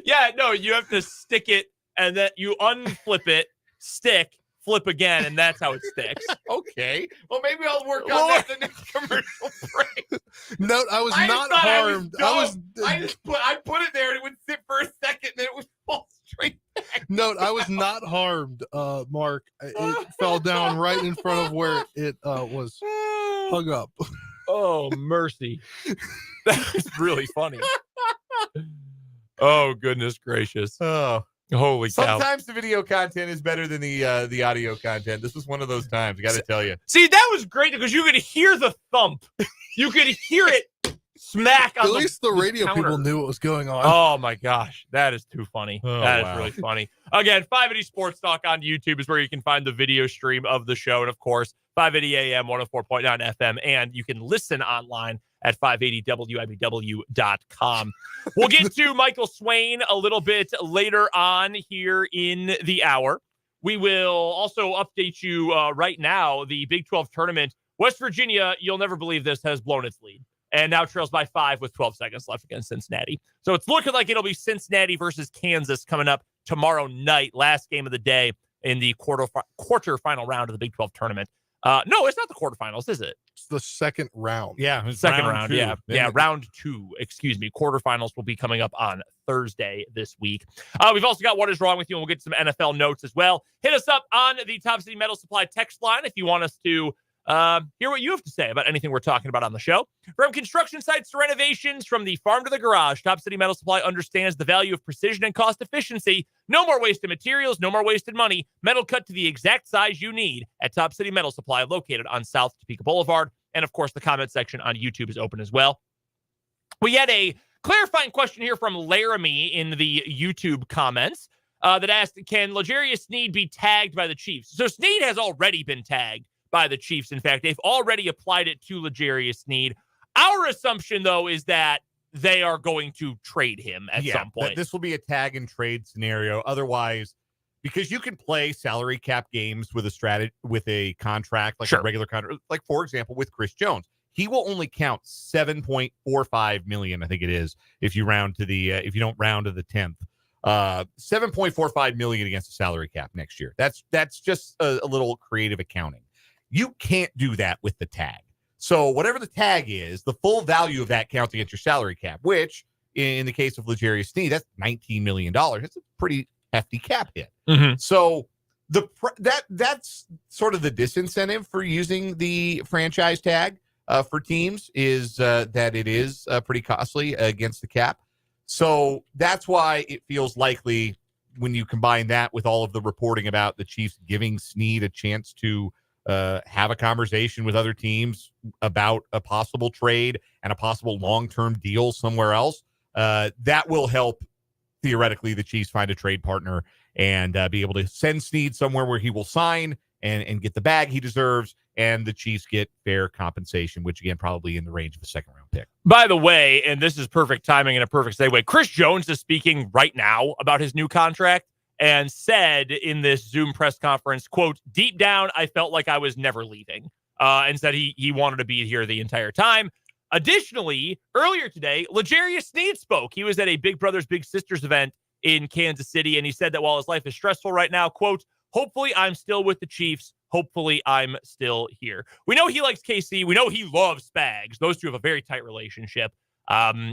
Yeah, no, you have to stick it and then you unflip it, stick, flip again, and that's how it sticks. Okay. Well, maybe I'll work on that the next commercial break. No, I was not harmed. I put it there and it would sit for a second, and then it would fall straight back. No, I was not harmed, Mark. It fell down right in front of where it was hung up. Oh, mercy. That was really funny. Oh, goodness gracious. Oh. Holy cow. Sometimes the video content is better than the audio content. This was one of those times. I got to tell you. See, that was great because you could hear the thump. You could hear it smack on At least the radio counter. people knew what was going on. Oh, my gosh. That is too funny. Oh, that is wow. really funny. Again, 580 Sports Talk on YouTube is where you can find the video stream of the show. And, of course, 580 AM, 104.9 FM. And you can listen online at 580WIBW.com. We'll get to Michael Swain a little bit later on here in the hour. We will also update you right now. The Big 12 tournament, West Virginia, you'll never believe this, has blown its lead and now trails by 5 with 12 seconds left against Cincinnati. So it's looking like it'll be Cincinnati versus Kansas coming up tomorrow night, last game of the day in the quarterfinal round of the Big 12 tournament. No, it's not the quarterfinals, is it? It's the second round. Yeah, Second round. two. Yeah, round 2. Excuse me. Quarterfinals will be coming up on Thursday this week. We've also got What Is Wrong With You, and we'll get some NFL notes as well. Hit us up on the Top City Metal Supply text line if you want us to hear what you have to say about anything we're talking about on the show. From construction sites to renovations, from the farm to the garage, Top City Metal Supply understands the value of precision and cost efficiency. No more wasted materials, no more wasted money. Metal cut to the exact size you need at Top City Metal Supply, located on South Topeka Boulevard. And of course, the comment section on YouTube is open as well. We had a clarifying question here from Laramie in the YouTube comments that asked, can L'Jarius Sneed be tagged by the Chiefs? So Sneed has already been tagged by the Chiefs. In fact, they've already applied it to L'Jarius Sneed. Our assumption, though, is that they are going to trade him at some point. This will be a tag and trade scenario. Otherwise, because you can play salary cap games with a contract, like a regular contract, like for example, with Chris Jones, he will only count $7.45 million, I think it is, if you round to the if you don't round to the 10th. $7.45 million against the salary cap next year. That's just a little creative accounting. You can't do that with the tag. So whatever the tag is, the full value of that counts against your salary cap, which in the case of L'Jarius Sneed, that's $19 million. That's a pretty hefty cap hit. Mm-hmm. So that's sort of the disincentive for using the franchise tag for teams is that it is pretty costly against the cap. So that's why it feels likely when you combine that with all of the reporting about the Chiefs giving Sneed a chance to have a conversation with other teams about a possible trade and a possible long-term deal somewhere else, that will help, theoretically, the Chiefs find a trade partner and be able to send Sneed somewhere where he will sign and get the bag he deserves, and the Chiefs get fair compensation, which, again, probably in the range of a second-round pick. By the way, and this is perfect timing and a perfect segue, Chris Jones is speaking right now about his new contract and said in this Zoom press conference, quote, deep down, I felt like I was never leaving, and said he wanted to be here the entire time. Additionally, earlier today, L'Jarius Sneed spoke. He was at a Big Brothers Big Sisters event in Kansas City, and he said that while his life is stressful right now, quote, hopefully I'm still with the Chiefs. Hopefully I'm still here. We know he likes KC. We know he loves Spags. Those two have a very tight relationship.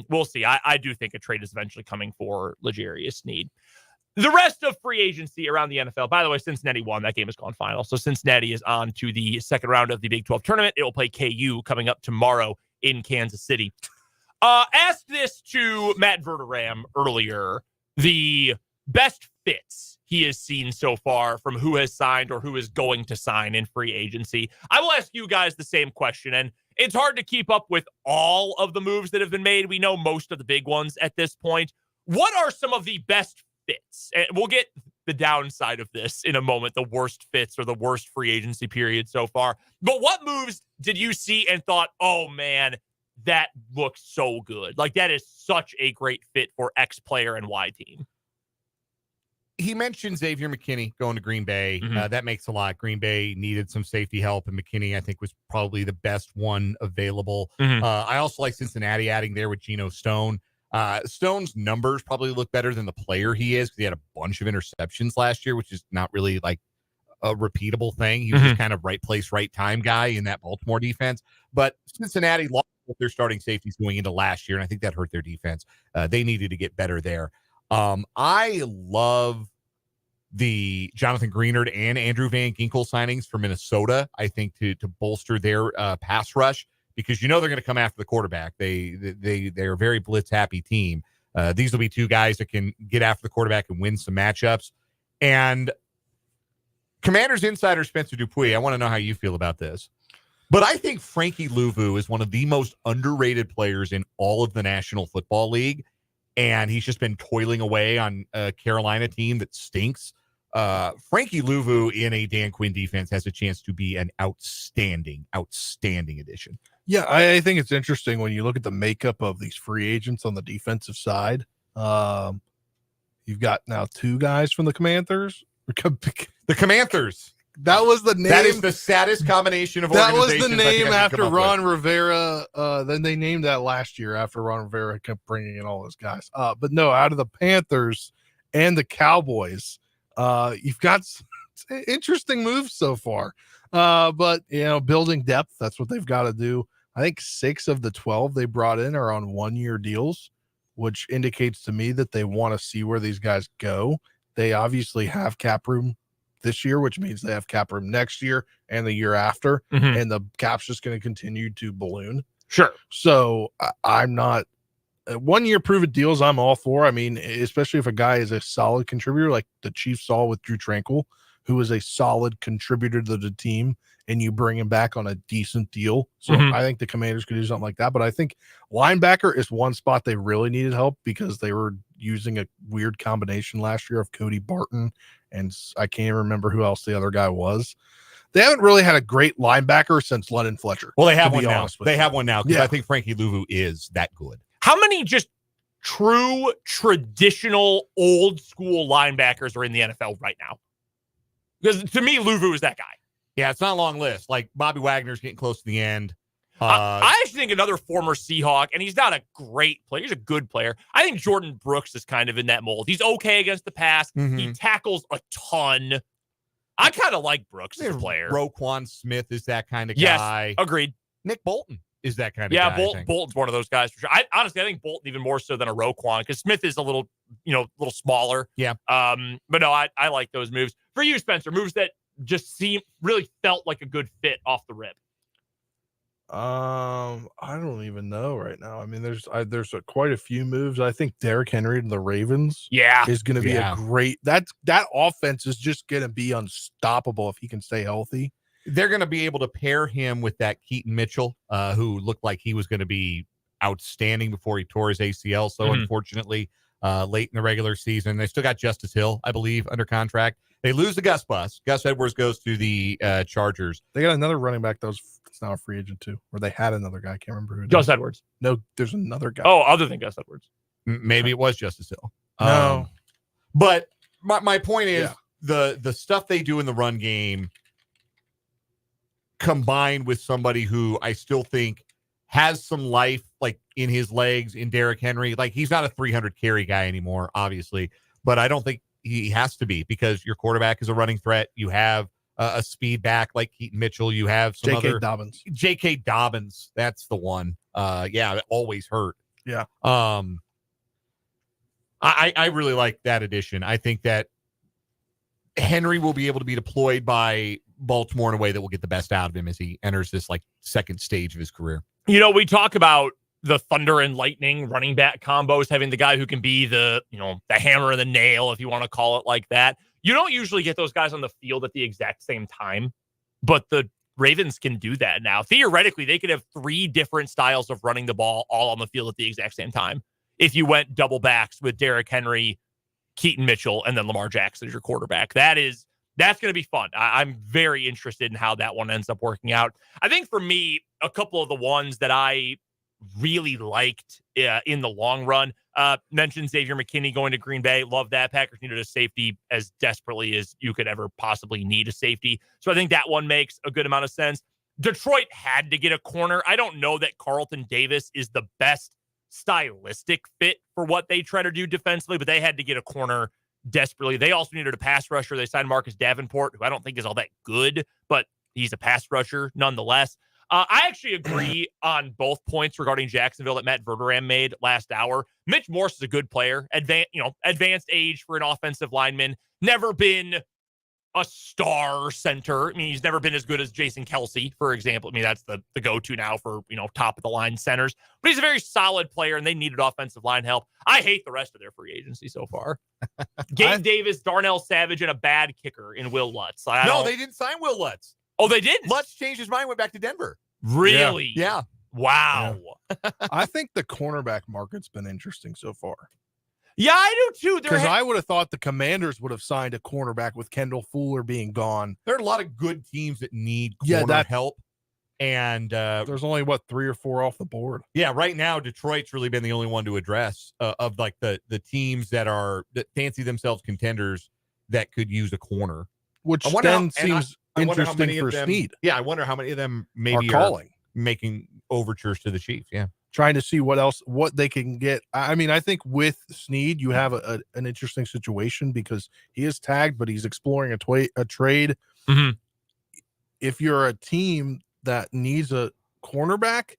We'll see. I do think a trade is eventually coming for L'Jarius Sneed. The rest of free agency around the NFL, by the way, Cincinnati won. That game has gone final. So Cincinnati is on to the second round of the Big 12 tournament. It will play KU coming up tomorrow in Kansas City. Asked this to Matt Verderame earlier, the best fits he has seen so far from who has signed or who is going to sign in free agency. I will ask you guys the same question, and it's hard to keep up with all of the moves that have been made. We know most of the big ones at this point. What are some of the best fits? And we'll get the downside of this in a moment, the worst fits or the worst free agency period so far. But what moves did you see and thought, oh man, that looks so good? Like that is such a great fit for X player and Y team. He mentioned Xavier McKinney going to Green Bay. Mm-hmm. That makes a lot. Green Bay needed some safety help, and McKinney, I think, was probably the best one available. Mm-hmm. I also like Cincinnati adding there with Geno Stone. Stone's numbers probably look better than the player he is because he had a bunch of interceptions last year, which is not really like a repeatable thing. He was just kind of right place, right time guy in that Baltimore defense. But Cincinnati lost their starting safeties going into last year, and I think that hurt their defense. They needed to get better there. I love the Jonathan Greenard and Andrew Van Ginkel signings for Minnesota, I think, to bolster their pass rush, because you know they're going to come after the quarterback. They're a very blitz-happy team. These will be two guys that can get after the quarterback and win some matchups. And Commanders insider Spencer Dupuis, I want to know how you feel about this. But I think Frankie Louvu is one of the most underrated players in all of the National Football League. And he's just been toiling away on a Carolina team that stinks. Frankie Louvu in a Dan Quinn defense has a chance to be an outstanding addition. Yeah, I think it's interesting when you look at the makeup of these free agents on the defensive side. You've got now two guys from the Commanders. The Commanders. That was the name. That is the saddest combination of that was the organizations name after Ron with. Rivera. Then they named that last year after Ron Rivera kept bringing in all those guys. But no, out of the Panthers and the Cowboys, you've got it's an interesting move so far. But building depth, that's what they've got to do. I think 6 of the 12 they brought in are on 1-year deals, which indicates to me that they want to see where these guys go. They obviously have cap room this year, which means they have cap room next year and the year after, and the cap's just going to continue to balloon. Sure. So I'm not 1-year prove-it deals. I'm all for. I mean, especially if a guy is a solid contributor, like the Chiefs saw with Drew Tranquil, who is a solid contributor to the team, and you bring him back on a decent deal. So I think the Commanders could do something like that. But I think linebacker is one spot they really needed help because they were using a weird combination last year of Cody Barton, and I can't remember who else the other guy was. They haven't really had a great linebacker since Lennon Fletcher. Well, they have one now. They have one now because Yeah. I think Frankie Louvu is that good. How many just true traditional old school linebackers are in the NFL right now? Because to me, Louvu is that guy. Yeah, it's not a long list. Like Bobby Wagner's getting close to the end. I actually think another former Seahawk, and he's not a great player. He's a good player. I think Jordan Brooks is kind of in that mold. He's okay against the pass. He tackles a ton. I kind of like Brooks as a player. Roquan Smith is that kind of yes, guy. Agreed. Nick Bolton is that kind of guy. Yeah, Bolton's one of those guys for sure. Honestly, I think Bolton even more so than a Roquan because Smith is a little smaller. Yeah. But no, I like those moves. For you, Spencer, moves that just really felt like a good fit off the rip. I don't even know right now. I mean, there's quite a few moves. I think Derrick Henry to the Ravens is going to be a great. That offense is just going to be unstoppable if he can stay healthy. They're going to be able to pair him with that Keaton Mitchell, who looked like he was going to be outstanding before he tore his ACL. So unfortunately, late in the regular season, they still got Justice Hill, I believe, under contract. They lose the Gus Bus. Gus Edwards goes to the Chargers. They got another running back that was now a free agent too, or they had another guy. I can't remember who. Gus Edwards. No, there's another guy. Oh, other than Gus Edwards. Maybe it was Justice Hill. No. But my point is the stuff they do in the run game combined with somebody who I still think has some life like in his legs in Derrick Henry. Like he's not a 300 carry guy anymore, obviously, but I don't think he has to be because your quarterback is a running threat. You have a speed back like Keaton Mitchell. You have some J.K. Dobbins. That's the one. It always hurt. Yeah. I really like that addition. I think that Henry will be able to be deployed by Baltimore in a way that will get the best out of him as he enters this like second stage of his career. We talk about the thunder and lightning running back combos, having the guy who can be the hammer and the nail, if you want to call it like that. You don't usually get those guys on the field at the exact same time, but the Ravens can do that now. Theoretically, they could have 3 different styles of running the ball all on the field at the exact same time. If you went double backs with Derrick Henry, Keaton Mitchell, and then Lamar Jackson as your quarterback, that's going to be fun. I'm very interested in how that one ends up working out. I think for me, a couple of the ones that I really liked in the long run, mentioned Xavier McKinney going to Green Bay. Love that. Packers needed a safety as desperately as you could ever possibly need a safety. So I think that one makes a good amount of sense. Detroit had to get a corner. I don't know that Carlton Davis is the best stylistic fit for what they try to do defensively, but they had to get a corner desperately. They also needed a pass rusher. They signed Marcus Davenport, who I don't think is all that good, but he's a pass rusher nonetheless. I actually agree on both points regarding Jacksonville that Matt Verderame made last hour. Mitch Morse is a good player, advanced age for an offensive lineman, never been a star center. I mean, he's never been as good as Jason Kelsey, for example. I mean, that's the go-to now for, top of the line centers, but he's a very solid player and they needed offensive line help. I hate the rest of their free agency so far. Gabe Davis, Darnell Savage, and a bad kicker in Will Lutz. No, they didn't sign Will Lutz. Oh, they didn't? Lutz changed his mind, went back to Denver. Really? Yeah. Wow. Yeah. I think the cornerback market's been interesting so far. Yeah, I do too. Because I would have thought the Commanders would have signed a cornerback with Kendall Fuller being gone. There are a lot of good teams that need corner help. And there's only 3 or 4 off the board. Yeah, right now Detroit's really been the only one to address of like the teams that fancy themselves contenders that could use a corner. Which then seems interesting for Snead. Yeah, I wonder how many of them maybe are calling, making overtures to the Chiefs. Yeah. trying to see what they can get. I mean, I think with Snead, you have an interesting situation because he is tagged, but he's exploring a trade. Mm-hmm. If you're a team that needs a cornerback,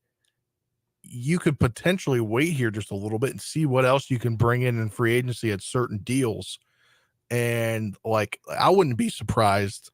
you could potentially wait here just a little bit and see what else you can bring in free agency at certain deals. And like, I wouldn't be surprised.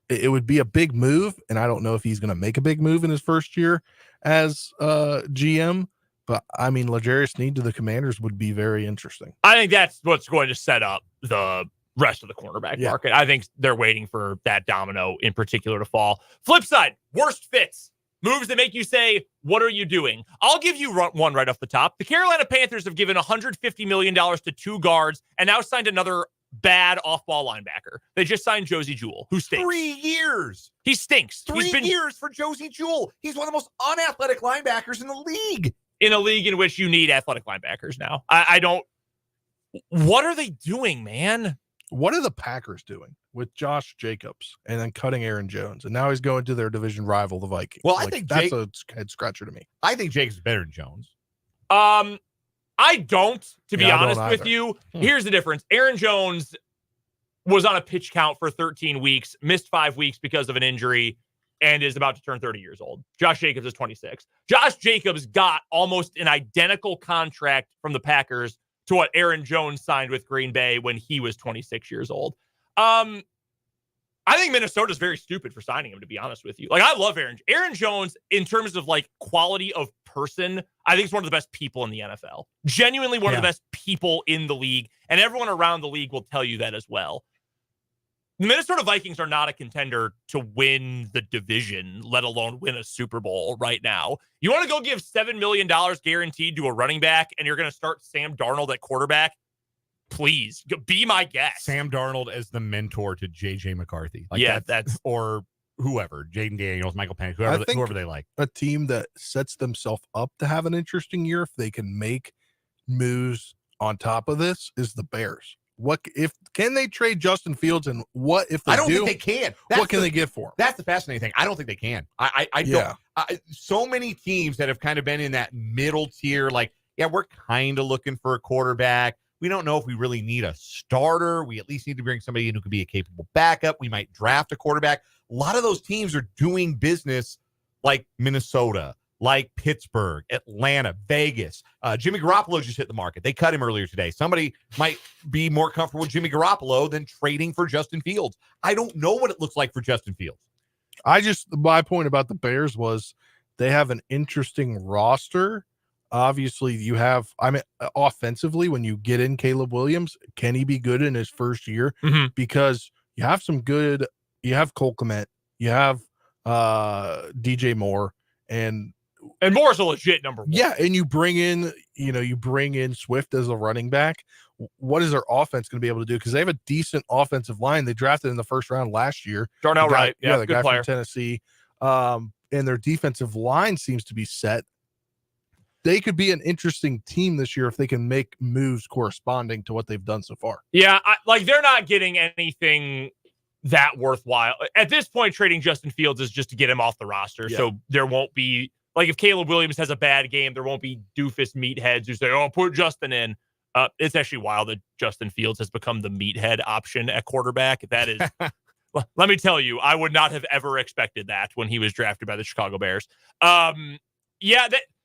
It would be a big move, and I don't know if he's going to make a big move in his first year as GM. But I mean, L'Jarius Sneed to the Commanders would be very interesting. I think that's what's going to set up the rest of the cornerback market. I think they're waiting for that domino in particular to fall. Flip side, worst fits. Moves that make you say, what are you doing? I'll give you one right off the top. The Carolina Panthers have given $150 million to 2 guards and now signed another bad off-ball linebacker. They just signed Josie Jewell, who stinks. 3 years. He stinks. 3 years for Josie Jewell. He's one of the most unathletic linebackers in the league. In a league in which you need athletic linebackers now. I don't... What are they doing, man? What are the Packers doing with Josh Jacobs and then cutting Aaron Jones? And now he's going to their division rival, the Vikings. Well, I think that's a head scratcher to me. I think Jacobs is better than Jones. I don't, to be honest with either. you. Here's the difference. Aaron Jones was on a pitch count for 13 weeks, missed 5 weeks because of an injury, and is about to turn 30 years old. Josh Jacobs is 26. Josh Jacobs got almost an identical contract from the Packers to what Aaron Jones signed with Green Bay when he was 26 years old. I think Minnesota's very stupid for signing him, to be honest with you. Like, I love Aaron Jones in terms of like quality of person. I think he's one of the best people in the NFL. Genuinely one of the best people in the league, and everyone around the league will tell you that as well. The Minnesota Vikings are not a contender to win the division, let alone win a Super Bowl right now. You want to go give $7 million guaranteed to a running back, and you're going to start Sam Darnold at quarterback? Please, be my guest. Sam Darnold as the mentor to J.J. McCarthy. Like that's or whoever, Jaden Daniels, Michael Penix, whoever they like. A team that sets themselves up to have an interesting year if they can make moves on top of this is the Bears. Can they trade Justin Fields, and what if they I don't think they can. What can they get for him? That's the fascinating thing. I don't think they can. I don't. So many teams that have kind of been in that middle tier, like, we're kind of looking for a quarterback. We don't know if we really need a starter. We at least need to bring somebody in who could be a capable backup. We might draft a quarterback. A lot of those teams are doing business like Minnesota, like Pittsburgh, Atlanta, Vegas. Jimmy Garoppolo just hit the market. They cut him earlier today. Somebody might be more comfortable with Jimmy Garoppolo than trading for Justin Fields. I don't know what it looks like for Justin Fields. My point about the Bears was they have an interesting roster. Obviously, offensively, when you get in Caleb Williams, can he be good in his first year? Mm-hmm. Because you have you have Cole Kmet, you have DJ Moore, and Moore's a legit number one. Yeah, and you bring in Swift as a running back. What is their offense going to be able to do? Because they have a decent offensive line. They drafted in the first round last year. Darnell Wright, the good guy player from Tennessee. And their defensive line seems to be set. They could be an interesting team this year if they can make moves corresponding to what they've done so far. Yeah, they're not getting anything that worthwhile. At this point, trading Justin Fields is just to get him off the roster. Yeah. So there won't be, like, if Caleb Williams has a bad game, there won't be doofus meatheads who say, put Justin in. It's actually wild that Justin Fields has become the meathead option at quarterback. That is, let me tell you, I would not have ever expected that when he was drafted by the Chicago Bears.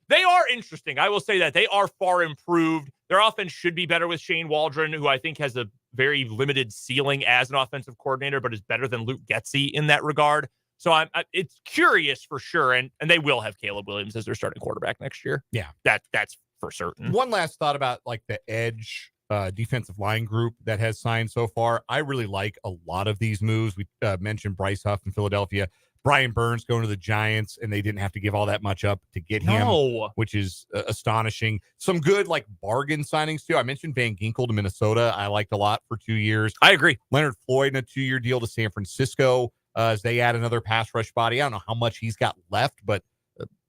They are interesting. I will say that they are far improved. Their offense should be better with Shane Waldron, who I think has a very limited ceiling as an offensive coordinator, but is better than Luke Getsy in that regard. So it's curious for sure. And they will have Caleb Williams as their starting quarterback next year. Yeah. That's for certain. One last thought about like the edge defensive line group that has signed so far. I really like a lot of these moves. We mentioned Bryce Huff in Philadelphia. Brian Burns going to the Giants, and they didn't have to give all that much up to get him, which is astonishing. Some good, like, bargain signings, too. I mentioned Van Ginkel to Minnesota. I liked a lot for 2 years. I agree. Leonard Floyd in a 2-year deal to San Francisco as they add another pass rush body. I don't know how much he's got left, but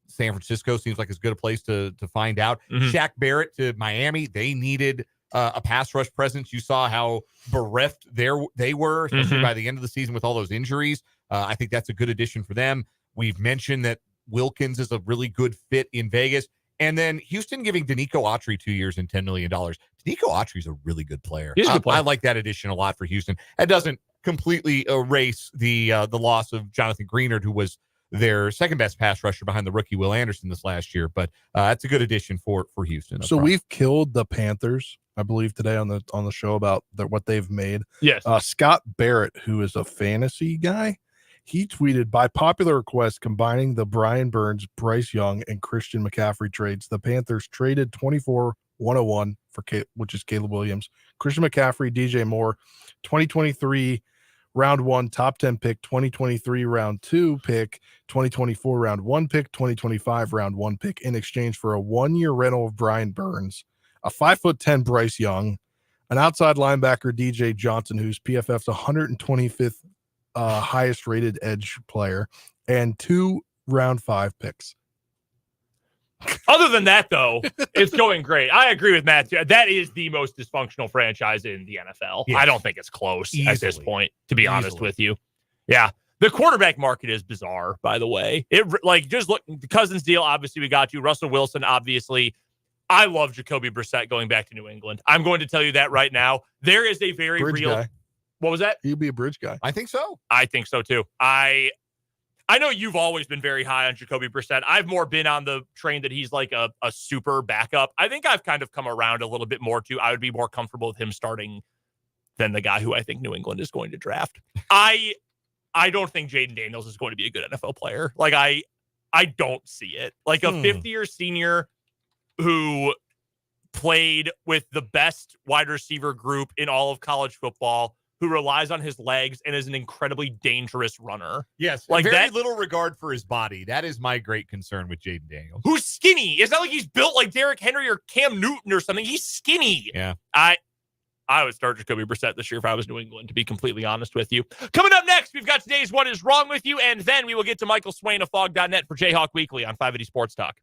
San Francisco seems like as good a place to find out. Mm-hmm. Shaq Barrett to Miami. They needed a pass rush presence. You saw how bereft they were, especially by the end of the season with all those injuries. I think that's a good addition for them. We've mentioned that Wilkins is a really good fit in Vegas. And then Houston giving Danico Autry 2 years and $10 million. Danico Autry is a really good player. He's a good player. I like that addition a lot for Houston. That doesn't completely erase the loss of Jonathan Greenard, who was their second best pass rusher behind the rookie Will Anderson this last year. But that's a good addition for Houston. So we've killed the Panthers, I believe, today on the show about what they've made. Yes. Scott Barrett, who is a fantasy guy, he tweeted, by popular request, combining the Brian Burns, Bryce Young, and Christian McCaffrey trades, the Panthers traded 24-101 for which is Caleb Williams, Christian McCaffrey, DJ Moore, 2023 round 1 top 10 pick, 2023 round 2 pick, 2024 round 1 pick, 2025 round 1 pick in exchange for a 1-year rental of Brian Burns, a 5'10" Bryce Young, an outside linebacker DJ Johnson, who's PFF's 125th highest rated edge player, and 2 round 5 picks. Other than that, though, it's going great. I agree with Matt. That is the most dysfunctional franchise in the NFL. Yes. I don't think it's close at this Easily. point, to be honest with you. Yeah. The quarterback market is bizarre, by the way. Just look, the Cousins deal, obviously, we got you. Russell Wilson, obviously. I love Jacoby Brissett going back to New England. I'm going to tell you that right now. There is a very Bridge real... guy. What was that? He'd be a bridge guy. I think so. I think so, too. I know you've always been very high on Jacoby Brissett. I've more been on the train that he's like a super backup. I think I've kind of come around a little bit more, too. I would be more comfortable with him starting than the guy who I think New England is going to draft. I don't think Jaden Daniels is going to be a good NFL player. Like, I don't see it. Like, a fifth-year senior who played with the best wide receiver group in all of college football, who relies on his legs and is an incredibly dangerous runner. Yes, like very that, little regard for his body. That is my great concern with Jaden Daniels. Who's skinny. It's not like he's built like Derrick Henry or Cam Newton or something. He's skinny. Yeah. I would start Jacoby Brissett this year if I was New England, to be completely honest with you. Coming up next, we've got today's What Is Wrong With You, and then we will get to Michael Swain of Fog.net for Jayhawk Weekly on 580 Sports Talk.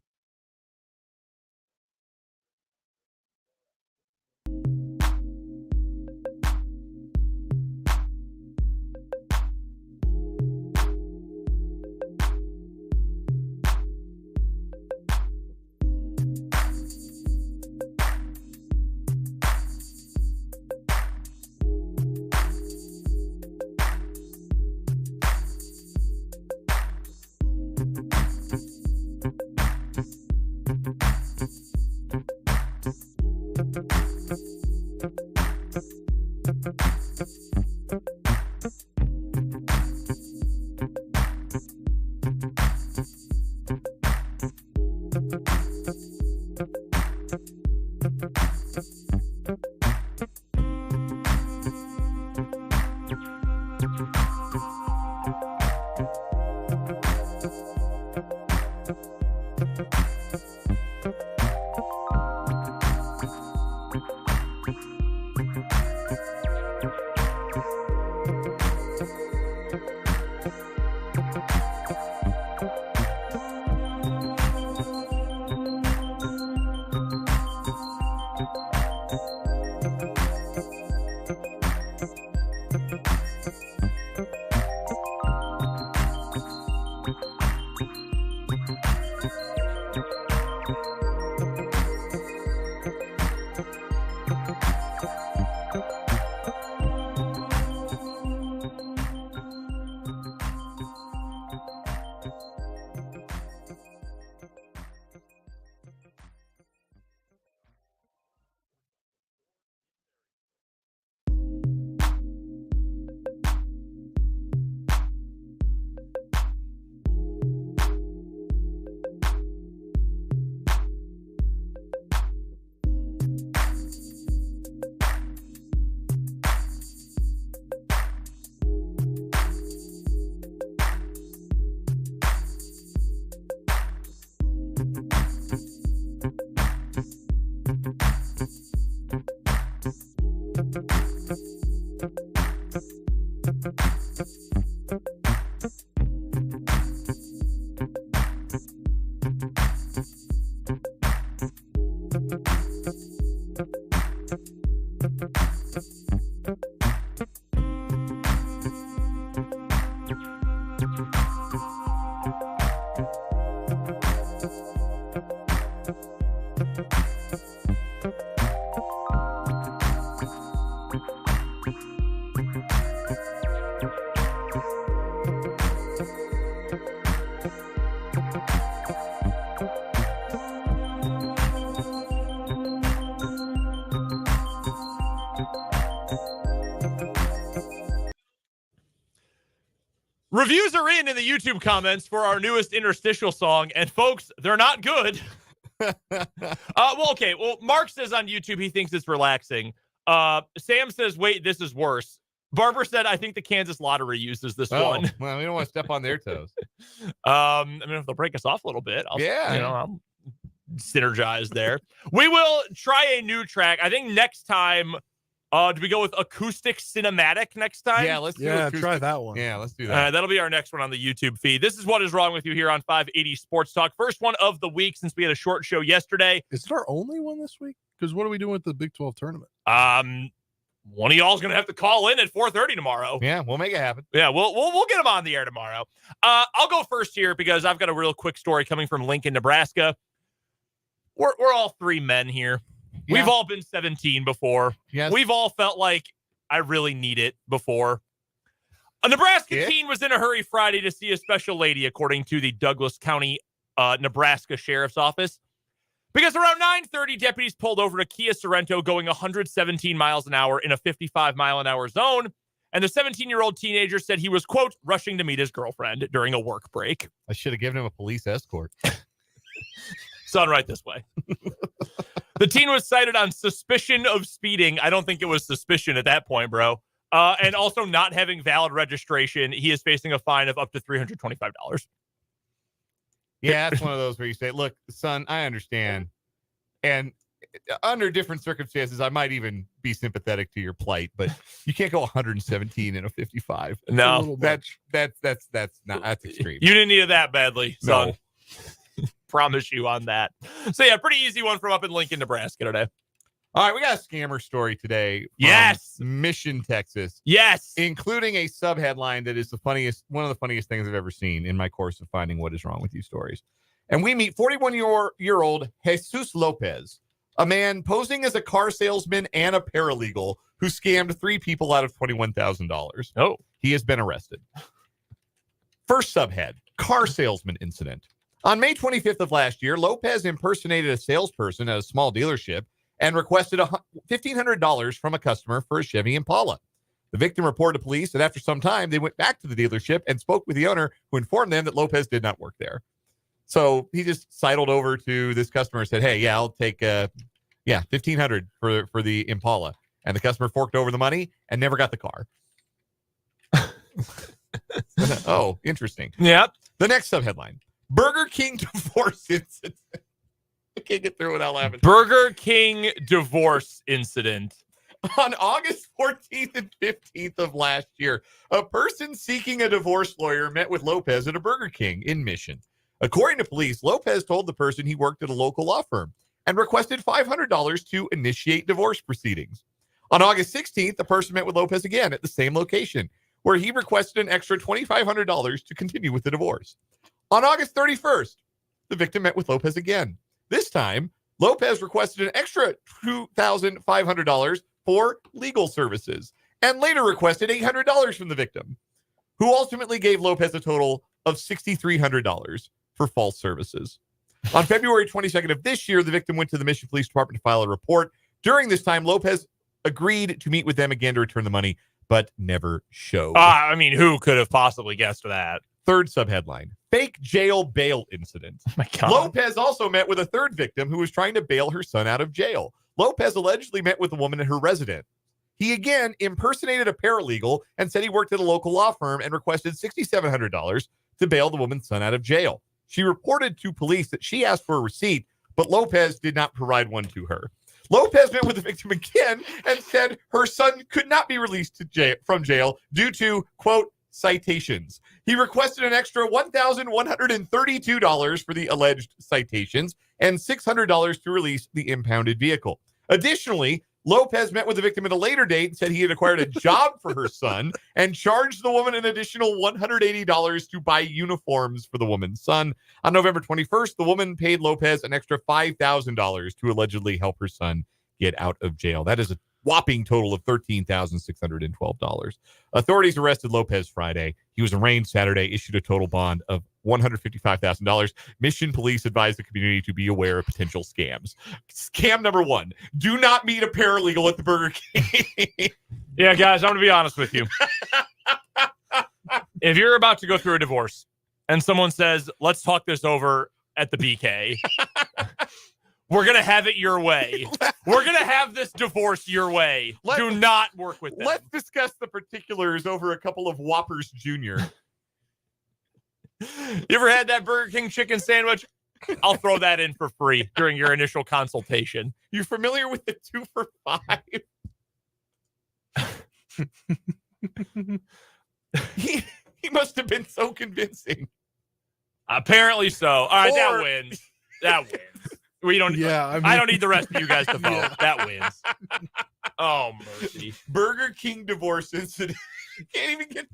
Reviews are in the YouTube comments for our newest interstitial song, and folks, they're not good. Well, okay. Well, Mark says on YouTube he thinks it's relaxing. Sam says, wait, this is worse. Barbara said, I think the Kansas Lottery uses this one. Well, we don't want to step on their toes. I mean, if they'll break us off a little bit, I'll synergize there. We will try a new track. I think next time, do we go with acoustic cinematic next time? Yeah, let's try that one. Yeah, let's do that. That'll be our next one on the YouTube feed. This is What Is Wrong With You here on 580 Sports Talk. First one of the week since we had a short show yesterday. Is it our only one this week? Because what are we doing with the Big 12 tournament? One of y'all is going to have to call in at 4:30 tomorrow. Yeah, we'll make it happen. Yeah, we'll get them on the air tomorrow. I'll go first here because I've got a real quick story coming from Lincoln, Nebraska. We're all three men here. Yeah. We've all been 17 before. Yes. We've all felt like I really need it before. A Nebraska teen was in a hurry Friday to see a special lady, according to the Douglas County, Nebraska Sheriff's Office. Because around 9:30, deputies pulled over a Kia Sorento going 117 miles an hour in a 55-mile-an-hour zone. And the 17-year-old teenager said he was, quote, rushing to meet his girlfriend during a work break. I should have given him a police escort. Son, right this way. The teen was cited on suspicion of speeding. I don't think it was suspicion at that point, bro. And also not having valid registration. He is facing a fine of up to $325. Yeah, that's one of those where you say, look, son, I understand. And under different circumstances, I might even be sympathetic to your plight, but you can't go 117 in a 55. No, that's extreme. You didn't need it that badly, son. No. Promise you on that. So yeah, pretty easy one from up in Lincoln, Nebraska today. All right, we got a scammer story today. Yes. Mission, Texas. Yes. Including a subheadline that is one of the funniest things I've ever seen in my course of finding What Is Wrong With You stories. And we meet 41-year-old Jesus Lopez, a man posing as a car salesman and a paralegal who scammed 3 people out of $21,000. Oh. He has been arrested. First subhead, car salesman incident. On May 25th of last year, Lopez impersonated a salesperson at a small dealership and requested $1,500 from a customer for a Chevy Impala. The victim reported to police, and after some time, they went back to the dealership and spoke with the owner, who informed them that Lopez did not work there. So he just sidled over to this customer and said, hey, yeah, I'll take $1,500 for the Impala. And the customer forked over the money and never got the car. Oh, interesting. Yep. The next subheadline. Burger King divorce incident. I can't get through without laughing. Burger King divorce incident. On August 14th and 15th of last year, a person seeking a divorce lawyer met with Lopez at a Burger King in Mission. According to police, Lopez told the person he worked at a local law firm and requested $500 to initiate divorce proceedings. On August 16th, the person met with Lopez again at the same location, where he requested an extra $2,500 to continue with the divorce. On August 31st, the victim met with Lopez again. This time, Lopez requested an extra $2,500 for legal services and later requested $800 from the victim, who ultimately gave Lopez a total of $6,300 for false services. On February 22nd of this year, the victim went to the Mission Police Department to file a report. During this time, Lopez agreed to meet with them again to return the money, but never showed. I mean, who could have possibly guessed that? Third subheadline, fake jail bail incident. Oh my God. Lopez also met with a third victim who was trying to bail her son out of jail. Lopez allegedly met with a woman at her residence. He again impersonated a paralegal and said he worked at a local law firm and requested $6,700 to bail the woman's son out of jail. She reported to police that she asked for a receipt, but Lopez did not provide one to her. Lopez met with the victim again and said her son could not be released from jail due to, quote, citations. He requested an extra $1,132 for the alleged citations and $600 to release the impounded vehicle. Additionally, Lopez met with the victim at a later date and said he had acquired a job for her son and charged the woman an additional $180 to buy uniforms for the woman's son. On November 21st, the woman paid Lopez an extra $5,000 to allegedly help her son get out of jail. That is a whopping total of $13,612. Authorities arrested Lopez Friday. He was arraigned Saturday, issued a total bond of $155,000. Mission Police advised the community to be aware of potential scams. Scam number 1, do not meet a paralegal at the Burger King. Yeah, guys, I'm going to be honest with you. If you're about to go through a divorce and someone says, let's talk this over at the BK, we're going to have it your way. We're going to have this divorce your way. Do not work with them. Let's discuss the particulars over a couple of Whoppers Jr. You ever had that Burger King chicken sandwich? I'll throw that in for free during your initial consultation. You familiar with the 2 for $5? He must have been so convincing. Apparently so. All right, that wins. That wins. We don't. Yeah, I don't need the rest of you guys to vote. That wins. Oh mercy! Burger King divorce incident. Can't even get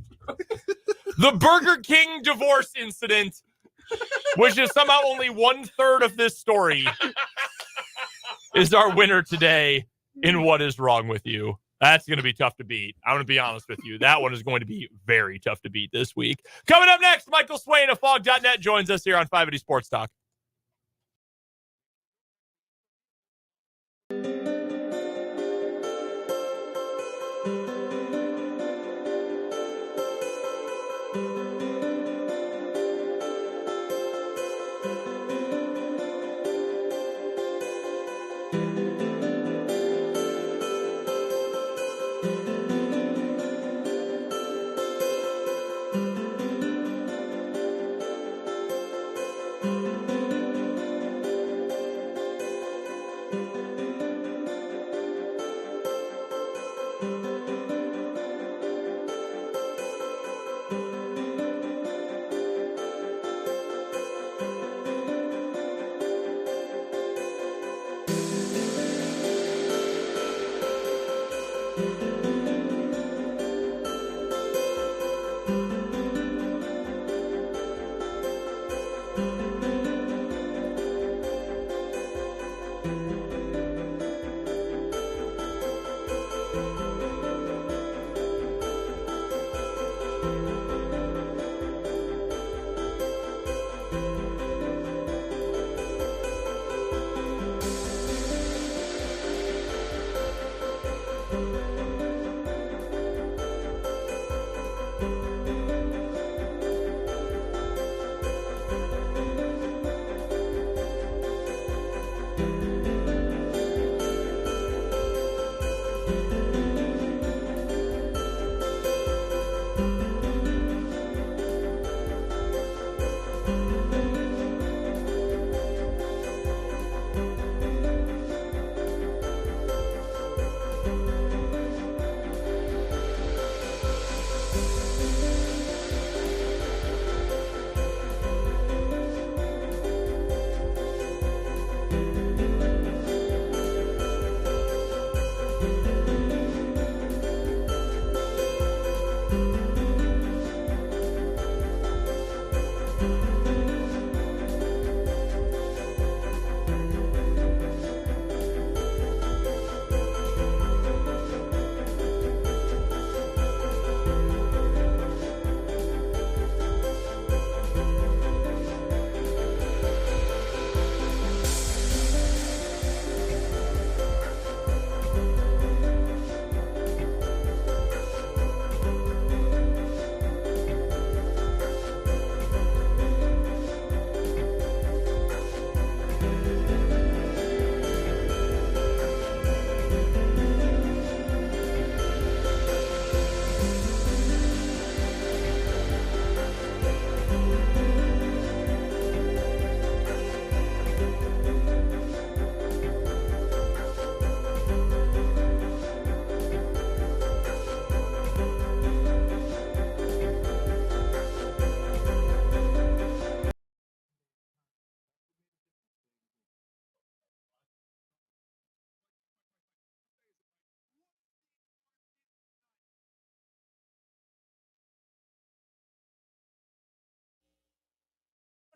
the Burger King divorce incident, which is somehow only 1/3 of this story, is our winner today in What Is Wrong With You. That's going to be tough to beat. I'm going to be honest with you. That one is going to be very tough to beat this week. Coming up next, Michael Swain of Fog.net joins us here on 580 Sports Talk.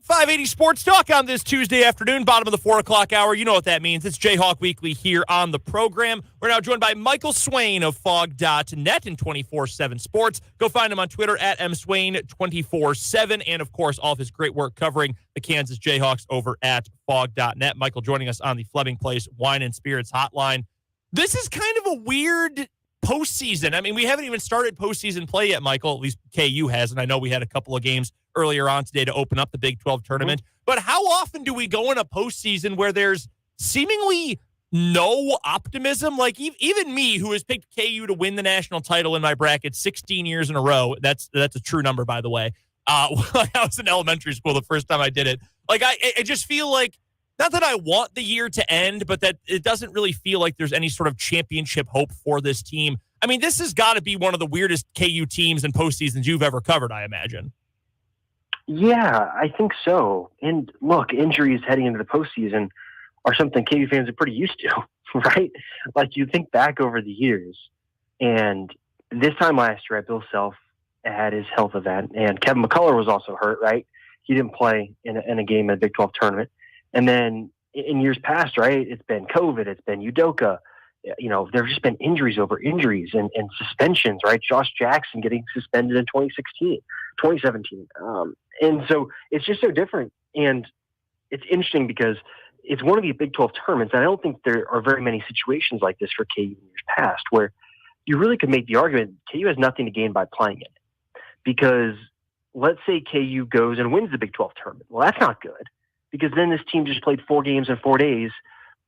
.580 Sports Talk on this Tuesday afternoon, bottom of the 4 o'clock hour. You know what that means. It's Jayhawk Weekly here on the program. We're now joined by Michael Swain of Fog.net and 24/7 Sports. Go find him on Twitter at mswain247. And, of course, all of his great work covering the Kansas Jayhawks over at Fog.net. Michael joining us on the Fleming Place Wine and Spirits Hotline. This is kind of a weird postseason. I mean, we haven't even started postseason play yet, Michael. At least KU has, and I know we had a couple of games earlier on today to open up the Big 12 tournament. But how often do we go in a postseason where there's seemingly no optimism? Like even me, who has picked KU to win the national title in my bracket 16 years in a row. That's a true number, by the way. I was in elementary school the first time I did it. Like I just feel like, not that I want the year to end, but that it doesn't really feel like there's any sort of championship hope for this team. I mean, this has got to be one of the weirdest KU teams and postseasons you've ever covered, I imagine. Yeah, I think so. And look, injuries heading into the postseason are something KU fans are pretty used to, right? Like, you think back over the years, and this time last year, Bill Self had his health event, and Kevin McCullough was also hurt, right? He didn't play in a game in a Big 12 tournament. And then in years past, right, it's been COVID, it's been Udoka. You know, there's just been injuries over injuries and suspensions, right? Josh Jackson getting suspended in 2017. And so it's just so different. And it's interesting because it's one of the Big 12 tournaments. And I don't think there are very many situations like this for KU in years past where you really could make the argument KU has nothing to gain by playing it. Because let's say KU goes and wins the Big 12 tournament. Well, that's not good, because then this team just played 4 games in 4 days.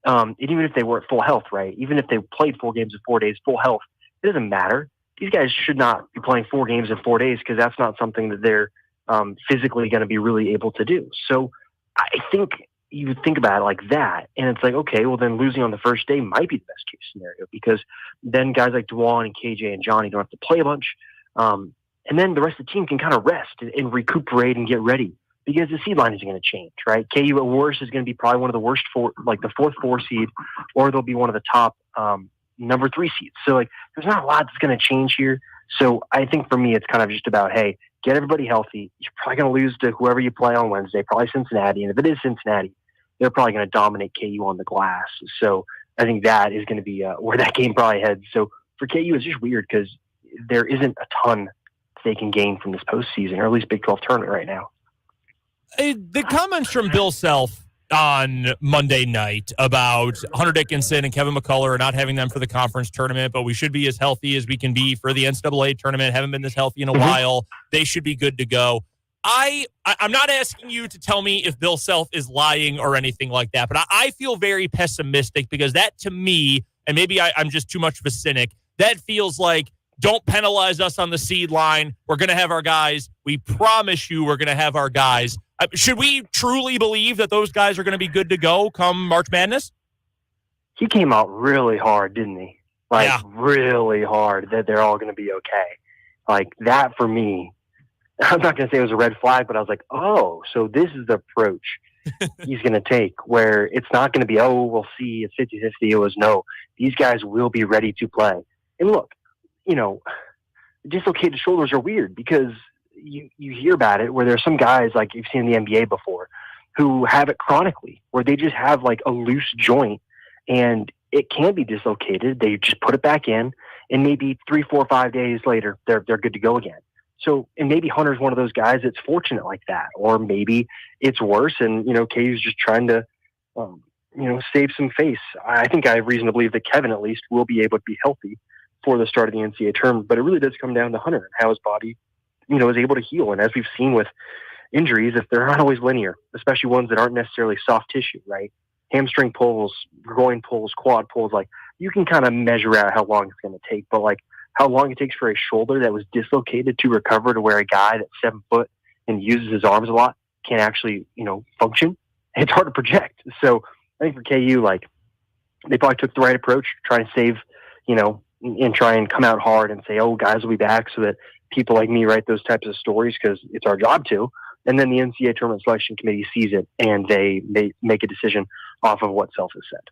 And even if they were at full health, right? Even if they played 4 games in 4 days, full health, it doesn't matter. These guys should not be playing 4 games in 4 days, because that's not something that they're physically going to be really able to do. So I think you would think about it like that, and it's like, okay, well, then losing on the first day might be the best case scenario, because then guys like Dwan and KJ and Johnny don't have to play a bunch. And then the rest of the team can kind of rest and recuperate and get ready, because the seed line isn't going to change, right? KU at worst is going to be probably one of the worst like the 4th 4 seed, or they'll be one of the top number 3 seeds. So like, there's not a lot that's going to change here. So I think for me, it's kind of just about, hey, get everybody healthy. You're probably going to lose to whoever you play on Wednesday, probably Cincinnati. And if it is Cincinnati, they're probably going to dominate KU on the glass. So I think that is going to be where that game probably heads. So for KU, it's just weird because there isn't a ton they can gain from this postseason, or at least Big 12 tournament right now. The comments from Bill Self on Monday night about Hunter Dickinson and Kevin McCullough are not having them for the conference tournament, but we should be as healthy as we can be for the NCAA tournament. Haven't been this healthy in a while. They should be good to go. I'm not asking you to tell me if Bill Self is lying or anything like that, but I feel very pessimistic, because that, to me, and maybe I'm just too much of a cynic, that feels like, don't penalize us on the seed line. We're going to have our guys. We promise you we're going to have our guys. Should we truly believe that those guys are going to be good to go come March Madness? He came out really hard, didn't he? Really hard, that they're all going to be okay. Like, that for me, I'm not going to say it was a red flag, but I was like, oh, so this is the approach he's going to take, where it's not going to be, oh, we'll see, it's 50-50. It was, no, these guys will be ready to play. And look, you know, dislocated shoulders are weird, because you hear about it where there's some guys, like you've seen in the NBA before, who have it chronically, where they just have like a loose joint and it can be dislocated. They just put it back in, and maybe 3, 4, 5 days later, they're good to go again. So, and maybe Hunter's one of those guys that's fortunate like that, or maybe it's worse, and, you know, KU's just trying to, save some face. I think I have reason to believe that Kevin, at least, will be able to be healthy for the start of the NCAA tournament, but it really does come down to Hunter and how his body, is able to heal. And as we've seen with injuries, if they're not always linear, especially ones that aren't necessarily soft tissue, right? Hamstring pulls, groin pulls, quad pulls, like, you can kind of measure out how long it's going to take, but like how long it takes for a shoulder that was dislocated to recover, to where a guy that's 7 foot and uses his arms a lot can actually, function. It's hard to project. So I think for KU, like, they probably took the right approach, try and save, and try and come out hard and say, oh, guys will be back, so that people like me write those types of stories, because it's our job to. And then the NCAA Tournament Selection Committee sees it, and they make a decision off of what Self has said.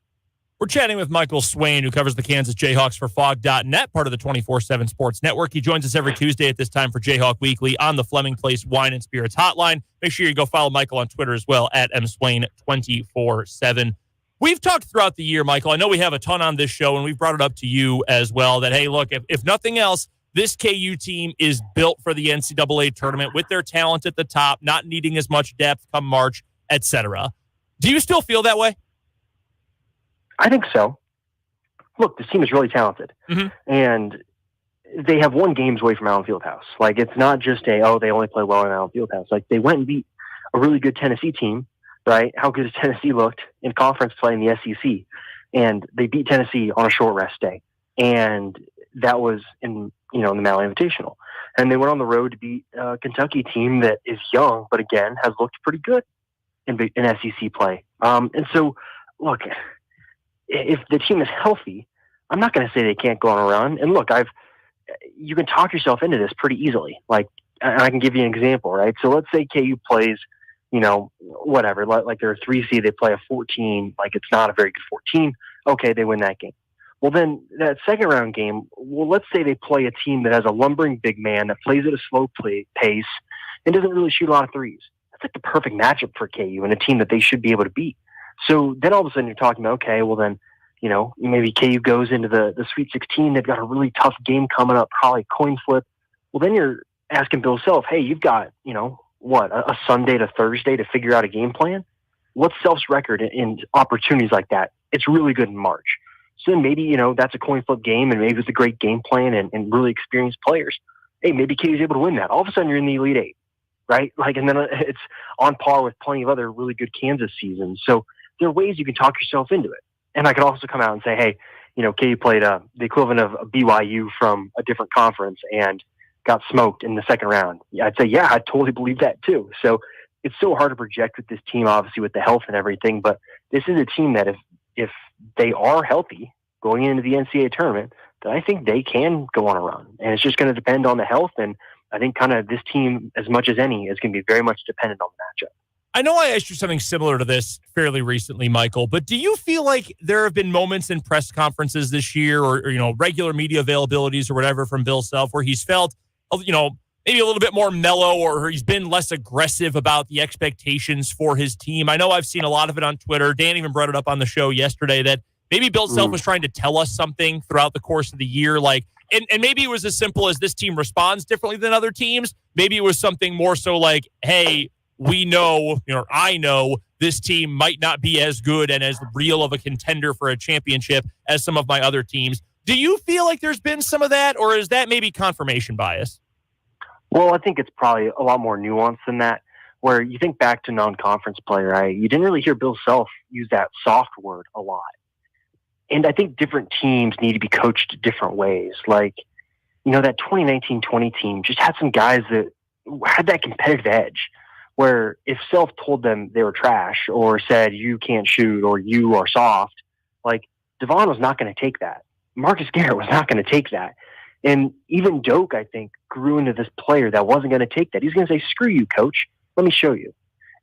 We're chatting with Michael Swain, who covers the Kansas Jayhawks for Fog.net, part of the 24/7 Sports Network. He joins us every Tuesday at this time for Jayhawk Weekly on the Fleming Place Wine and Spirits Hotline. Make sure you go follow Michael on Twitter as well, at mswain247. We've talked throughout the year, Michael. I know we have a ton on this show, and we've brought it up to you as well, that, hey, look, if nothing else, this KU team is built for the NCAA tournament with their talent at the top, not needing as much depth come March, etc. Do you still feel that way? I think so. look, this team is really talented. Mhm. And they have won games away from Allen Fieldhouse. Like, it's not just they only play well in Allen Fieldhouse. Like, they went and beat a really good Tennessee team, right? How good has Tennessee looked in conference play in the SEC? And they beat Tennessee on a short rest day. And that was in the Maui Invitational. And they went on the road to beat a Kentucky team that is young, but again, has looked pretty good in SEC play. And so, look, if the team is healthy, I'm not going to say they can't go on a run. And look, you can talk yourself into this pretty easily. Like, and I can give you an example, right? So let's say KU plays, whatever, like they're a 3 seed, they play a 14, like it's not a very good 14. Okay, they win that game. Well, then that second round game, let's say they play a team that has a lumbering big man that plays at a slow pace and doesn't really shoot a lot of threes. That's like the perfect matchup for KU and a team that they should be able to beat. So then all of a sudden you're talking about, okay, well then, maybe KU goes into the Sweet 16. They've got a really tough game coming up, probably coin flip. Well, then you're asking Bill Self, hey, you've got, a Sunday to Thursday to figure out a game plan? What's Self's record in opportunities like that? It's really good in March. So then maybe, that's a coin flip game and maybe it's a great game plan and really experienced players. Hey, maybe KU's able to win that. All of a sudden you're in the Elite Eight, right? Like, and then it's on par with plenty of other really good Kansas seasons. So there are ways you can talk yourself into it. And I could also come out and say, hey, KU played the equivalent of a BYU from a different conference and got smoked in the second round. I'd say, yeah, I totally believe that too. So it's so hard to project with this team, obviously with the health and everything, but this is a team that if they are healthy going into the NCAA tournament, then I think they can go on a run. And it's just going to depend on the health. And I think kind of this team, as much as any, is going to be very much dependent on the matchup. I know I asked you something similar to this fairly recently, Michael, but do you feel like there have been moments in press conferences this year or regular media availabilities or whatever from Bill Self where he's felt, maybe a little bit more mellow or he's been less aggressive about the expectations for his team? I know I've seen a lot of it on Twitter. Dan even brought it up on the show yesterday that maybe Bill Self was trying to tell us something throughout the course of the year, like, and maybe it was as simple as this team responds differently than other teams. Maybe it was something more so like, hey, we know, I know this team might not be as good and as real of a contender for a championship as some of my other teams. Do you feel like there's been some of that, or is that maybe confirmation bias? Well, I think it's probably a lot more nuanced than that, where you think back to non-conference play, right? You didn't really hear Bill Self use that soft word a lot. And I think different teams need to be coached different ways. Like, that 2019-20 team just had some guys that had that competitive edge where if Self told them they were trash or said you can't shoot or you are soft, like Devon was not going to take that. Marcus Garrett was not going to take that. And even Doak, I think, grew into this player that wasn't going to take that. He's going to say, screw you, coach. Let me show you.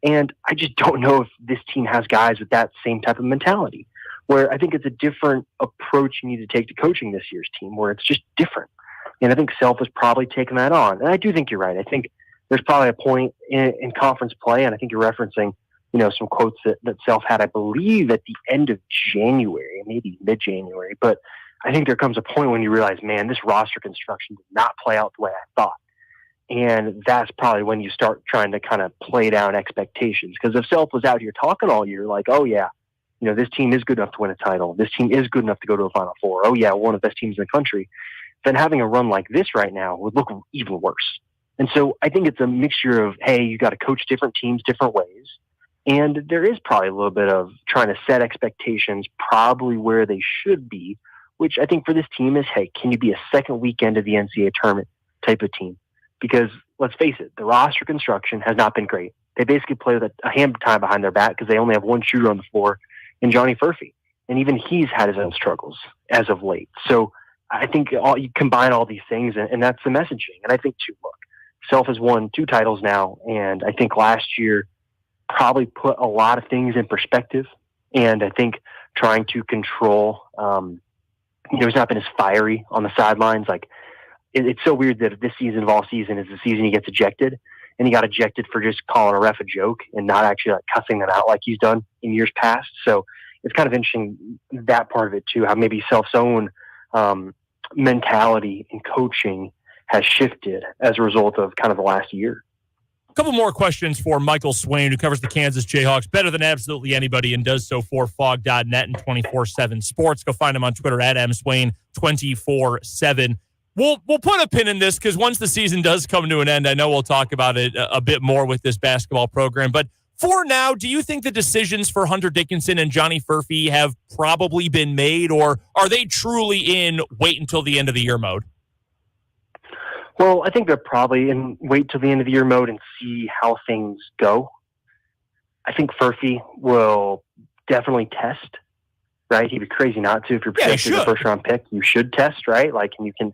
And I just don't know if this team has guys with that same type of mentality, where I think it's a different approach you need to take to coaching this year's team, where it's just different. And I think Self has probably taken that on. And I do think you're right. I think there's probably a point in conference play, and I think you're referencing, some quotes that Self had, I believe, at the end of January, maybe mid-January. But I think there comes a point when you realize, man, this roster construction did not play out the way I thought. And that's probably when you start trying to kind of play down expectations. Because if Self was out here talking all year, like, oh, yeah, this team is good enough to win a title. This team is good enough to go to a Final Four. Oh, yeah, one of the best teams in the country. Then having a run like this right now would look even worse. And so I think it's a mixture of, hey, you got to coach different teams different ways. And there is probably a little bit of trying to set expectations probably where they should be, which I think for this team is, hey, can you be a second weekend of the NCAA tournament type of team? Because let's face it, the roster construction has not been great. They basically play with a hand tied behind their back because they only have one shooter on the floor in Johnny Furphy. And even he's had his own struggles as of late. So I think you combine all these things, and that's the messaging. And I think, too, look, Self has won 2 titles now, and I think last year probably put a lot of things in perspective. And I think trying to control, he's not been as fiery on the sidelines. Like, it's so weird that this season of all season is the season he gets ejected, and he got ejected for just calling a ref a joke and not actually like cussing them out like he's done in years past. So it's kind of interesting, that part of it too, how maybe Self's own mentality and coaching has shifted as a result of kind of the last year. couple more questions for Michael Swain, who covers the Kansas Jayhawks better than absolutely anybody and does so for Fog.net and 24/7 Sports. Go find him on Twitter at mswain247. We'll put a pin in this because once the season does come to an end, I know we'll talk about it a bit more with this basketball program. But for now, do you think the decisions for Hunter Dickinson and Johnny Furphy have probably been made, or are they truly in wait until the end of the year mode? Well, I think they're probably in wait till the end of the year mode and see how things go. I think Furphy will definitely test, right? He'd be crazy not to. If you're projected as a first-round pick, you should test, right? Like, and you can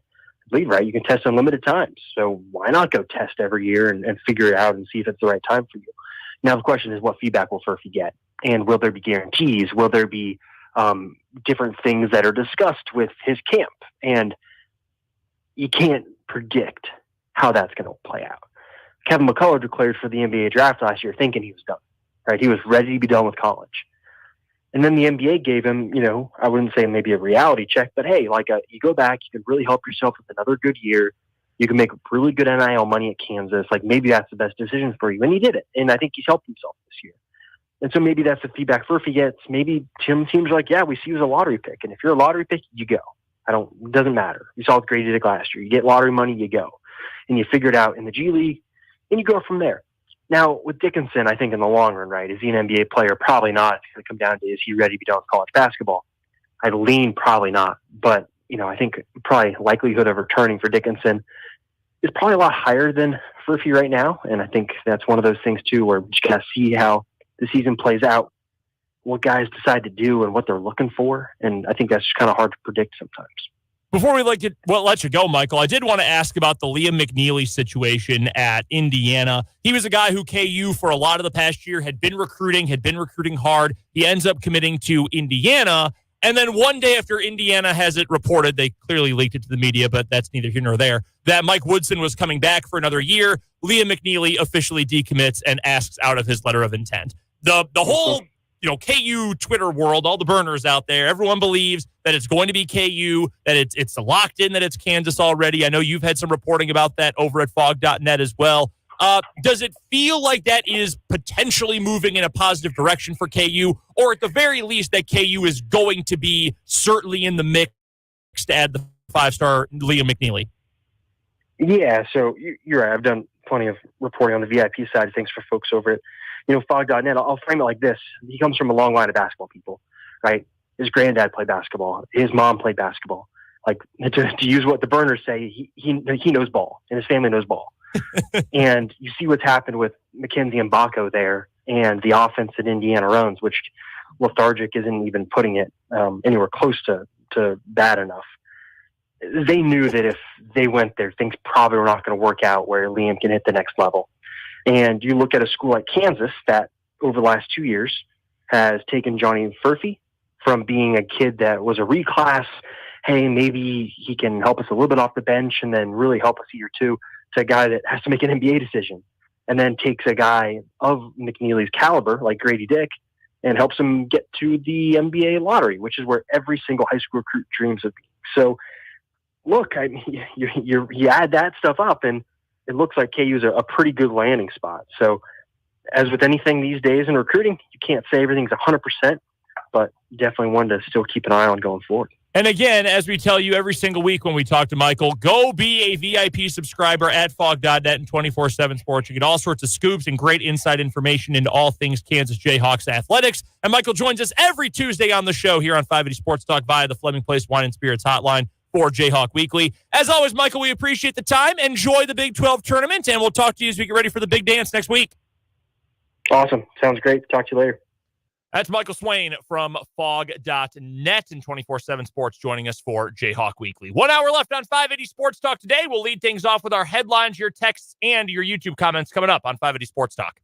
lead, right? You can test unlimited times. So why not go test every year and figure it out and see if it's the right time for you? Now, the question is, what feedback will Furphy get? And will there be guarantees? Will there be different things that are discussed with his camp? And you can't predict how that's going to play out. Kevin McCullough declared for the NBA draft last year thinking he was done, right? He was ready to be done with college. And then the NBA gave him, I wouldn't say maybe a reality check, but hey, you go back, you can really help yourself with another good year. You can make really good NIL money at Kansas. Like, maybe that's the best decision for you. And he did it. And I think he's helped himself this year. And so maybe that's the feedback Furphy gets. Maybe Tim seems like, yeah, we see you as a lottery pick. And if you're a lottery pick, you go. It doesn't matter. You saw what Grady did last year. You get lottery money, you go. And you figure it out in the G League, and you go from there. Now, with Dickinson, I think in the long run, right, is he an NBA player? Probably not. It's going to come down to, is he ready to be done with college basketball? I'd lean probably not. But, I think probably likelihood of returning for Dickinson is probably a lot higher than Furphy right now. And I think that's one of those things, too, where we just got to see how the season plays out, what guys decide to do and what they're looking for. And I think that's just kind of hard to predict sometimes. Before we let you go, Michael, I did want to ask about the Liam McNeely situation at Indiana. He was a guy who KU for a lot of the past year had been recruiting hard. He ends up committing to Indiana. And then one day after Indiana has it reported, they clearly leaked it to the media, but that's neither here nor there, that Mike Woodson was coming back for another year. Liam McNeely officially decommits and asks out of his letter of intent. The whole KU Twitter world, all the burners out there, everyone believes that it's going to be KU, that it's locked in, that it's Kansas already. I know you've had some reporting about that over at Fog.net as well. Does it feel like that is potentially moving in a positive direction for KU, or at the very least that KU is going to be certainly in the mix to add the 5-star Liam McNeely? Yeah, so you're right. I've done plenty of reporting on the VIP side of things for folks over at Fog.net. I'll frame it like this. He comes from a long line of basketball people, right? His granddad played basketball. His mom played basketball. Like, to use what the burners say, he knows ball, and his family knows ball. And you see what's happened with Mackenzie and Baco there and the offense that Indiana runs, which lethargic isn't even putting it anywhere close to bad enough. They knew that if they went there, things probably were not going to work out where Liam can hit the next level. And you look at a school like Kansas that over the last 2 years has taken Johnny Furphy from being a kid that was a reclass, hey, maybe he can help us a little bit off the bench and then really help us a year two, to a guy that has to make an NBA decision, and then takes a guy of McNeely's caliber, like Grady Dick, and helps him get to the NBA lottery, which is where every single high school recruit dreams of being. So, look, I mean, you add that stuff up, and it looks like KU is a pretty good landing spot. So, as with anything these days in recruiting, you can't say everything's 100%, but definitely one to still keep an eye on going forward. And again, as we tell you every single week when we talk to Michael, go be a VIP subscriber at Fog.net and 24/7 Sports. You get all sorts of scoops and great inside information into all things Kansas Jayhawks athletics. And Michael joins us every Tuesday on the show here on 580 Sports Talk via the Fleming Place Wine and Spirits hotline for Jayhawk Weekly. As always, Michael, we appreciate the time. Enjoy the Big 12 tournament, and we'll talk to you as we get ready for the big dance next week. Awesome. Sounds great. Talk to you later. That's Michael Swain from Fog.net and 24/7 Sports joining us for Jayhawk Weekly. 1 hour left on 580 Sports Talk today. We'll lead things off with our headlines, your texts, and your YouTube comments coming up on 580 Sports Talk.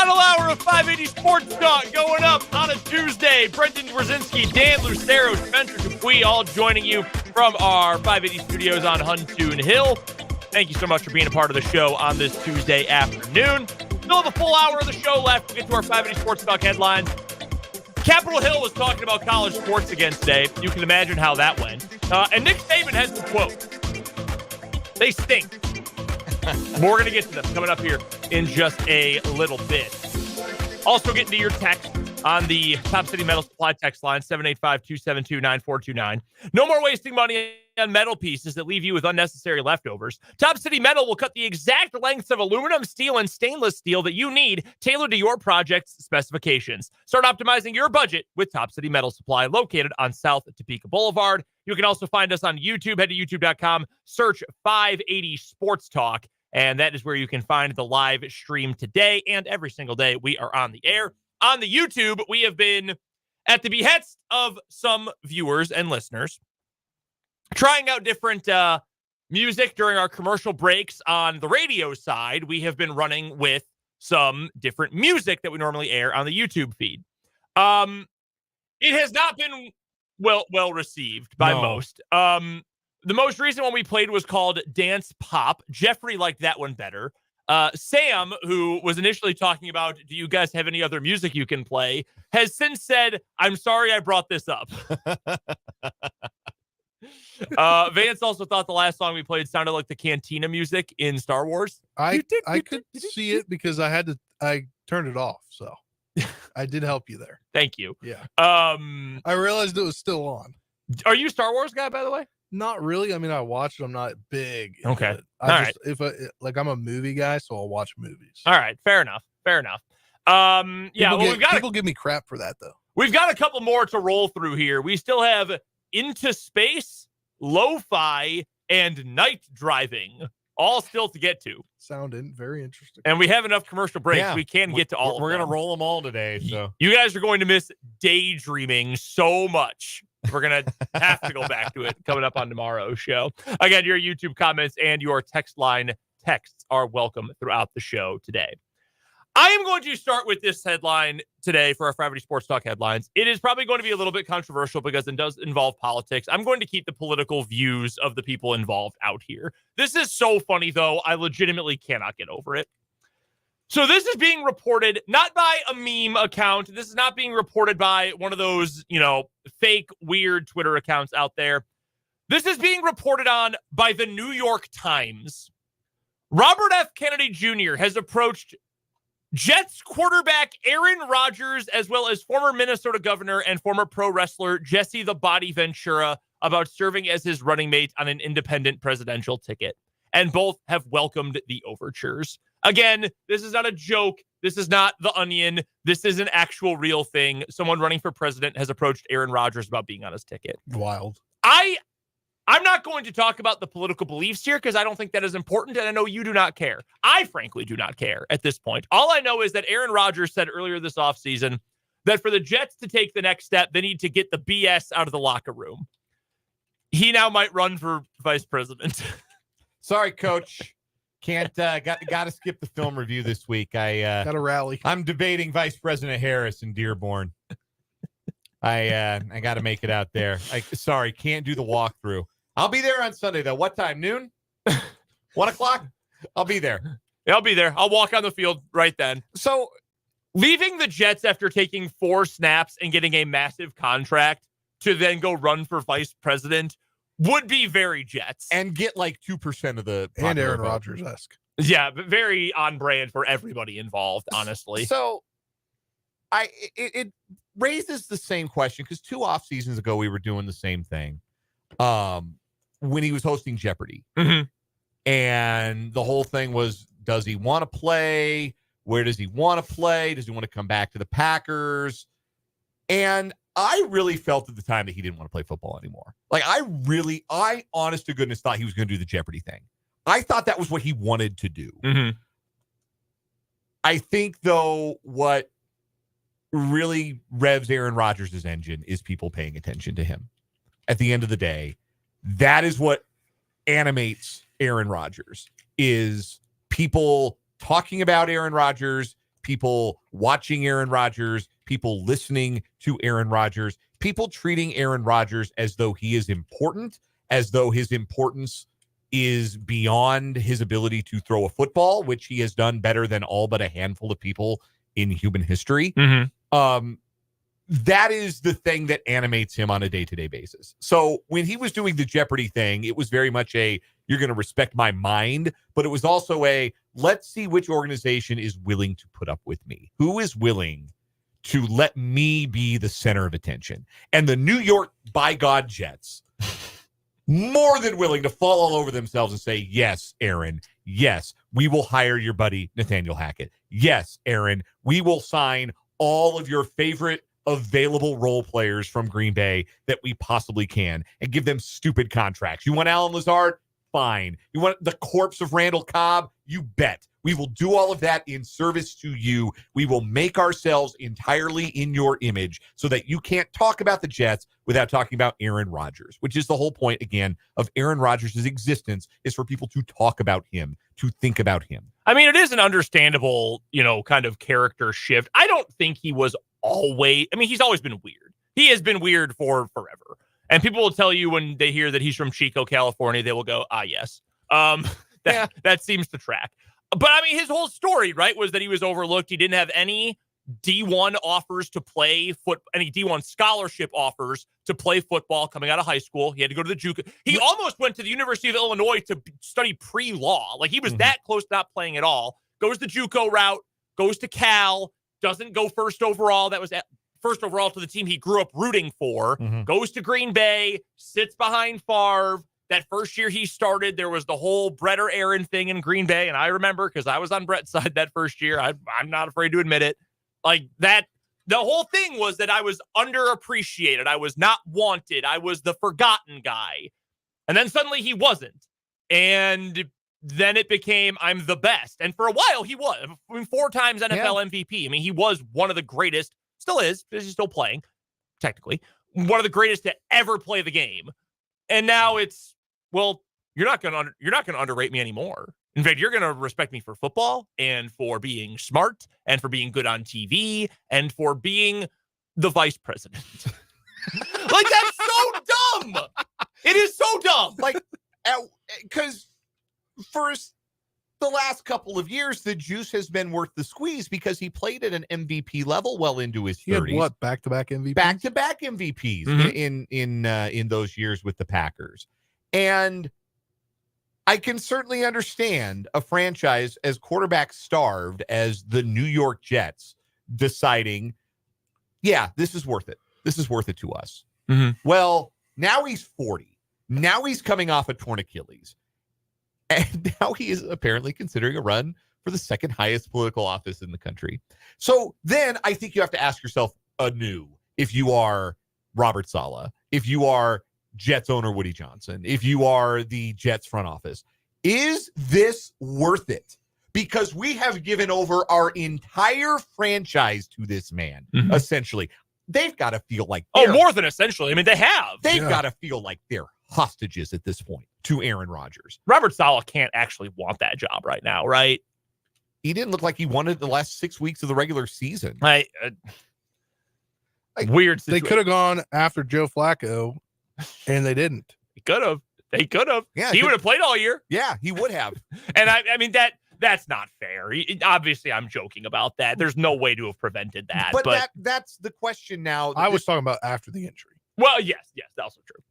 Final hour of 580 Sports Talk going up on a Tuesday. Brendan Dworzinski, Dan Lucero, Spencer Dupuis, all joining you from our 580 studios on Huntoon Hill. Thank you so much for being a part of the show on this Tuesday afternoon. Still have a full hour of the show left. We'll get to our 580 Sports Talk headlines. Capitol Hill was talking about college sports again today. You can imagine how that went. And Nick Saban has some quotes. They stink. We're going to get to them coming up here in just a little bit. Also getting to your text on the Top City Metal Supply text line, 785-272-9429. No more wasting money on metal pieces that leave you with unnecessary leftovers. Top City Metal will cut the exact lengths of aluminum, steel, and stainless steel that you need, tailored to your project's specifications. Start optimizing your budget with Top City Metal Supply, located on South Topeka Boulevard. You can also find us on YouTube. Head to youtube.com, search 580 Sports Talk, and that is where you can find the live stream today and every single day we are on the air. On the YouTube, we have been, at the behest of some viewers and listeners, trying out different music during our commercial breaks. On the radio side, we have been running with some different music that we normally air on the YouTube feed. It has not been well received by most. The most recent one we played was called Dance Pop. Jeffrey liked that one better. Sam, who was initially talking about, do you guys have any other music you can play, has since said, I'm sorry I brought this up. Vance also thought the last song we played sounded like the Cantina music in Star Wars. I could see it because I turned it off, so I did help you there. Thank you. Yeah. I realized it was still on. Are you a Star Wars guy, by the way? Not really. I mean, I watched it. I'm not big. Okay. If I'm a movie guy, so I'll watch movies. All right. Fair enough. People give me crap for that, though. We've got a couple more to roll through here. We still have Into Space, Lo-Fi, and Night Driving, all still to get to. Sounding very interesting. And we have enough commercial breaks. Yeah, we can get to all of them. We're going to roll them all today. So you guys are going to miss Daydreaming so much. We're going to have to go back to it coming up on tomorrow's show. Again, your YouTube comments and your text line texts are welcome throughout the show today. I am going to start with this headline today for our 580 Sports Talk headlines. It is probably going to be a little bit controversial because it does involve politics. I'm going to keep the political views of the people involved out here. This is so funny, though. I legitimately cannot get over it. So this is being reported not by a meme account. This is not being reported by one of those, fake, weird Twitter accounts out there. This is being reported on by the New York Times. Robert F. Kennedy Jr. has approached Jets quarterback Aaron Rodgers, as well as former Minnesota governor and former pro wrestler Jesse the Body Ventura, about serving as his running mate on an independent presidential ticket. And both have welcomed the overtures. Again, this is not a joke. This is not The Onion. This is an actual real thing. Someone running for president has approached Aaron Rodgers about being on his ticket. Wild. I'm not going to talk about the political beliefs here because I don't think that is important, and I know you do not care. I frankly do not care at this point. All I know is that Aaron Rodgers said earlier this offseason that for the Jets to take the next step, they need to get the BS out of the locker room. He now might run for vice president. Sorry, Coach. Can't got to skip the film review this week. Got to rally. I'm debating Vice President Harris in Dearborn. I got to make it out there. Sorry, can't do the walkthrough. I'll be there on Sunday though. What time? Noon? 1 o'clock? I'll be there. Yeah, I'll be there. I'll walk on the field right then. So, leaving the Jets after taking 4 snaps and getting a massive contract to then go run for vice president would be very Jets. And get like 2% of the and Aaron Rodgers-esque. Yeah, but very on brand for everybody involved, honestly. So it raises the same question because 2 off seasons ago we were doing the same thing when he was hosting Jeopardy. Mm-hmm. And the whole thing was, does he want to play? Where does he want to play? Does he want to come back to the Packers? And I really felt at the time that he didn't want to play football anymore. Like, I honest to goodness thought he was going to do the Jeopardy thing. I thought that was what he wanted to do. Mm-hmm. I think, though, what really revs Aaron Rodgers' engine is people paying attention to him. At the end of the day, that is what animates Aaron Rodgers, is people talking about Aaron Rodgers, people watching Aaron Rodgers, people listening to Aaron Rodgers, people treating Aaron Rodgers as though he is important, as though his importance is beyond his ability to throw a football, which he has done better than all but a handful of people in human history. That is the thing that animates him on a day-to-day basis. So when he was doing the Jeopardy thing, it was very much a, you're going to respect my mind, but it was also a, let's see which organization is willing to put up with me. Who is willing to let me be the center of attention? And the New York, by God, Jets, more than willing to fall all over themselves and say, yes, Aaron, yes, we will hire your buddy Nathaniel Hackett. Yes, Aaron, we will sign all of your favorite available role players from Green Bay that we possibly can and give them stupid contracts. You want Alan Lazard? Fine. You want the corpse of Randall Cobb? You bet. We will do all of that in service to you. We will make ourselves entirely in your image so that you can't talk about the Jets without talking about Aaron Rodgers, which is the whole point, again, of Aaron Rodgers' existence, is for people to talk about him, to think about him. I mean, it is an understandable, kind of character shift. I don't think he was he's always been weird. He has been weird for forever. And people will tell you when they hear that he's from Chico, California, they will go, yes. That seems to track. But I mean, his whole story, right, was that he was overlooked. He didn't have any D1 offers to play any D1 scholarship offers to play football coming out of high school. He had to go to the JUCO. He almost went to the University of Illinois to study pre-law. Like, he was that close to not playing at all. Goes the JUCO route, goes to Cal, doesn't go first overall. That was first overall to the team he grew up rooting for. Goes to Green Bay, sits behind Favre. That first year he started, there was the whole Brett or Aaron thing in Green Bay. And I remember, because I was on Brett's side that first year. I'm not afraid to admit it. Like, that, the whole thing was that I was underappreciated. I was not wanted. I was the forgotten guy. And then suddenly he wasn't. And then it became, I'm the best. And for a while he was. I mean, 4 times NFL MVP. I mean, he was one of the greatest, still is, because he's still playing, technically, one of the greatest to ever play the game. And now it's, well, you're not going to underrate me anymore. In fact, you're going to respect me for football and for being smart and for being good on TV and for being the vice president. Like, that's so dumb. It is so dumb. Like, because first, the last couple of years, the juice has been worth the squeeze because he played at an MVP level well into his 30s. He had what, back-to-back MVPs? Back-to-back MVPs in those years with the Packers. And I can certainly understand a franchise as quarterback starved as the New York Jets deciding, yeah, this is worth it. This is worth it to us. Well, now he's 40. Now he's coming off a torn Achilles. And now he is apparently considering a run for the second highest political office in the country. So then I think you have to ask yourself anew, if you are Robert Saleh, if you are Jets owner Woody Johnson, if you are the Jets front office, is this worth it? Because we have given over our entire franchise to this man, essentially. They've got to feel like... more than essentially. I mean, they have. They've got to feel like they're hostages at this point to Aaron Rodgers. Robert Saleh can't actually want that job right now, right? He didn't look like he wanted the last 6 weeks of the regular season. Weird situation. They could have gone after Joe Flacco, and they didn't. They could have. Yeah, he would have played all year. Yeah, he would have. And I mean, that's not fair. Obviously, I'm joking about that. There's no way to have prevented that. But that's the question now. I was talking about after the injury. Well, yes, that's also true.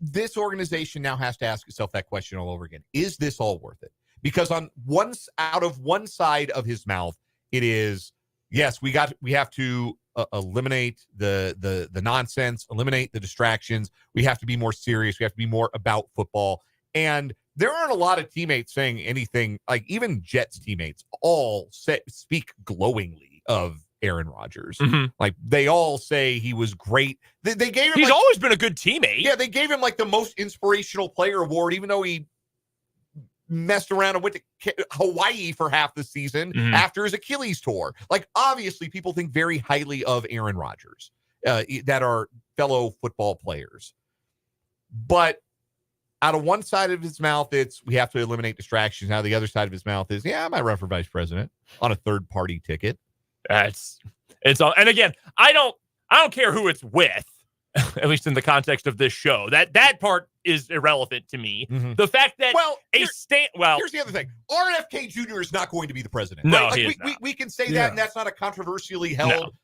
This organization now has to ask itself that question all over again. Is this all worth it? Because out of one side of his mouth, it is, yes, we have to eliminate the nonsense, eliminate the distractions. We have to be more serious. We have to be more about football. And there aren't a lot of teammates saying anything, like even Jets teammates all speak glowingly of Aaron Rodgers. Like, they all say he was great. They gave him. He's always been a good teammate. Yeah, they gave him like the most inspirational player award, even though he messed around and went to Hawaii for half the season after his Achilles tour. Like, obviously, people think very highly of Aaron Rodgers that are fellow football players. But out of one side of his mouth, it's we have to eliminate distractions. Now the other side of his mouth is, I might run for vice president on a third party ticket. It's all, and again, I don't care who it's with, at least in the context of this show. That part is irrelevant to me. Mm-hmm. The fact that here's the other thing. RFK Jr. is not going to be the president. No, right? he Like, is not. we can say that, and that's not a controversially held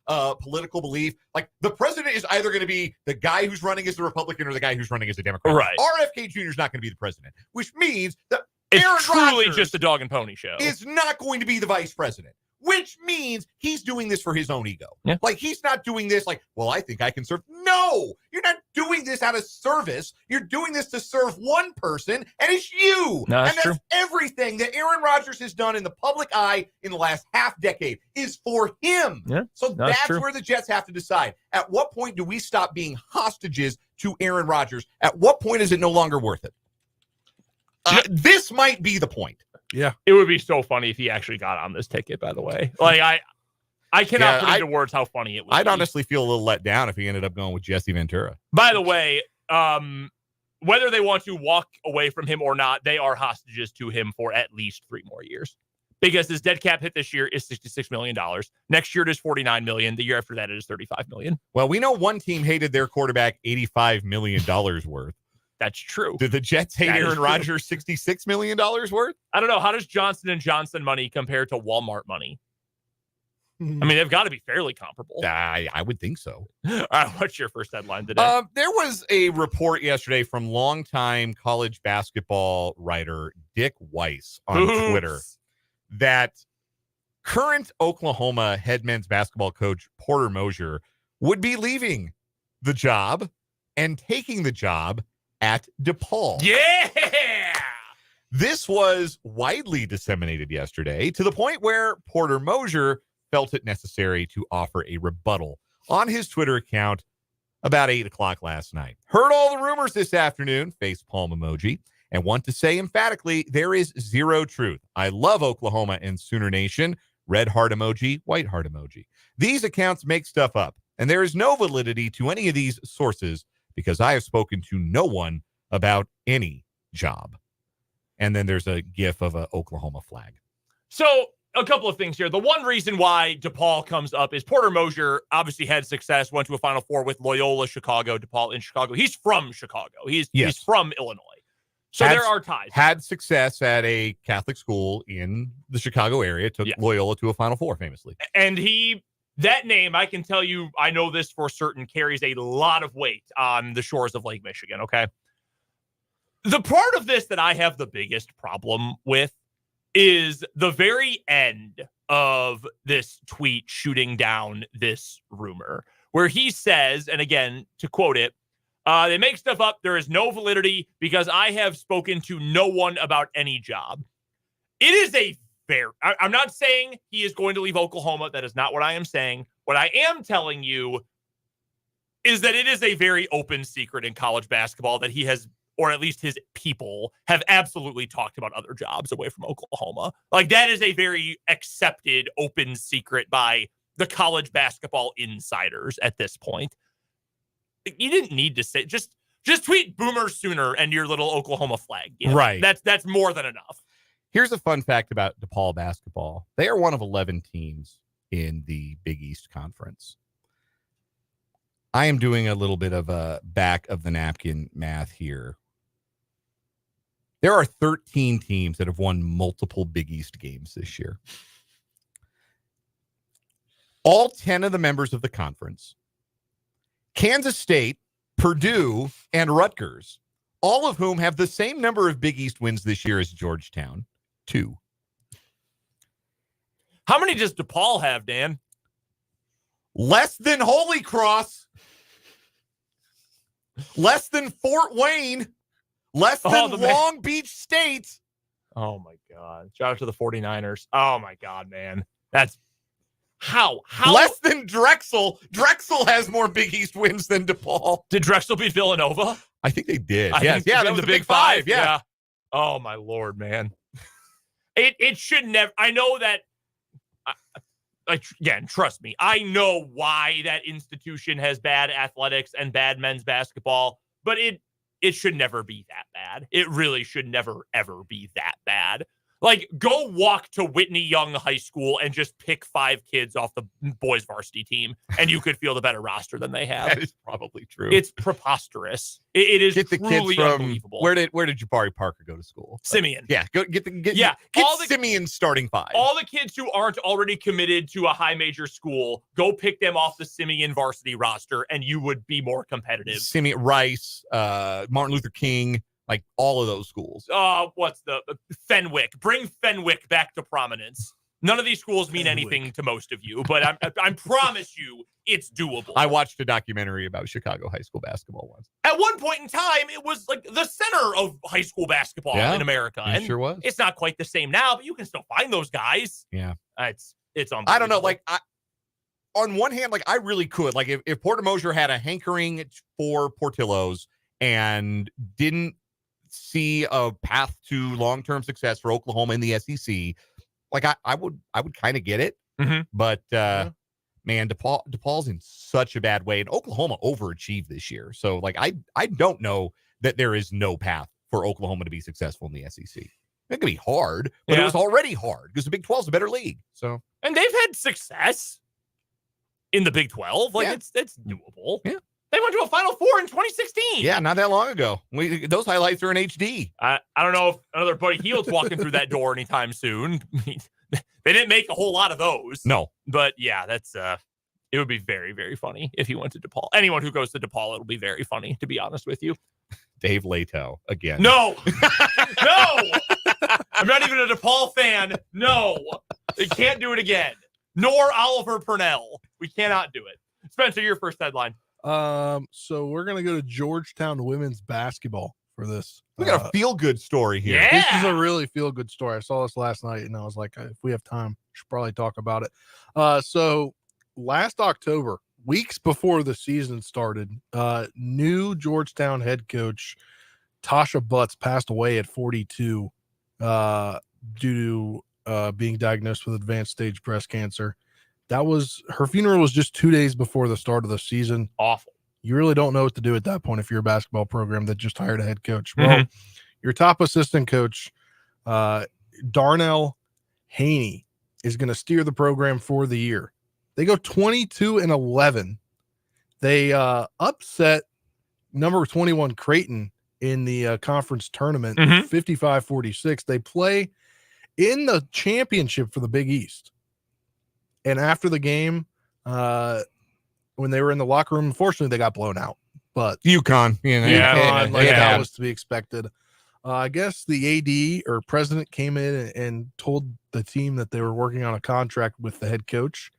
political belief. Like the president is either going to be the guy who's running as the Republican or the guy who's running as a Democrat. Right. RFK Jr. is not going to be the president, which means that It's Aaron truly Rodgers just a dog and pony show. is not going to be the vice president, which means he's doing this for his own ego. Yeah. Like, he's not doing this like, well, I think I can serve. No, you're not doing this out of service. You're doing this to serve one person, and it's you. No, that's and true. that's everything that Aaron Rodgers has done in the public eye in the last half decade is for him. Yeah, so that's true. where the Jets have to decide. At what point do we stop being hostages to Aaron Rodgers? At what point is it no longer worth it? This might be the point. Yeah. It would be so funny if he actually got on this ticket, by the way. Like, I cannot put into words how funny it would I'd be. honestly feel a little let down if he ended up going with Jesse Ventura. By the way, whether they want to walk away from him or not, they are hostages to him for at least 3 more years. Because his dead cap hit this year is $66 million. Next year it is $49 million. The year after that it is $35 million. Well, we know one team hated their quarterback $85 million worth. That's true. Did the Jets hate Aaron Rodgers $66 million worth? I don't know. How does Johnson & Johnson money compare to Walmart money? I mean, they've got to be fairly comparable. I would think so. All right, what's your first headline today? There was a report yesterday from longtime college basketball writer Dick Weiss on Twitter that current Oklahoma head men's basketball coach Porter Moser would be leaving the job and taking the job at DePaul. Yeah! This was widely disseminated yesterday to the point where Porter Moser felt it necessary to offer a rebuttal on his Twitter account about 8 o'clock last night. Heard all the rumors this afternoon, face palm emoji, and want to say emphatically there is zero truth. I love Oklahoma and Sooner Nation, red heart emoji, white heart emoji. These accounts make stuff up, and there is no validity to any of these sources because I have spoken to no one about any job. And then there's a gif of an Oklahoma flag. So a couple of things here. The one reason why DePaul comes up is Porter Moser obviously had success, went to a Final Four with Loyola Chicago, DePaul in Chicago. He's from Chicago. He's from Illinois. So there are ties. Had success at a Catholic school in the Chicago area, took Loyola to a Final Four famously. And that name, I can tell you, I know this for certain, carries a lot of weight on the shores of Lake Michigan, okay? The part of this that I have the biggest problem with is the very end of this tweet shooting down this rumor, where he says, and again, to quote it, they make stuff up. There is no validity because I have spoken to no one about any job. It is I'm not saying he is going to leave Oklahoma. That is not what I am saying. What I am telling you is that it is a very open secret in college basketball that he has, or at least his people have absolutely talked about other jobs away from Oklahoma. Like, that is a very accepted open secret by the college basketball insiders at this point. You didn't need to say, just tweet Boomer Sooner and your little Oklahoma flag. You know? Right. That's more than enough. Here's a fun fact about DePaul basketball. They are one of 11 teams in the Big East Conference. I am doing a little bit of a back of the napkin math here. There are 13 teams that have won multiple Big East games this year. All 10 of the members of the conference, Kansas State, Purdue, and Rutgers, all of whom have the same number of Big East wins this year as Georgetown, 2. How many does DePaul have, Dan? Less than Holy Cross. Less than Fort Wayne. Less than Long Beach State. Oh, my God. Shout out to the 49ers. Oh, my God, man. That's how? Less than Drexel. Drexel has more Big East wins than DePaul. Did Drexel beat Villanova? I think they did. Yeah, that was the Big Five. Yeah. Oh, my Lord, man. It should never. I know that. Again, trust me. I know why that institution has bad athletics and bad men's basketball, but it should never be that bad. It really should never, ever be that bad. Like, go walk to Whitney Young High School and just pick 5 kids off the boys varsity team, and you could field a better roster than they have. That is probably true. It's preposterous. It is get the truly kids from unbelievable. Where did Jabari Parker go to school? Simeon. Yeah, get all the Simeon starting 5. All the kids who aren't already committed to a high major school, go pick them off the Simeon varsity roster, and you would be more competitive. Simeon, Rice, Martin Luther King. Like all of those schools. What's the Fenwick? Bring Fenwick back to prominence. None of these schools mean anything to most of you, but I promise you it's doable. I watched a documentary about Chicago high school basketball once. At one point in time, it was like the center of high school basketball in America. It sure was. It's not quite the same now, but you can still find those guys. Yeah. It's unbelievable. I don't know. Like, on one hand, like I really could. Like if Porter Mosier had a hankering for Portillo's and didn't see a path to long-term success for Oklahoma in the SEC, like I would kind of get it. Mm-hmm. But man, DePaul's in such a bad way, and Oklahoma overachieved this year. So like I don't know that there is no path for Oklahoma to be successful in the SEC. It could be hard, but it was already hard because the Big 12 is a better league. So, and they've had success in the Big 12. Like it's doable. Yeah. They went to a Final Four in 2016. Yeah, not that long ago. Those highlights are in HD. I don't know if another Buddy Hield's walking through that door anytime soon. They didn't make a whole lot of those. No. But yeah, that's it would be very, very funny if he went to DePaul. Anyone who goes to DePaul, it'll be very funny, to be honest with you. Dave Leto again. No. No. I'm not even a DePaul fan. No. They can't do it again. Nor Oliver Purnell. We cannot do it. Spencer, your first headline. So we're gonna go to Georgetown women's basketball for this. We got a feel-good story here. Yeah. This is a really feel-good story. I saw this last night, and I was like, if we have time, we should probably talk about it. So last October, weeks before the season started, new Georgetown head coach Tasha Butts passed away at 42 due to being diagnosed with advanced stage breast cancer. Her funeral was just 2 days before the start of the season. Awful. You really don't know what to do at that point if you're a basketball program that just hired a head coach. Well, your top assistant coach, Darnell Haney, is going to steer the program for the year. They go 22-11. They upset number 21 Creighton in the conference tournament, 55-46. They play in the championship for the Big East. And after the game, when they were in the locker room, unfortunately, they got blown out. But UConn, that was to be expected. I guess the AD or president came in and told the team that they were working on a contract with the head coach,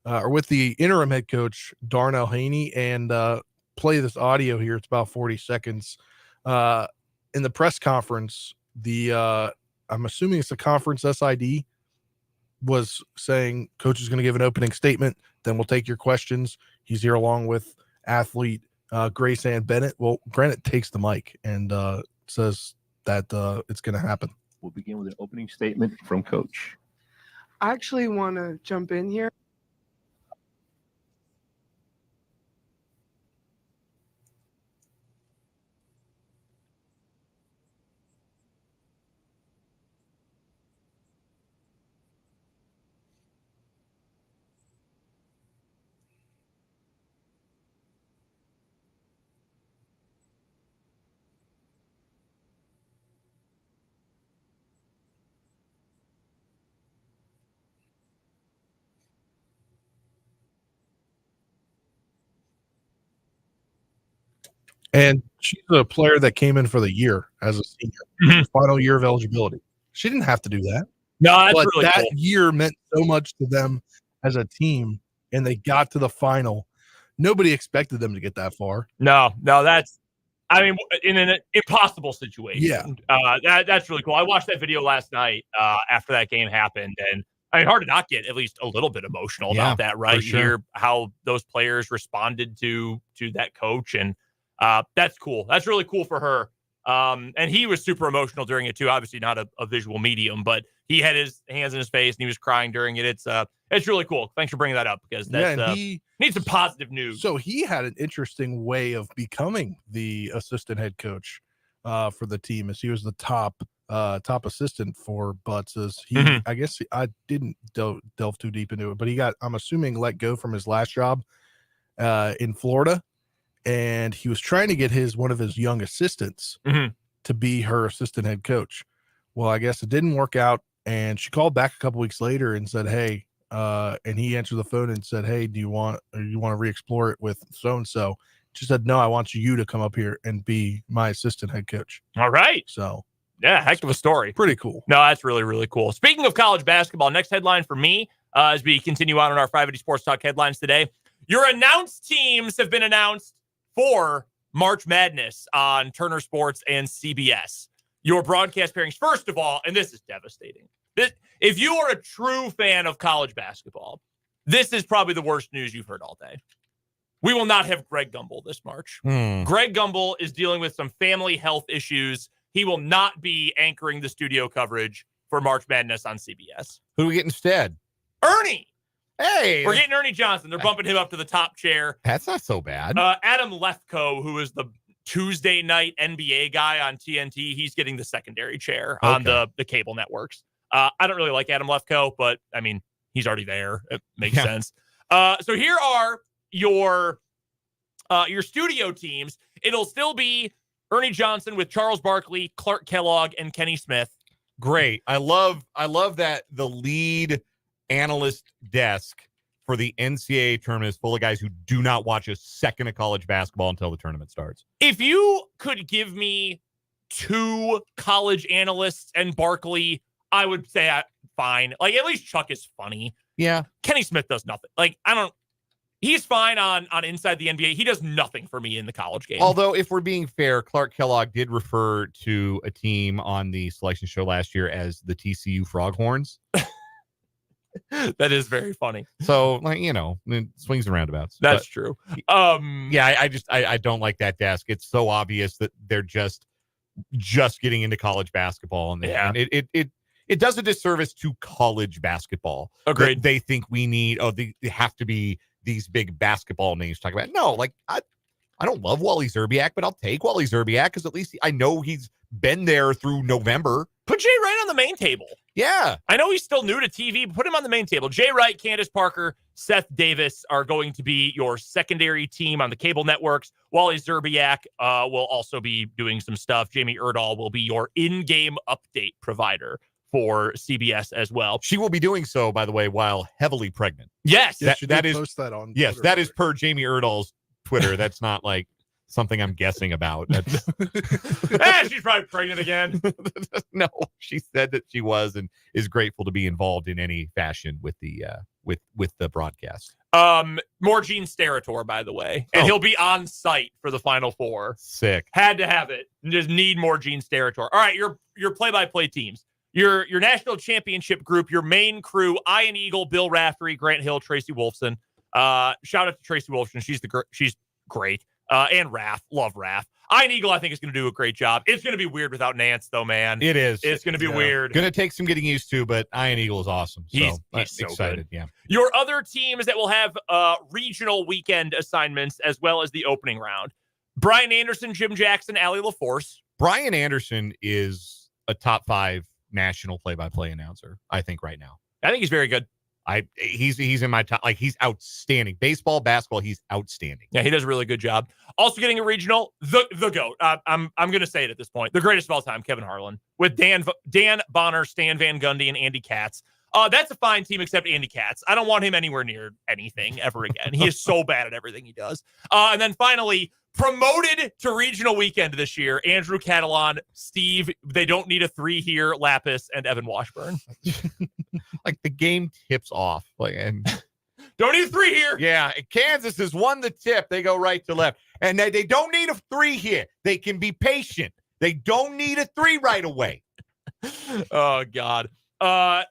or with the interim head coach, Darnell Haney, and play this audio here. It's about 40 seconds. In the press conference, I'm assuming it's a conference SID, was saying coach is going to give an opening statement, then we'll take your questions. He's here along with athlete Grace Ann Bennett. Well, Granite takes the mic and says that it's going to happen. We'll begin with an opening statement from coach. I actually want to jump in here. And she's a player that came in for the year as a senior, final year of eligibility. She didn't have to do that. No, that's but really that cool. year meant so much to them as a team, and they got to the final. Nobody expected them to get that far. No, that's, I mean, in an impossible situation. Yeah. That's really cool. I watched that video last night after that game happened, and I mean, hard to not get at least a little bit emotional about that, right? For sure. Hear how those players responded to that coach, and that's cool. That's really cool for her. And he was super emotional during it too. Obviously not a visual medium, but he had his hands in his face and he was crying during it. It's really cool. Thanks for bringing that up, because that's he needs some positive news. So he had an interesting way of becoming the assistant head coach. for the team, as he was the top assistant for Butts. I guess I didn't delve too deep into it, but he got, I'm assuming, let go from his last job in Florida, and he was trying to get one of his young assistants to be her assistant head coach. Well, I guess it didn't work out, and she called back a couple weeks later and said, "Hey," and he answered the phone and said, "Hey, do you want to re-explore it with so and so?" She said, "No, I want you to come up here and be my assistant head coach." All right. So, yeah, heck of a story. Pretty cool. No, that's really, really cool. Speaking of college basketball, next headline for me, as we continue on in our 580 Sports Talk headlines today, your announced teams have been announced for March Madness on Turner Sports and CBS. Your broadcast pairings, first of all, and this is devastating. If you are a true fan of college basketball, this is probably the worst news you've heard all day. We will not have Greg Gumbel this March. Greg Gumbel is dealing with some family health issues. He will not be anchoring the studio coverage for March Madness on CBS. Who do we get instead? Ernie. Hey. We're getting Ernie Johnson. They're bumping him up to the top chair. That's not so bad. Adam Lefkoe, who is the Tuesday night NBA guy on TNT, he's getting the secondary chair on the cable networks. I don't really like Adam Lefkoe, but, I mean, he's already there. It makes sense. So here are your studio teams. It'll still be Ernie Johnson with Charles Barkley, Clark Kellogg, and Kenny Smith. Great. I love that the lead analyst desk for the NCAA tournament is full of guys who do not watch a second of college basketball until the tournament starts. If you could give me 2 college analysts and Barkley, I would say fine. Like, at least Chuck is funny. Yeah. Kenny Smith does nothing. Like, he's fine on Inside the NBA. He does nothing for me in the college game. Although, if we're being fair, Clark Kellogg did refer to a team on the selection show last year as the TCU Froghorns. That is very funny. So, like, it swings and roundabouts. That's true. I don't like that desk. It's so obvious that they're just getting into college basketball, and it does a disservice to college basketball. Agreed. They think we need. They have to be these big basketball names to talk about. No, like I don't love Wally Zerbiak, but I'll take Wally Zerbiak because at least I know he's been there through November. Put Jay Wright on the main table. Yeah. I know he's still new to TV, but put him on the main table. Jay Wright, Candace Parker, Seth Davis are going to be your secondary team on the cable networks. Wally Zerbiak will also be doing some stuff. Jamie Erdahl will be your in-game update provider for CBS as well. She will be doing so, by the way, while heavily pregnant. Yes. That is post that on yes, Twitter, that is per Jamie Erdahl's Twitter. That's not like something I'm guessing about. That's she's probably pregnant again. No, she said that she was and is grateful to be involved in any fashion with the with the broadcast. More Gene Steratore, by the way, and he'll be on site for the Final Four. Sick. Had to have it. Just need more Gene Steratore. All right, your play-by-play teams. Your national championship group, your main crew, Ian Eagle, Bill Raftery, Grant Hill, Tracy Wolfson. Shout out to Tracy Wolfson. She's great. And Raph. Love Raph. Ian Eagle, I think, is going to do a great job. It's going to be weird without Nance, though, man. It is. It's going to be weird. Going to take some getting used to, but Ian Eagle is awesome. So He's so excited. good. Yeah. Your other teams that will have regional weekend assignments as well as the opening round. Brian Anderson, Jim Jackson, Allie LaForce. Brian Anderson is a top 5 national play-by-play announcer, I think, right now. I think he's very good. He's in my top. Like, he's outstanding. Baseball, basketball, he's outstanding. Yeah, he does a really good job. Also getting a regional, the GOAT. I'm going to say it at this point. The greatest of all time, Kevin Harlan, with Dan Bonner, Stan Van Gundy, and Andy Katz. That's a fine team except Andy Katz. I don't want him anywhere near anything ever again. He is so bad at everything he does. And then finally, promoted to regional weekend this year, Andrew Catalan, Steve, they don't need a 3 here, Lapis, and Evan Washburn. Like, the game tips off. Like, and don't need a 3 here. Yeah, Kansas has won the tip. They go right to left. And they don't need a 3 here. They can be patient. They don't need a 3 right away. Oh, God.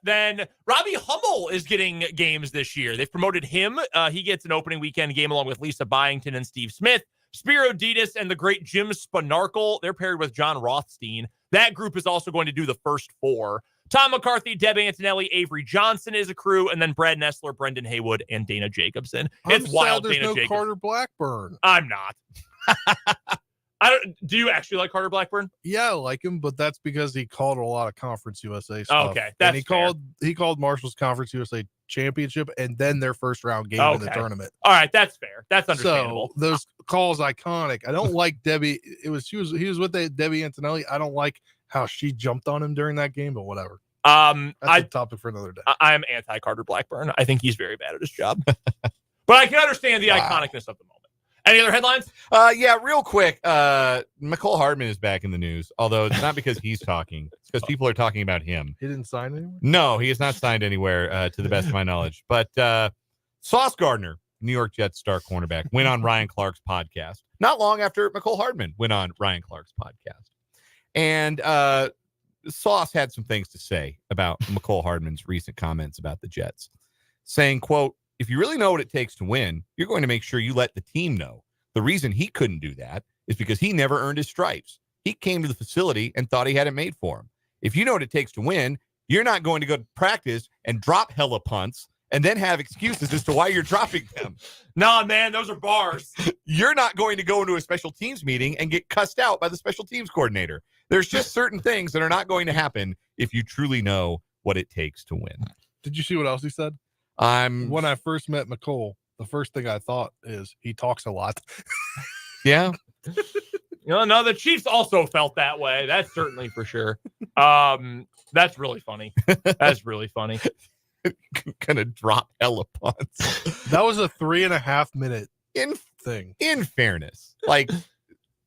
Then Robbie Hummel is getting games this year. They've promoted him. He gets an opening weekend game along with Lisa Byington and Steve Smith. Spiro Ditas and the great Jim Spanarkel, they're paired with John Rothstein. That group is also going to do the first 4. Tom McCarthy, Deb Antonelli, Avery Johnson is a crew, and then Brad Nessler, Brendan Haywood, and Dana Jacobson. It's wild, there's Dana no Jacobson. Carter Blackburn. I'm not. Do you actually like Carter Blackburn? Yeah, I like him, but that's because he called a lot of Conference USA stuff. Okay, and he fair. called Marshall's Conference USA championship and then their first round game in the tournament. All right, that's fair. That's understandable. So those calls iconic. I don't like Debbie. He was with Debbie Antonelli. I don't like how she jumped on him during that game, but whatever. That's a topic for another day. I'm anti Carter Blackburn. I think he's very bad at his job, but I can understand the iconicness of the moment. Any other headlines? Yeah, real quick. McCole Hardman is back in the news, although it's not because he's talking. It's because people are talking about him. He didn't sign anywhere? No, he has not signed anywhere, to the best of my knowledge. But Sauce Gardner, New York Jets star cornerback, went on Ryan Clark's podcast not long after McCole Hardman went on Ryan Clark's podcast. And Sauce had some things to say about McCole Hardman's recent comments about the Jets, saying, quote, "If you really know what it takes to win, you're going to make sure you let the team know. The reason he couldn't do that is because he never earned his stripes. He came to the facility and thought he had it made for him. If you know what it takes to win, you're not going to go to practice and drop hella punts and then have excuses as to why you're dropping them. Nah, man, those are bars. You're not going to go into a special teams meeting and get cussed out by the special teams coordinator. There's just certain things that are not going to happen if you truly know what it takes to win." Did you see what else he said? When I first met McCole, the first thing I thought is he talks a lot. Yeah. No, the Chiefs also felt that way. That's certainly for sure. That's really funny. That's really funny. Gonna drop hella punts. That was a 3.5 minute thing. In fairness, like,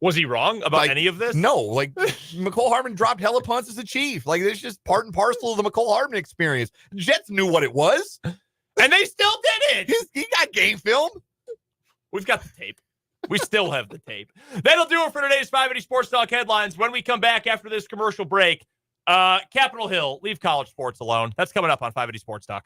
was he wrong about any of this? No, like McCole Hardman dropped hella punts as a Chief. Like, it's just part and parcel of the McCole Hardman experience. The Jets knew what it was, and they still did it. He got game film. We've got the tape. We still have the tape. That'll do it for today's 580 Sports Talk headlines. When we come back after this commercial break, Capitol Hill, leave college sports alone. That's coming up on 580 Sports Talk.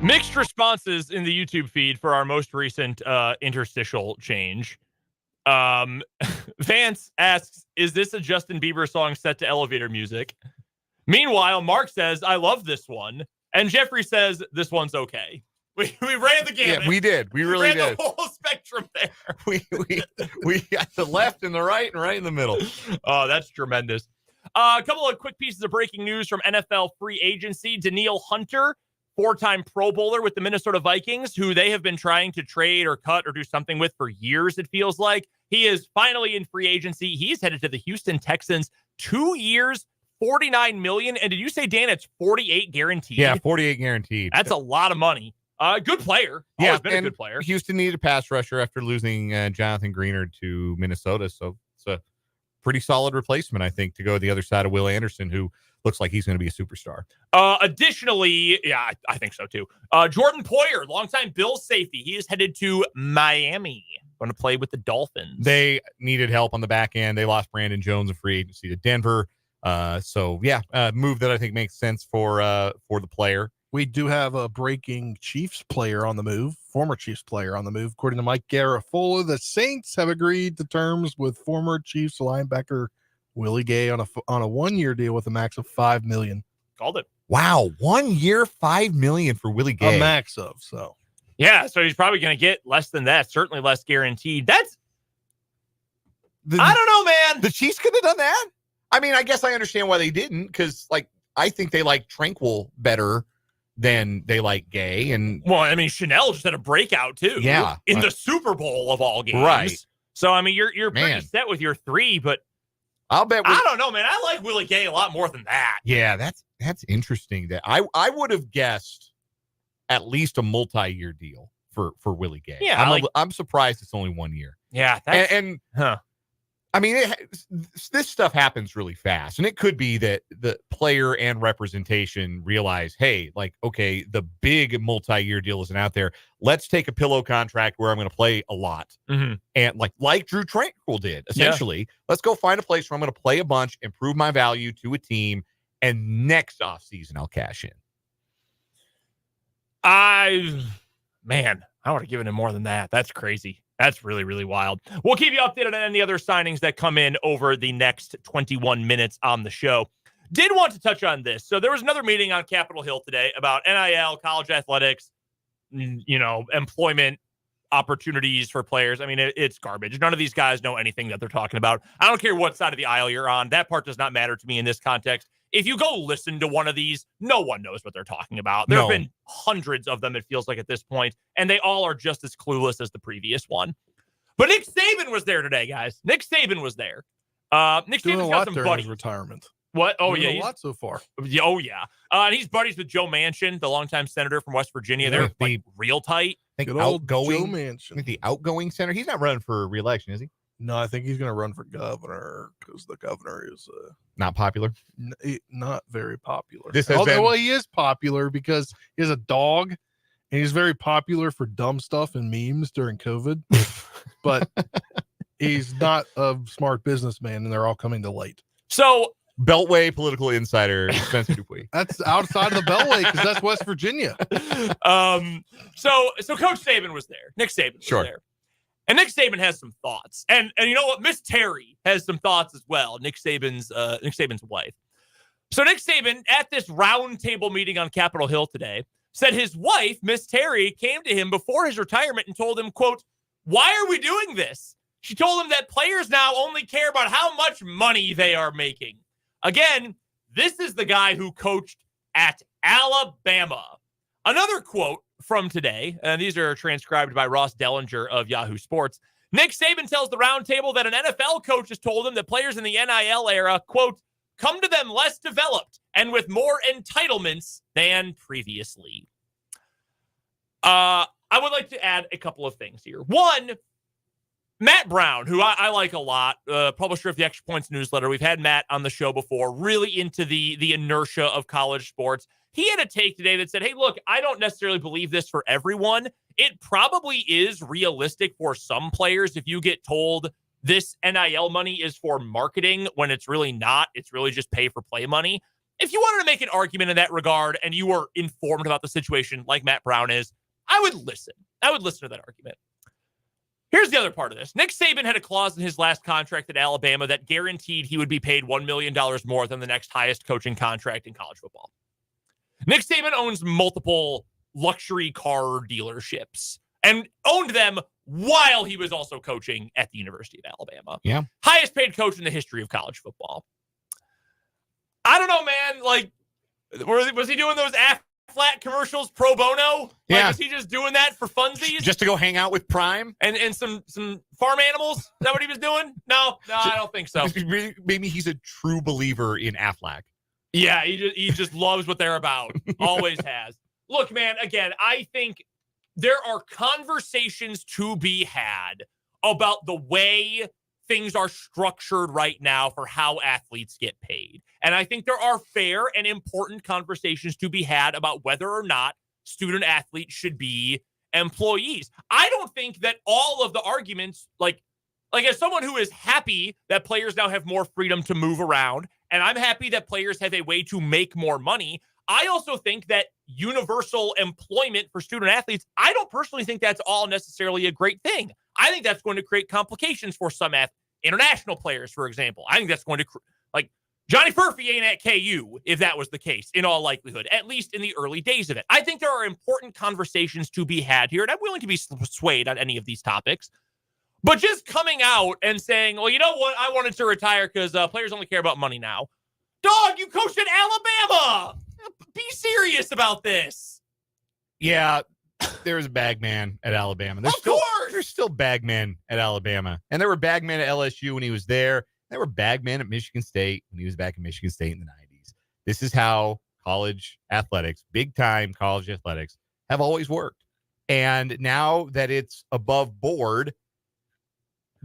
Mixed responses in the YouTube feed for our most recent interstitial change. Vance asks, is this a Justin Bieber song set to elevator music? Meanwhile, Mark says, I love this one. And Jeffrey says, this one's okay. We ran the gamut. Yeah, we did. We really ran did. the whole spectrum there. We got the left and the right and right in the middle. Oh, that's tremendous. A couple of quick pieces of breaking news from NFL free agency. Danielle Hunter, 4-time Pro Bowler with the Minnesota Vikings, who they have been trying to trade or cut or do something with for years, it feels like. He is finally in free agency. He's headed to the Houston Texans. 2 years, $49 million. And did you say, Dan, it's 48 guaranteed? Yeah, 48 guaranteed. That's a lot of money. Good player. Always been a good player. Houston needed a pass rusher after losing Jonathan Greenard to Minnesota. So it's a pretty solid replacement, I think, to go to the other side of Will Anderson, who looks like he's going to be a superstar. Additionally, yeah, I think so too. Jordan Poyer, longtime Bills safety. He is headed to Miami, going to play with the Dolphins. They needed help on the back end. They lost Brandon Jones in free agency to Denver. Move that I think makes sense for the player. We do have a breaking Chiefs player on the move, former Chiefs player on the move. According to Mike Garafolo, the Saints have agreed to terms with former Chiefs linebacker Willie Gay on a 1-year deal with a max of $5 million. Called it. Wow, 1 year, $5 million for Willie Gay. A max of, so. Yeah, so he's probably going to get less than that, certainly less guaranteed. I don't know, man. The Chiefs could have done that. I mean, I guess I understand why they didn't, because I think they like Tranquil better than they like Gay. And well, I mean, Chanel just had a breakout too. Yeah. In the Super Bowl of all games. Right. So I mean, you're pretty set with your 3, but I'll bet I don't know, man. I like Willie Gay a lot more than that. Yeah, that's interesting. That I would have guessed at least a multi-year deal for Willie Gay. Yeah, I'm surprised it's only 1 year. Yeah, I mean, this stuff happens really fast, and it could be that the player and representation realize, hey, okay, the big multi-year deal isn't out there. Let's take a pillow contract where I'm going to play a lot, and like Drew Tranquil did, essentially. Let's go find a place where I'm going to play a bunch, improve my value to a team, and next offseason I'll cash in. I would have given him more than that. That's crazy. That's really, really wild. We'll keep you updated on any other signings that come in over the next 21 minutes on the show. Did want to touch on this. So there was another meeting on Capitol Hill today about NIL, college athletics, employment opportunities for players. I mean, it's garbage. None of these guys know anything that they're talking about. I don't care what side of the aisle you're on. That part does not matter to me in this context. If you go listen to one of these, no one knows what they're talking about. There have been hundreds of them, it feels like, at this point, and they all are just as clueless as the previous one. But Nick Saban was there today, guys. Nick Saban was there. Nick Saban's got some buddies. Retirement. What? Oh, doing yeah. A lot so far. Oh, yeah. And he's buddies with Joe Manchin, the longtime senator from West Virginia. They're real tight. I think Good old Joe outgoing, Manchin. the outgoing senator. He's not running for re-election, is he? No, I think he's going to run for governor because the governor is not popular. Not very popular. Well, he is popular because he has a dog, and he's very popular for dumb stuff and memes during COVID. But he's not a smart businessman, and they're all coming to light. So Beltway political insider Spencer Dupuis. That's outside of the Beltway because that's West Virginia. So Coach Saban was there. Nick Saban was there. And Nick Saban has some thoughts. And you know what? Miss Terry has some thoughts as well. Nick Saban's wife. So Nick Saban, at this roundtable meeting on Capitol Hill today, said his wife, Miss Terry, came to him before his retirement and told him, quote, "Why are we doing this?" She told him that players now only care about how much money they are making. Again, this is the guy who coached at Alabama. Another quote from today, and these are transcribed by Ross Dellinger of Yahoo Sports. Nick Saban tells the roundtable that an NFL coach has told him that players in the NIL era, quote, come to them less developed and with more entitlements than previously. I would like to add a couple of things here. One, Matt Brown, who I like a lot, publisher of the Extra Points newsletter. We've had Matt on the show before, really into the inertia of college sports. He had a take today that said, hey, look, I don't necessarily believe this for everyone. It probably is realistic for some players if you get told this NIL money is for marketing when it's really not. It's really just pay for play money. if you wanted to make an argument in that regard and you were informed about the situation like Matt Brown is, I would listen. I would listen to that argument. Here's the other part of this. Nick Saban had a clause in his last contract at Alabama that guaranteed he would be paid $1 million more than the next highest coaching contract in college football. Nick Saban owns multiple luxury car dealerships and owned them while he was also coaching at the University of Alabama. Yeah. Highest paid coach in the history of college football. I don't know, man. Like, was he doing those flat commercials pro bono? Yeah. Was he just doing that for funsies? Just to go hang out with Prime? And some farm animals? Is that what he was doing? No, I don't think so. Maybe he's a true believer in Aflac. Yeah, he just loves what they're about. Always has. Look, man, again, I think there are conversations to be had about the way things are structured right now for how athletes get paid. And I think there are fair and important conversations to be had about whether or not student athletes should be employees. I don't think that all of the arguments, like as someone who is happy that players now have more freedom to move around, and I'm happy that players have a way to make more money, I also think that universal employment for student athletes, I don't personally think that's all necessarily a great thing. I think that's going to create complications for some international players, for example. I think that's going to, like, Johnny Furphy ain't at KU if that was the case, in all likelihood, at least in the early days of it. I think there are important conversations to be had here, and I'm willing to be swayed on any of these topics. But just coming out and saying, well, you know what? I wanted to retire because players only care about money now. Dog, you coached at Alabama. Be serious about this. Yeah, there's a bag man at Alabama. There's still bag men at Alabama. And there were bag men at LSU when he was there. There were bag men at Michigan State when he was back in Michigan State in the 90s. This is how college athletics, big-time college athletics, have always worked. And now that it's above board,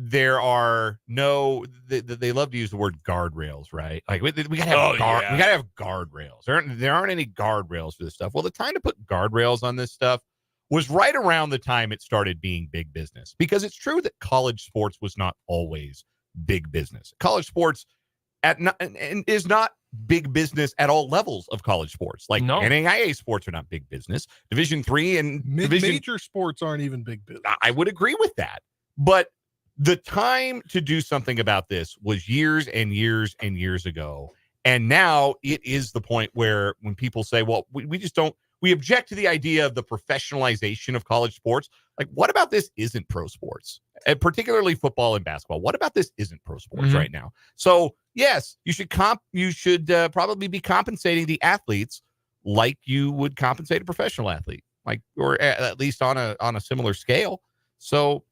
there are no, they love to use the word guardrails, right? Like we gotta have we gotta have guardrails. There aren't any guardrails for this stuff. Well, the time to put guardrails on this stuff was right around the time it started being big business, because it's true that college sports was not always big business. College sports is not big business at all levels of college sports. Like NAIA sports are not big business. Division III and major sports aren't even big business. I would agree with that, but the time to do something about this was years and years and years ago. And now it is the point where when people say, well, we object to the idea of the professionalization of college sports. Like, what about this isn't pro sports, and particularly football and basketball? What about this isn't pro sports right now? So yes, you should probably be compensating the athletes like you would compensate a professional athlete, like, or at least on a similar scale. So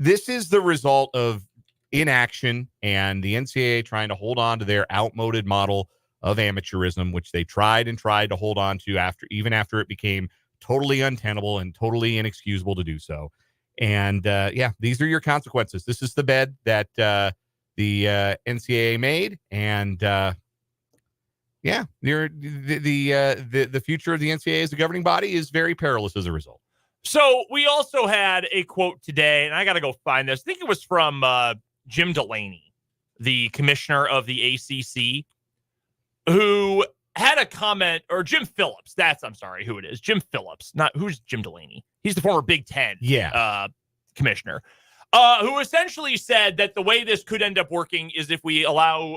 this is the result of inaction and the NCAA trying to hold on to their outmoded model of amateurism, which they tried to hold on to even after it became totally untenable and totally inexcusable to do so. And these are your consequences. This is the bed that the NCAA made, and the future of the NCAA as a governing body is very perilous as a result. So we also had a quote today, and I got to go find this. I think it was from Jim Delaney, the commissioner of the ACC, who had a comment, or Jim Phillips. Who it is. Jim Phillips, who's Jim Delaney. He's the former Big Ten commissioner, who essentially said that the way this could end up working is if we allow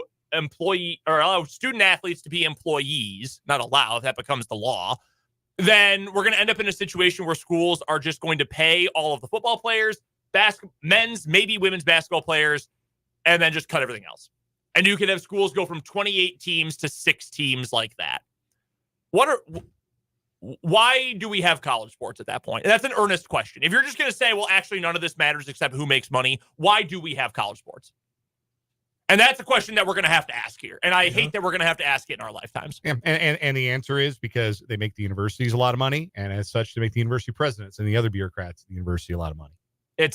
student athletes to be employees, not allow, if that becomes the law, then we're going to end up in a situation where schools are just going to pay all of the football players, men's, maybe women's basketball players, and then just cut everything else. And you can have schools go from 28 teams to 6 teams like that. Why do we have college sports at that point? And that's an earnest question. If you're just going to say, well, actually, none of this matters except who makes money, why do we have college sports? And that's a question that we're going to have to ask here. And I hate that we're going to have to ask it in our lifetimes. Yeah, and the answer is because they make the universities a lot of money. And as such, they make the university presidents and the other bureaucrats at the university a lot of money. It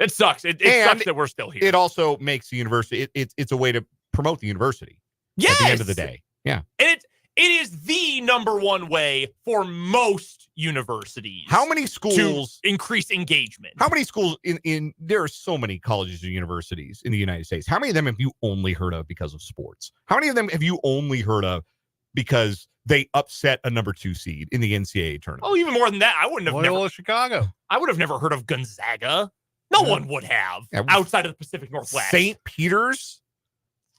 sucks. It sucks that we're still here. It also makes the university, it's a way to promote the university at the end of the day. Yeah. And it is the number one way for most universities. How many schools to increase engagement? How many schools in there are so many colleges and universities in the United States. How many of them have you only heard of because of sports? How many of them have you only heard of because they upset a number 2 seed in the NCAA tournament? Oh, even more than that. I wouldn't have Loyola Chicago. I would have never heard of Gonzaga. No one would have outside of the Pacific Northwest. St. Peter's,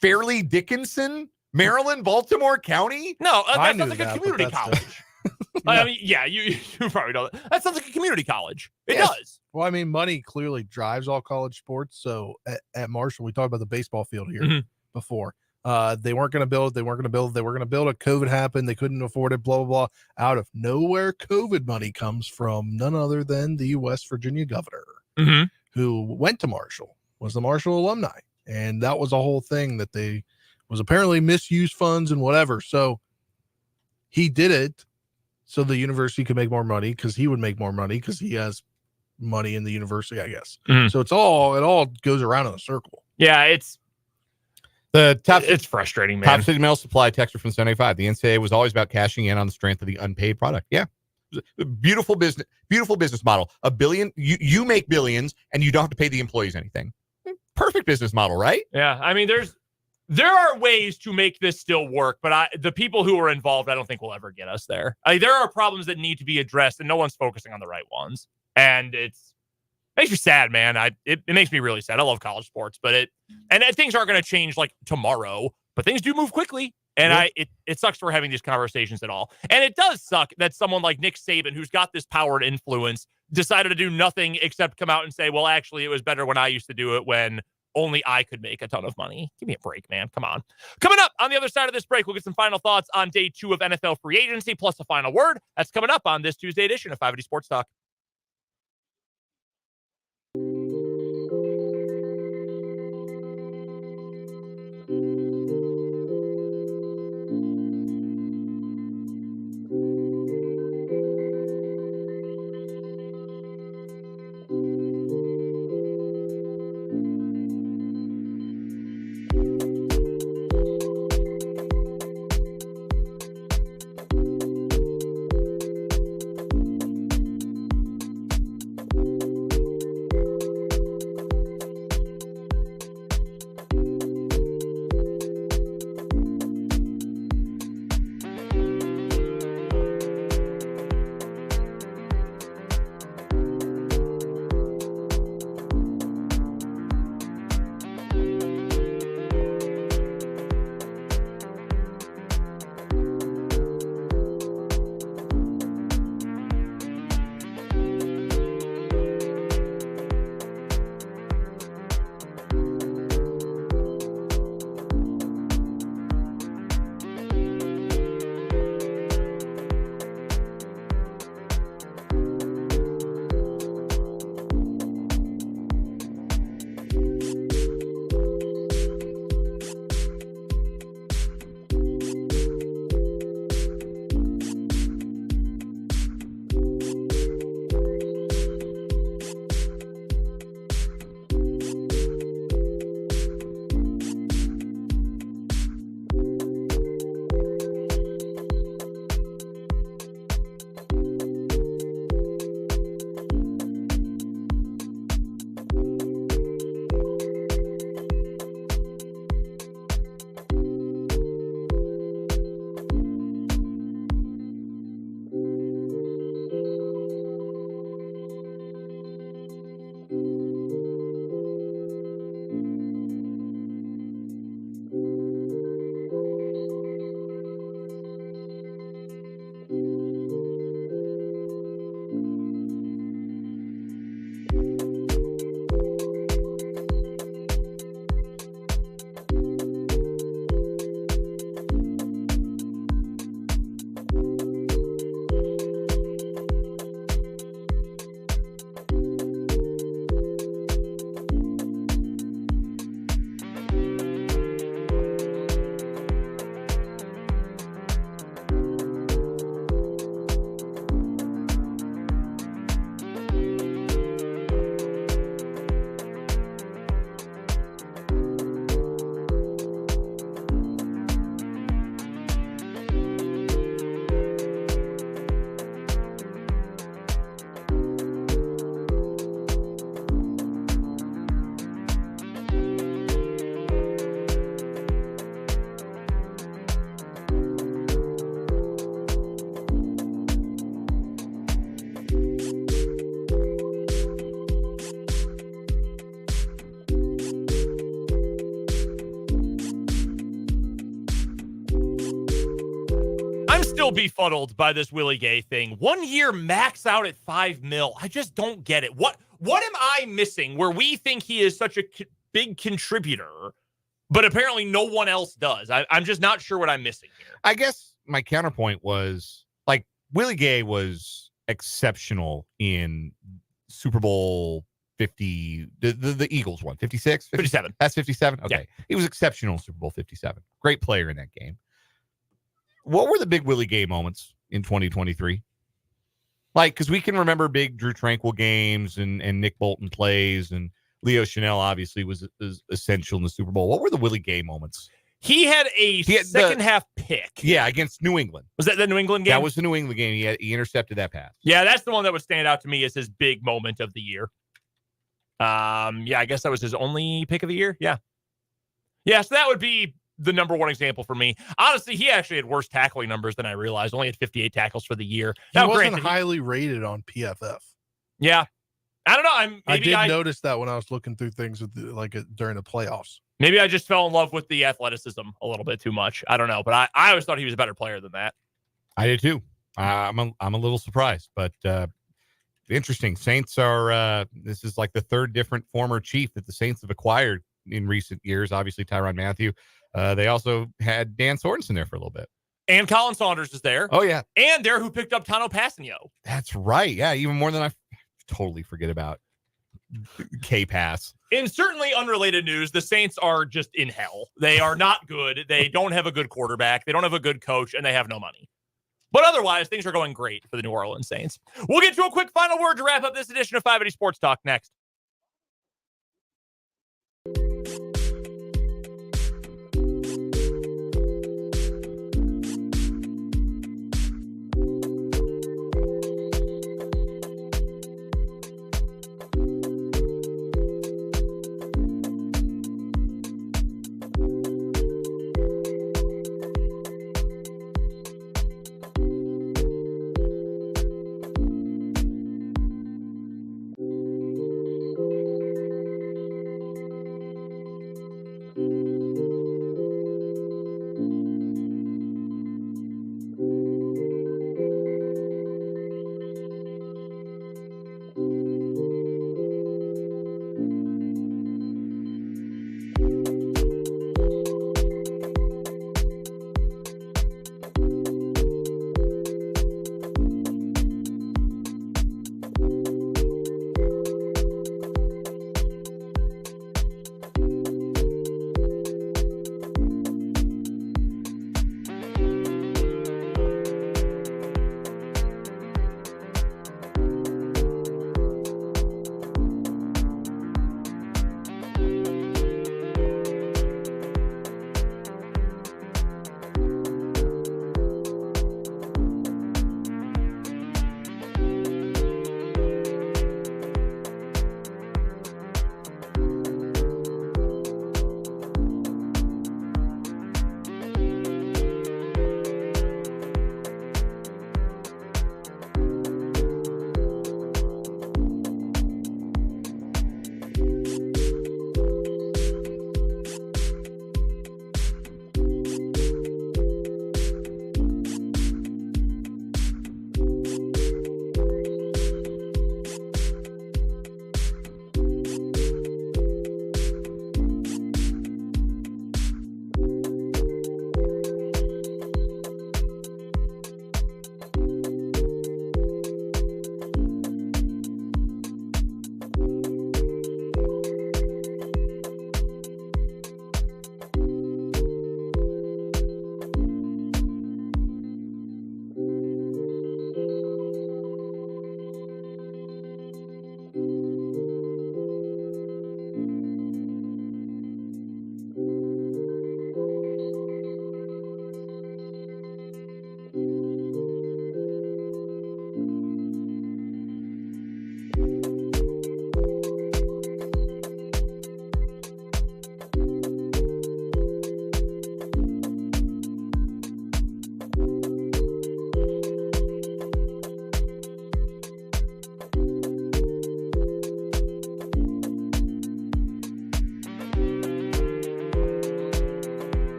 Fairleigh Dickinson, Maryland, Baltimore County. No, I that knew sounds like a that, community but that's college. I mean, yeah, you probably know that. That sounds like a community college. It Yes. does. Well, I mean, money clearly drives all college sports. So at Marshall, we talked about the baseball field here before. They weren't going to build. They weren't going to build. They were going to build it. COVID happened. They couldn't afford it. Blah, blah, blah. Out of nowhere, COVID money comes from none other than the West Virginia governor who went to Marshall, was the Marshall alumni. And that was a whole thing that they was apparently misused funds and whatever. So he did it so the university could make more money because he would make more money because he has money in the university, I guess. So it all goes around in a circle. Yeah, it's frustrating, man. Top City Mail Supply texter from 75. The NCAA was always about cashing in on the strength of the unpaid product. Yeah. Beautiful business model. $1 billion. You make billions and you don't have to pay the employees anything. Perfect business model, right? Yeah. I mean, there are ways to make this still work, but the people who are involved, I don't think will ever get us there. There are problems that need to be addressed, and no one's focusing on the right ones. And it makes me sad, man. It makes me really sad. I love college sports, but things aren't going to change like tomorrow, but things do move quickly. And it sucks for having these conversations at all. And it does suck that someone like Nick Saban, who's got this power and influence, decided to do nothing except come out and say, well, actually, it was better when I used to do it when only I could make a ton of money. Give me a break, man. Come on. Coming up on the other side of this break, we'll get some final thoughts on day 2 of NFL free agency, plus a final word. That's coming up on this Tuesday edition of 580 Sports Talk. still befuddled by this Willie Gay thing. 1 year max out at $5 million. I just don't get it. What am I missing where we think he is such a big contributor, but apparently no one else does? I'm just not sure what I'm missing here. I guess my counterpoint was like Willie Gay was exceptional in Super Bowl 50. The Eagles won 56, 57. That's 57. Okay, Yeah. He was exceptional in Super Bowl 57. Great player in that game. What were the big Willie Gay moments in 2023? Like, because we can remember big Drew Tranquil games and Nick Bolton plays, and Leo Chanel obviously was essential in the Super Bowl. What were the Willie Gay moments? He had a second half pick. Yeah, against New England. Was that the New England game? That was the New England game. He intercepted that pass. Yeah, that's the one that would stand out to me as his big moment of the year. Yeah, I guess that was his only pick of the year. Yeah. Yeah, so that would be the number one example for me. Honestly, he actually had worse tackling numbers than I realized. Only had 58 tackles for the year. He wasn't highly rated on PFF. Yeah. I don't know. I did notice that when I was looking through things with during the playoffs. Maybe I just fell in love with the athleticism a little bit too much. I don't know, but I always thought he was a better player than that. I did too. I'm a little surprised, but interesting. Saints are this is like the third different former chief that the Saints have acquired in recent years. Obviously, Tyrann Mathieu. They also had Dan Sorensen there for a little bit. And Colin Saunders is there. Oh, yeah. And there who picked up Tano Passanio. That's right. Yeah, even more than I totally forget about K-Pass. In certainly unrelated news, the Saints are just in hell. They are not good. They don't have a good quarterback. They don't have a good coach, and they have no money. But otherwise, things are going great for the New Orleans Saints. We'll get to a quick final word to wrap up this edition of 580 Sports Talk next.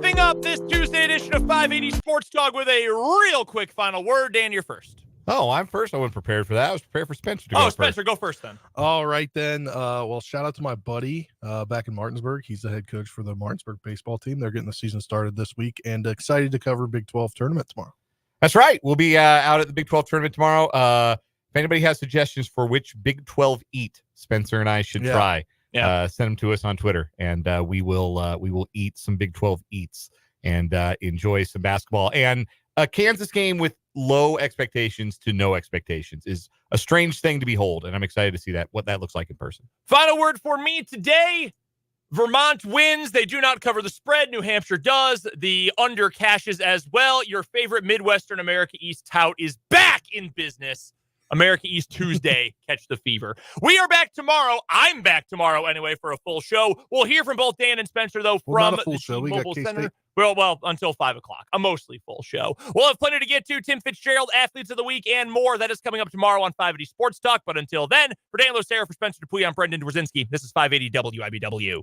Wrapping up this Tuesday edition of 580 Sports Talk with a real quick final word. Dan, you're first. Oh, I'm first. I wasn't prepared for that. I was prepared for Spencer to go first. Spencer, go first then. All right, then. Well, shout out to my buddy back in Martinsburg. He's the head coach for the Martinsburg baseball team. They're getting the season started this week and excited to cover Big 12 tournament tomorrow. That's right. We'll be out at the Big 12 tournament tomorrow. If anybody has suggestions for which Big 12 eat Spencer and I should try, send them to us on Twitter, and we will eat some Big 12 eats and enjoy some basketball. And a Kansas game with low expectations to no expectations is a strange thing to behold, and I'm excited to see what that looks like in person. Final word for me today. Vermont wins. They do not cover the spread. New Hampshire does. The under cashes as well. Your favorite Midwestern America East tout is back in business. America East Tuesday. Catch the fever. We are back tomorrow. I'm back tomorrow anyway for a full show. We'll hear from both Dan and Spencer, though, from not a full show. We got T-Mobile K-State. Center. Well, until 5 o'clock. A mostly full show. We'll have plenty to get to. Tim Fitzgerald, Athletes of the Week, and more. That is coming up tomorrow on 580 Sports Talk. But until then, for Dan Lucero, for Spencer Dupuy, I'm Brendan Dworzinski. This is 580 WIBW.